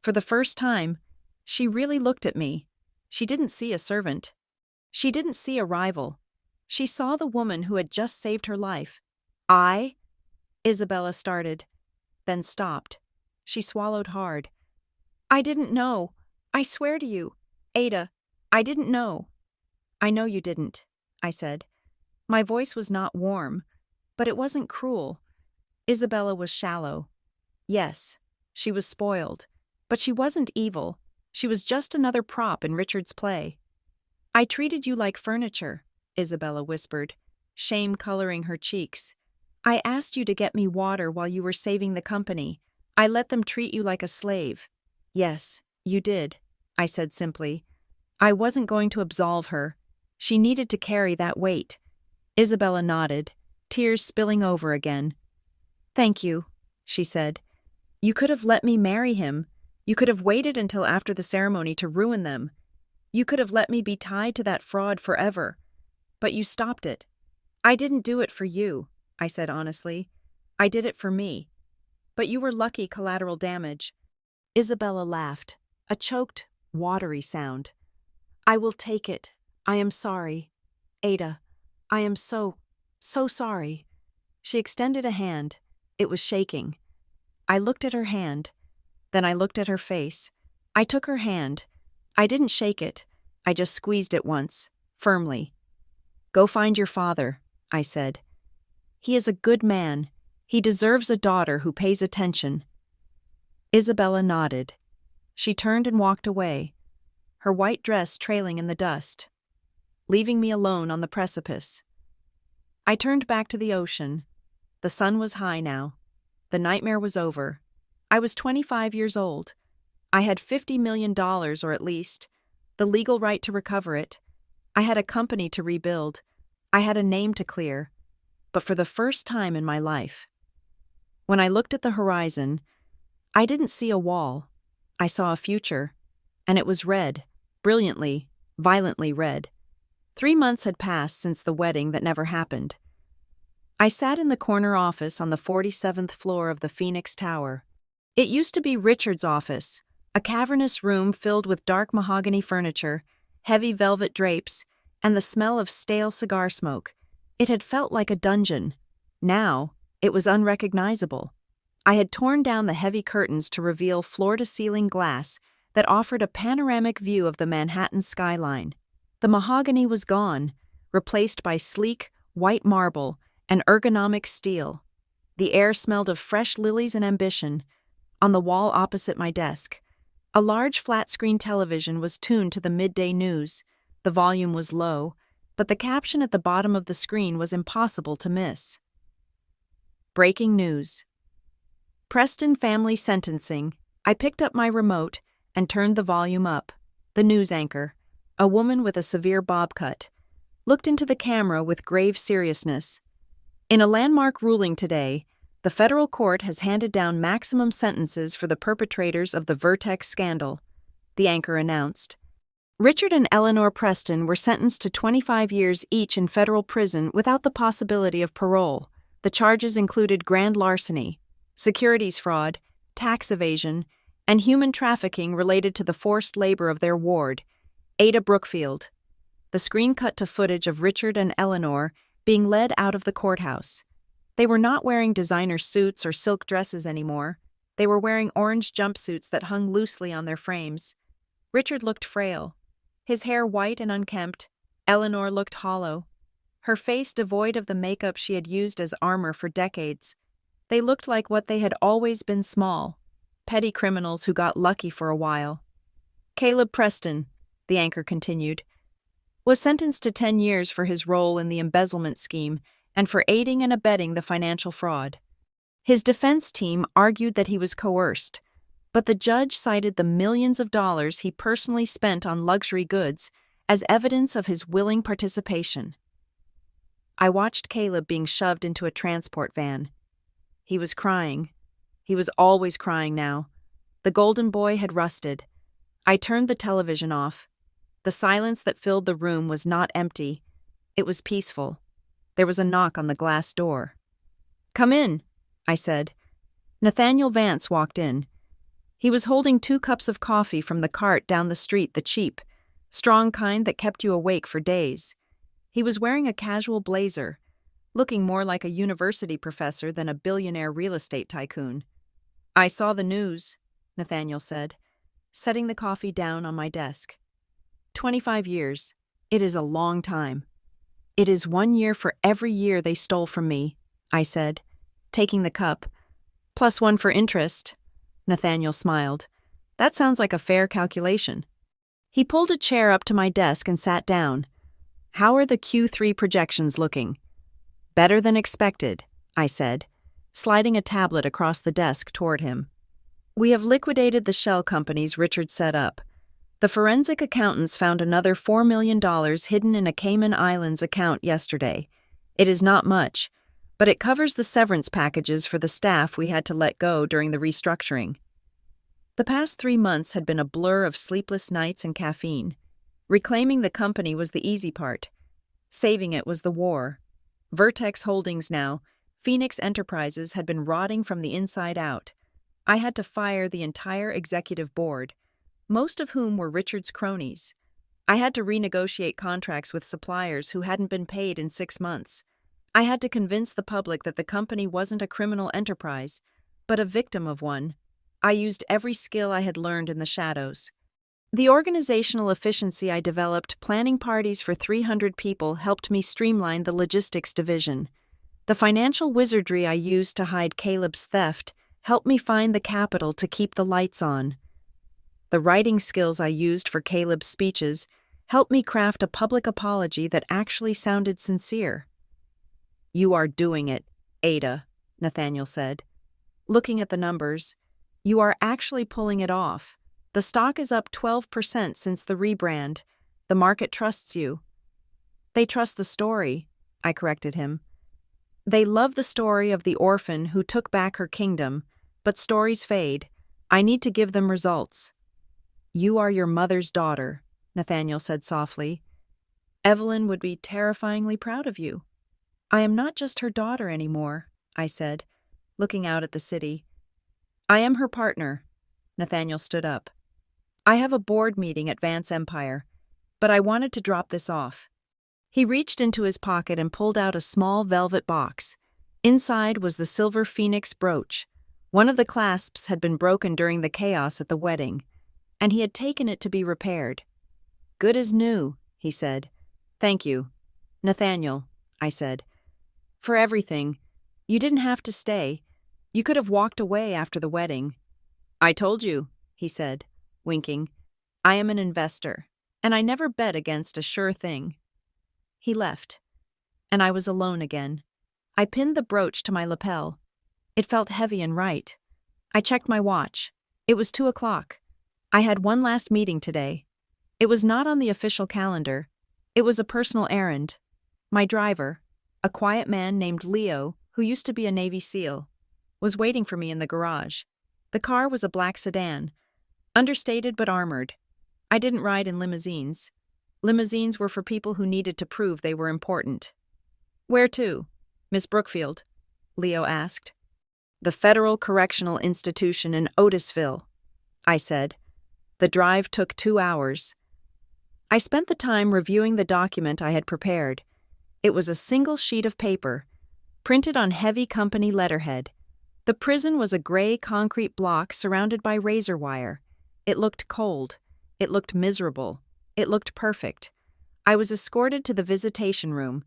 For the first time, she really looked at me. She didn't see a servant. She didn't see a rival. She saw the woman who had just saved her life. Isabella started, then stopped. She swallowed hard. "I didn't know. I swear to you, Ada, I didn't know." "I know you didn't," I said. My voice was not warm, but it wasn't cruel. Isabella was shallow. Yes, she was spoiled, but she wasn't evil. She was just another prop in Richard's play. "I treated you like furniture," Isabella whispered, shame coloring her cheeks. "I asked you to get me water while you were saving the company. I let them treat you like a slave." "Yes, you did," I said simply. I wasn't going to absolve her. She needed to carry that weight. Isabella nodded, tears spilling over again. "Thank you," she said. "You could have let me marry him. You could have waited until after the ceremony to ruin them. You could have let me be tied to that fraud forever. But you stopped it. I didn't do it for you, I said honestly. I did it for me. But you were lucky collateral damage. Isabella laughed, a choked, watery sound. I will take it. I am sorry. Ada, I am so sorry. She extended a hand. It was shaking. I looked at her hand. Then I looked at her face. I took her hand. I didn't shake it. I just squeezed it once, firmly. Go find your father, I said. He is a good man. He deserves a daughter who pays attention. Isabella nodded. She turned and walked away, her white dress trailing in the dust, leaving me alone on the precipice. I turned back to the ocean. The sun was high now. The nightmare was over. I was 25 years old. I had $50 million, or at least, the legal right to recover it. I had a company to rebuild. I had a name to clear. But for the first time in my life, when I looked at the horizon, I didn't see a wall. I saw a future, and it was red, brilliantly, violently red. 3 months had passed since the wedding that never happened. I sat in the corner office on the 47th floor of the Phoenix Tower. It used to be Richard's office, a cavernous room filled with dark mahogany furniture, heavy velvet drapes, and the smell of stale cigar smoke. It had felt like a dungeon. Now, it was unrecognizable. I had torn down the heavy curtains to reveal floor-to-ceiling glass that offered a panoramic view of the Manhattan skyline. The mahogany was gone, replaced by sleek, white marble and ergonomic steel. The air smelled of fresh lilies and ambition. On the wall opposite my desk, a large flat-screen television was tuned to the midday news. The volume was low, but the caption at the bottom of the screen was impossible to miss. Breaking news. Preston family sentencing. I picked up my remote and turned the volume up. The news anchor, a woman with a severe bob cut, looked into the camera with grave seriousness. In a landmark ruling today, the federal court has handed down maximum sentences for the perpetrators of the Vertex scandal, the anchor announced. Richard and Eleanor Preston were sentenced to 25 years each in federal prison without the possibility of parole. The charges included grand larceny, securities fraud, tax evasion, and human trafficking related to the forced labor of their ward, Ada Brookfield. The screen cut to footage of Richard and Eleanor being led out of the courthouse. They were not wearing designer suits or silk dresses anymore. They were wearing orange jumpsuits that hung loosely on their frames. Richard looked frail, his hair white and unkempt. Eleanor looked hollow, her face devoid of the makeup she had used as armor for decades. They looked like what they had always been: small, petty criminals who got lucky for a while. Caleb Preston, the anchor continued, was sentenced to 10 years for his role in the embezzlement scheme and for aiding and abetting the financial fraud. His defense team argued that he was coerced, but the judge cited the millions of dollars he personally spent on luxury goods as evidence of his willing participation. I watched Caleb being shoved into a transport van. He was crying. He was always crying now. The golden boy had rusted. I turned the television off. The silence that filled the room was not empty. It was peaceful. There was a knock on the glass door. "Come in," I said. Nathaniel Vance walked in. He was holding 2 cups of coffee from the cart down the street, the cheap, strong kind that kept you awake for days. He was wearing a casual blazer, looking more like a university professor than a billionaire real estate tycoon. "I saw the news," Nathaniel said, setting the coffee down on my desk. 25 years. It is a long time. It is 1 year for every year they stole from me, I said, taking the cup. Plus 1 for interest. Nathaniel smiled. That sounds like a fair calculation. He pulled a chair up to my desk and sat down. How are the Q3 projections looking? Better than expected, I said, sliding a tablet across the desk toward him. We have liquidated the shell companies Richard set up. The forensic accountants found another $4 million hidden in a Cayman Islands account yesterday. It is not much, but it covers the severance packages for the staff we had to let go during the restructuring. The past 3 months had been a blur of sleepless nights and caffeine. Reclaiming the company was the easy part. Saving it was the war. Vertex Holdings now, Phoenix Enterprises had been rotting from the inside out. I had to fire the entire executive board, most of whom were Richard's cronies. I had to renegotiate contracts with suppliers who hadn't been paid in 6 months. I had to convince the public that the company wasn't a criminal enterprise, but a victim of one. I used every skill I had learned in the shadows. The organizational efficiency I developed planning parties for 300 people helped me streamline the logistics division. The financial wizardry I used to hide Caleb's theft helped me find the capital to keep the lights on. The writing skills I used for Caleb's speeches helped me craft a public apology that actually sounded sincere. "You are doing it, Ada," Nathaniel said. Looking at the numbers, "You are actually pulling it off. The stock is up 12% since the rebrand. The market trusts you." "They trust the story," I corrected him. "They love the story of the orphan who took back her kingdom, but stories fade. I need to give them results." "You are your mother's daughter," Nathaniel said softly. "Evelyn would be terrifyingly proud of you." "I am not just her daughter anymore," I said, looking out at the city. "I am her partner." Nathaniel stood up. "I have a board meeting at Vance Empire, but I wanted to drop this off." He reached into his pocket and pulled out a small velvet box. Inside was the silver phoenix brooch. One of the clasps had been broken during the chaos at the wedding, and he had taken it to be repaired. "Good as new," he said. "Thank you." "Nathaniel," I said. "For everything. You didn't have to stay. You could have walked away after the wedding." "I told you," he said, winking. "I am an investor, and I never bet against a sure thing." He left, and I was alone again. I pinned the brooch to my lapel. It felt heavy and right. I checked my watch. It was 2:00. I had one last meeting today. It was not on the official calendar. It was a personal errand. My driver, a quiet man named Leo, who used to be a Navy SEAL, was waiting for me in the garage. The car was a black sedan, understated but armored. I didn't ride in limousines. Limousines were for people who needed to prove they were important. "Where to, Miss Brookfield?" Leo asked. "The Federal Correctional Institution in Otisville," I said. The drive took 2 hours. I spent the time reviewing the document I had prepared. It was a single sheet of paper, printed on heavy company letterhead. The prison was a gray concrete block surrounded by razor wire. It looked cold. It looked miserable. It looked perfect. I was escorted to the visitation room.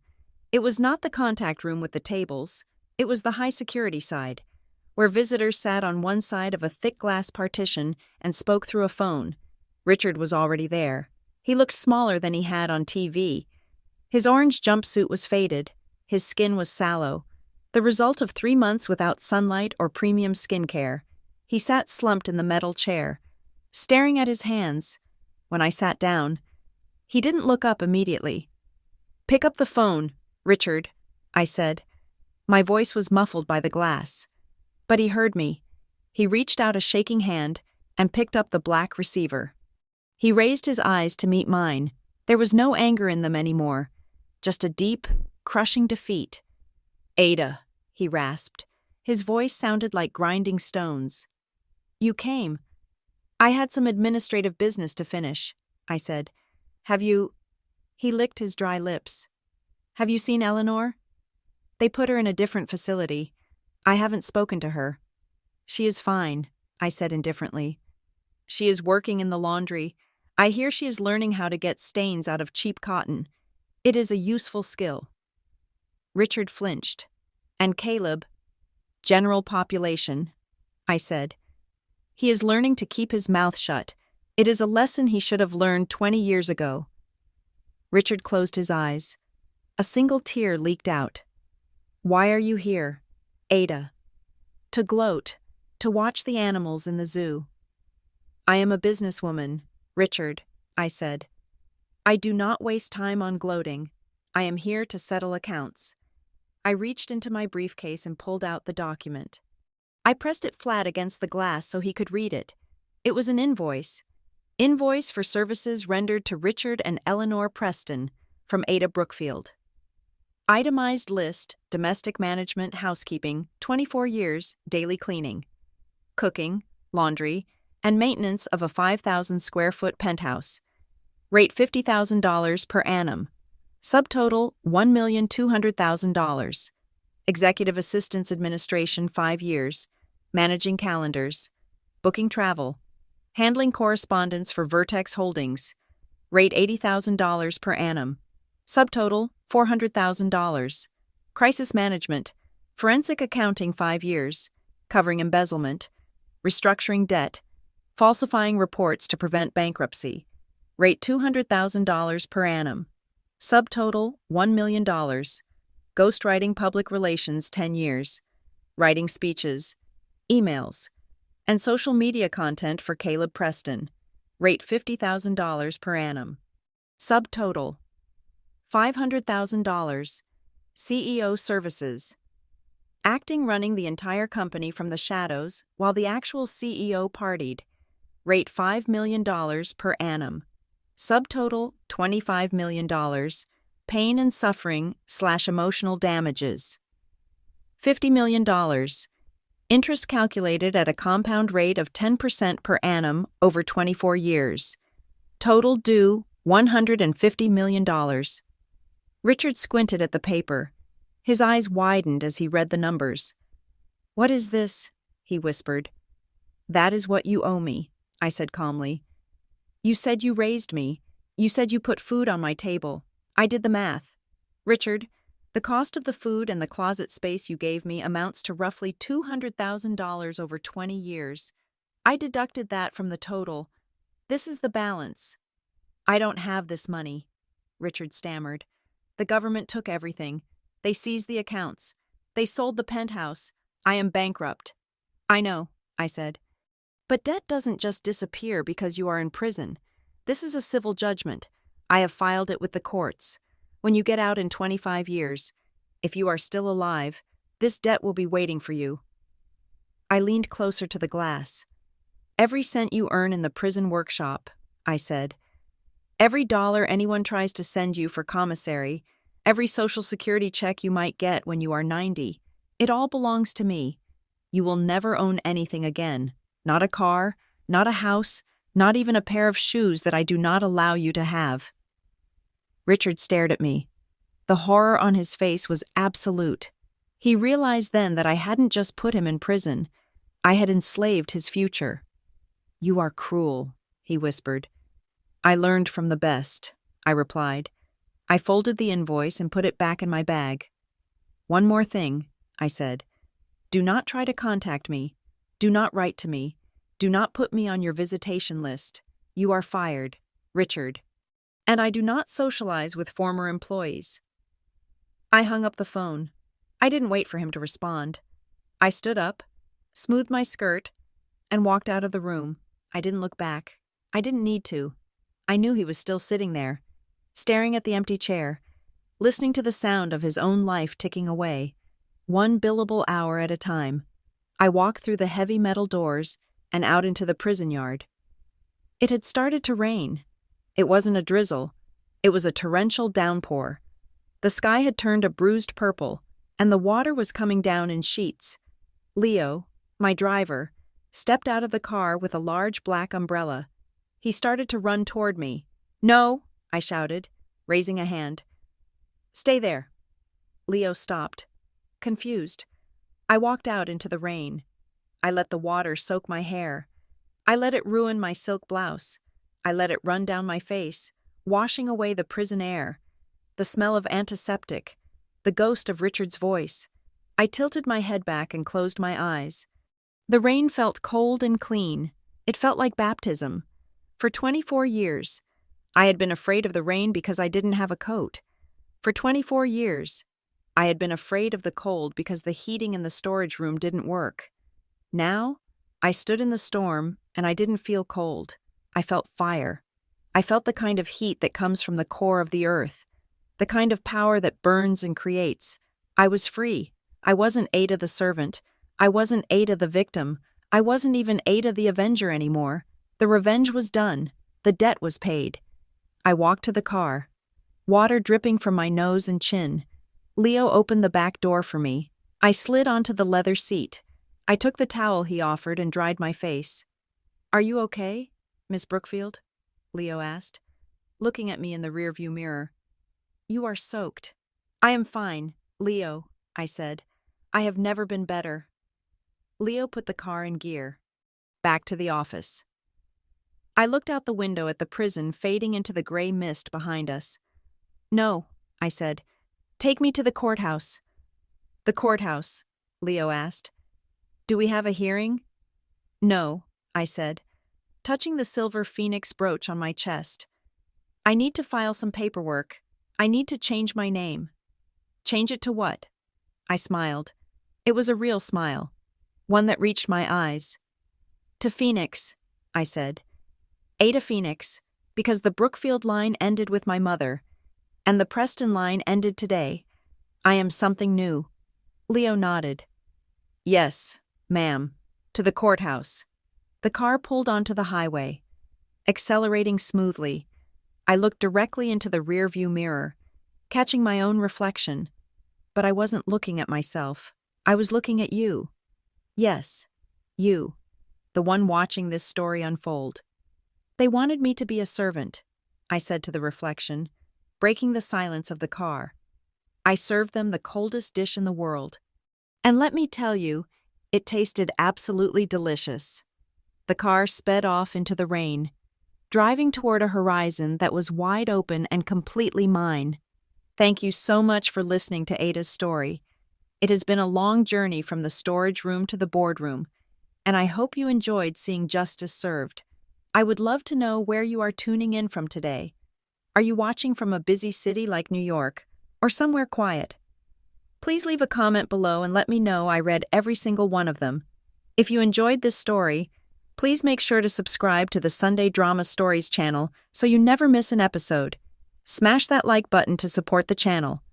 It was not the contact room with the tables. It was the high security side, where visitors sat on one side of a thick glass partition and spoke through a phone. Richard was already there. He looked smaller than he had on TV. His orange jumpsuit was faded. His skin was sallow, the result of 3 months without sunlight or premium skincare. He sat slumped in the metal chair, staring at his hands. When I sat down, he didn't look up immediately. "Pick up the phone, Richard," I said. My voice was muffled by the glass. But he heard me. He reached out a shaking hand and picked up the black receiver. He raised his eyes to meet mine. There was no anger in them anymore, just a deep, crushing defeat. "Ada," he rasped. His voice sounded like grinding stones. "You came." "I had some administrative business to finish," I said. "Have you—" He licked his dry lips. "Have you seen Eleanor?" "They put her in a different facility. I haven't spoken to her." "She is fine," I said indifferently. "She is working in the laundry. I hear she is learning how to get stains out of cheap cotton. It is a useful skill." Richard flinched. "And Caleb?" "General population," I said. "He is learning to keep his mouth shut. It is a lesson he should have learned 20 years ago." Richard closed his eyes. A single tear leaked out. "Why are you here, Ada?" "To gloat, to watch the animals in the zoo." "I am a businesswoman, Richard," I said. "I do not waste time on gloating. I am here to settle accounts." I reached into my briefcase and pulled out the document. I pressed it flat against the glass so he could read it. It was an invoice. Invoice for services rendered to Richard and Eleanor Preston from Ada Brookfield. Itemized list, domestic management, housekeeping, 24 years, daily cleaning, cooking, laundry, and maintenance of a 5,000 square foot penthouse. Rate $50,000 per annum. Subtotal $1,200,000. Executive Assistance Administration 5 years. Managing calendars. Booking travel. Handling correspondence for Vertex Holdings. Rate $80,000 per annum. Subtotal $400,000. Crisis Management. Forensic Accounting 5 years. Covering embezzlement. Restructuring debt. Falsifying reports to prevent bankruptcy. Rate $200,000 per annum. Subtotal $1 million. Ghostwriting public relations 10 years. Writing speeches, emails, and social media content for Caleb Preston. Rate $50,000 per annum. Subtotal $500,000. CEO services. Acting running the entire company from the shadows while the actual CEO partied. Rate $5 million per annum. Subtotal $25 million. Pain and suffering / emotional damages. $50 million. Interest calculated at a compound rate of 10% per annum over 24 years. Total due $150 million. Richard squinted at the paper. His eyes widened as he read the numbers. "What is this?" he whispered. "That is what you owe me," I said calmly. "You said you raised me. You said you put food on my table. I did the math. Richard, the cost of the food and the closet space you gave me amounts to roughly $200,000 over 20 years. I deducted that from the total. This is the balance." "I don't have this money," Richard stammered. "The government took everything. They seized the accounts. They sold the penthouse. I am bankrupt." "I know," I said. "But debt doesn't just disappear because you are in prison. This is a civil judgment. I have filed it with the courts. When you get out in 25 years, if you are still alive, this debt will be waiting for you." I leaned closer to the glass. "Every cent you earn in the prison workshop," I said. "Every dollar anyone tries to send you for commissary, every Social Security check you might get when you are 90, it all belongs to me. You will never own anything again. Not a car, not a house, not even a pair of shoes that I do not allow you to have." Richard stared at me. The horror on his face was absolute. He realized then that I hadn't just put him in prison. I had enslaved his future. "You are cruel," he whispered. "I learned from the best," I replied. I folded the invoice and put it back in my bag. "One more thing," I said. "Do not try to contact me. Do not write to me. Do not put me on your visitation list. You are fired, Richard. And I do not socialize with former employees." I hung up the phone. I didn't wait for him to respond. I stood up, smoothed my skirt, and walked out of the room. I didn't look back. I didn't need to. I knew he was still sitting there, staring at the empty chair, listening to the sound of his own life ticking away, one billable hour at a time. I walked through the heavy metal doors and out into the prison yard. It had started to rain. It wasn't a drizzle. It was a torrential downpour. The sky had turned a bruised purple, and the water was coming down in sheets. Leo, my driver, stepped out of the car with a large black umbrella. He started to run toward me. "No!" I shouted, raising a hand. "Stay there." Leo stopped, confused. I walked out into the rain. I let the water soak my hair. I let it ruin my silk blouse. I let it run down my face, washing away the prison air, the smell of antiseptic, the ghost of Richard's voice. I tilted my head back and closed my eyes. The rain felt cold and clean. It felt like baptism. For 24 years, I had been afraid of the rain because I didn't have a coat. For 24 years, I had been afraid of the cold because the heating in the storage room didn't work. Now, I stood in the storm and I didn't feel cold. I felt fire. I felt the kind of heat that comes from the core of the earth, the kind of power that burns and creates. I was free. I wasn't Ada the servant. I wasn't Ada the victim. I wasn't even Ada the avenger anymore. The revenge was done. The debt was paid. I walked to the car, water dripping from my nose and chin. Leo opened the back door for me. I slid onto the leather seat. I took the towel he offered and dried my face. "Are you okay, Miss Brookfield?" Leo asked, looking at me in the rearview mirror. "You are soaked." "I am fine, Leo," I said. "I have never been better." Leo put the car in gear. Back to the office. I looked out the window at the prison fading into the gray mist behind us. "No," I said. "Take me to the courthouse." "The courthouse?" Leo asked. "Do we have a hearing?" "No," I said, touching the silver phoenix brooch on my chest. "I need to file some paperwork. I need to change my name." "Change it to what?" I smiled. It was a real smile, one that reached my eyes. "To Phoenix," I said. "Ada Phoenix, because the Brookfield line ended with my mother, and the Preston line ended today. I am something new." Leo nodded. "Yes, ma'am. To the courthouse." The car pulled onto the highway, accelerating smoothly. I looked directly into the rearview mirror, catching my own reflection. But I wasn't looking at myself. I was looking at you. Yes, you, the one watching this story unfold. "They wanted me to be a servant," I said to the reflection, breaking the silence of the car. "I served them the coldest dish in the world. And let me tell you, it tasted absolutely delicious." The car sped off into the rain, driving toward a horizon that was wide open and completely mine. Thank you so much for listening to Ada's story. It has been a long journey from the storage room to the boardroom, and I hope you enjoyed seeing justice served. I would love to know where you are tuning in from today. Are you watching from a busy city like New York, or somewhere quiet? Please leave a comment below and let me know I read every single one of them. If you enjoyed this story, please make sure to subscribe to the Sunday Drama Stories channel so you never miss an episode. Smash that like button to support the channel.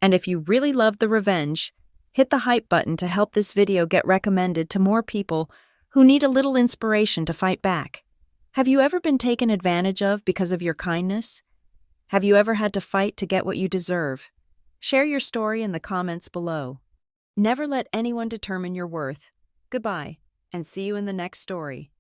And if you really love the revenge, hit the hype button to help this video get recommended to more people who need a little inspiration to fight back. Have you ever been taken advantage of because of your kindness? Have you ever had to fight to get what you deserve? Share your story in the comments below. Never let anyone determine your worth. Goodbye, and see you in the next story.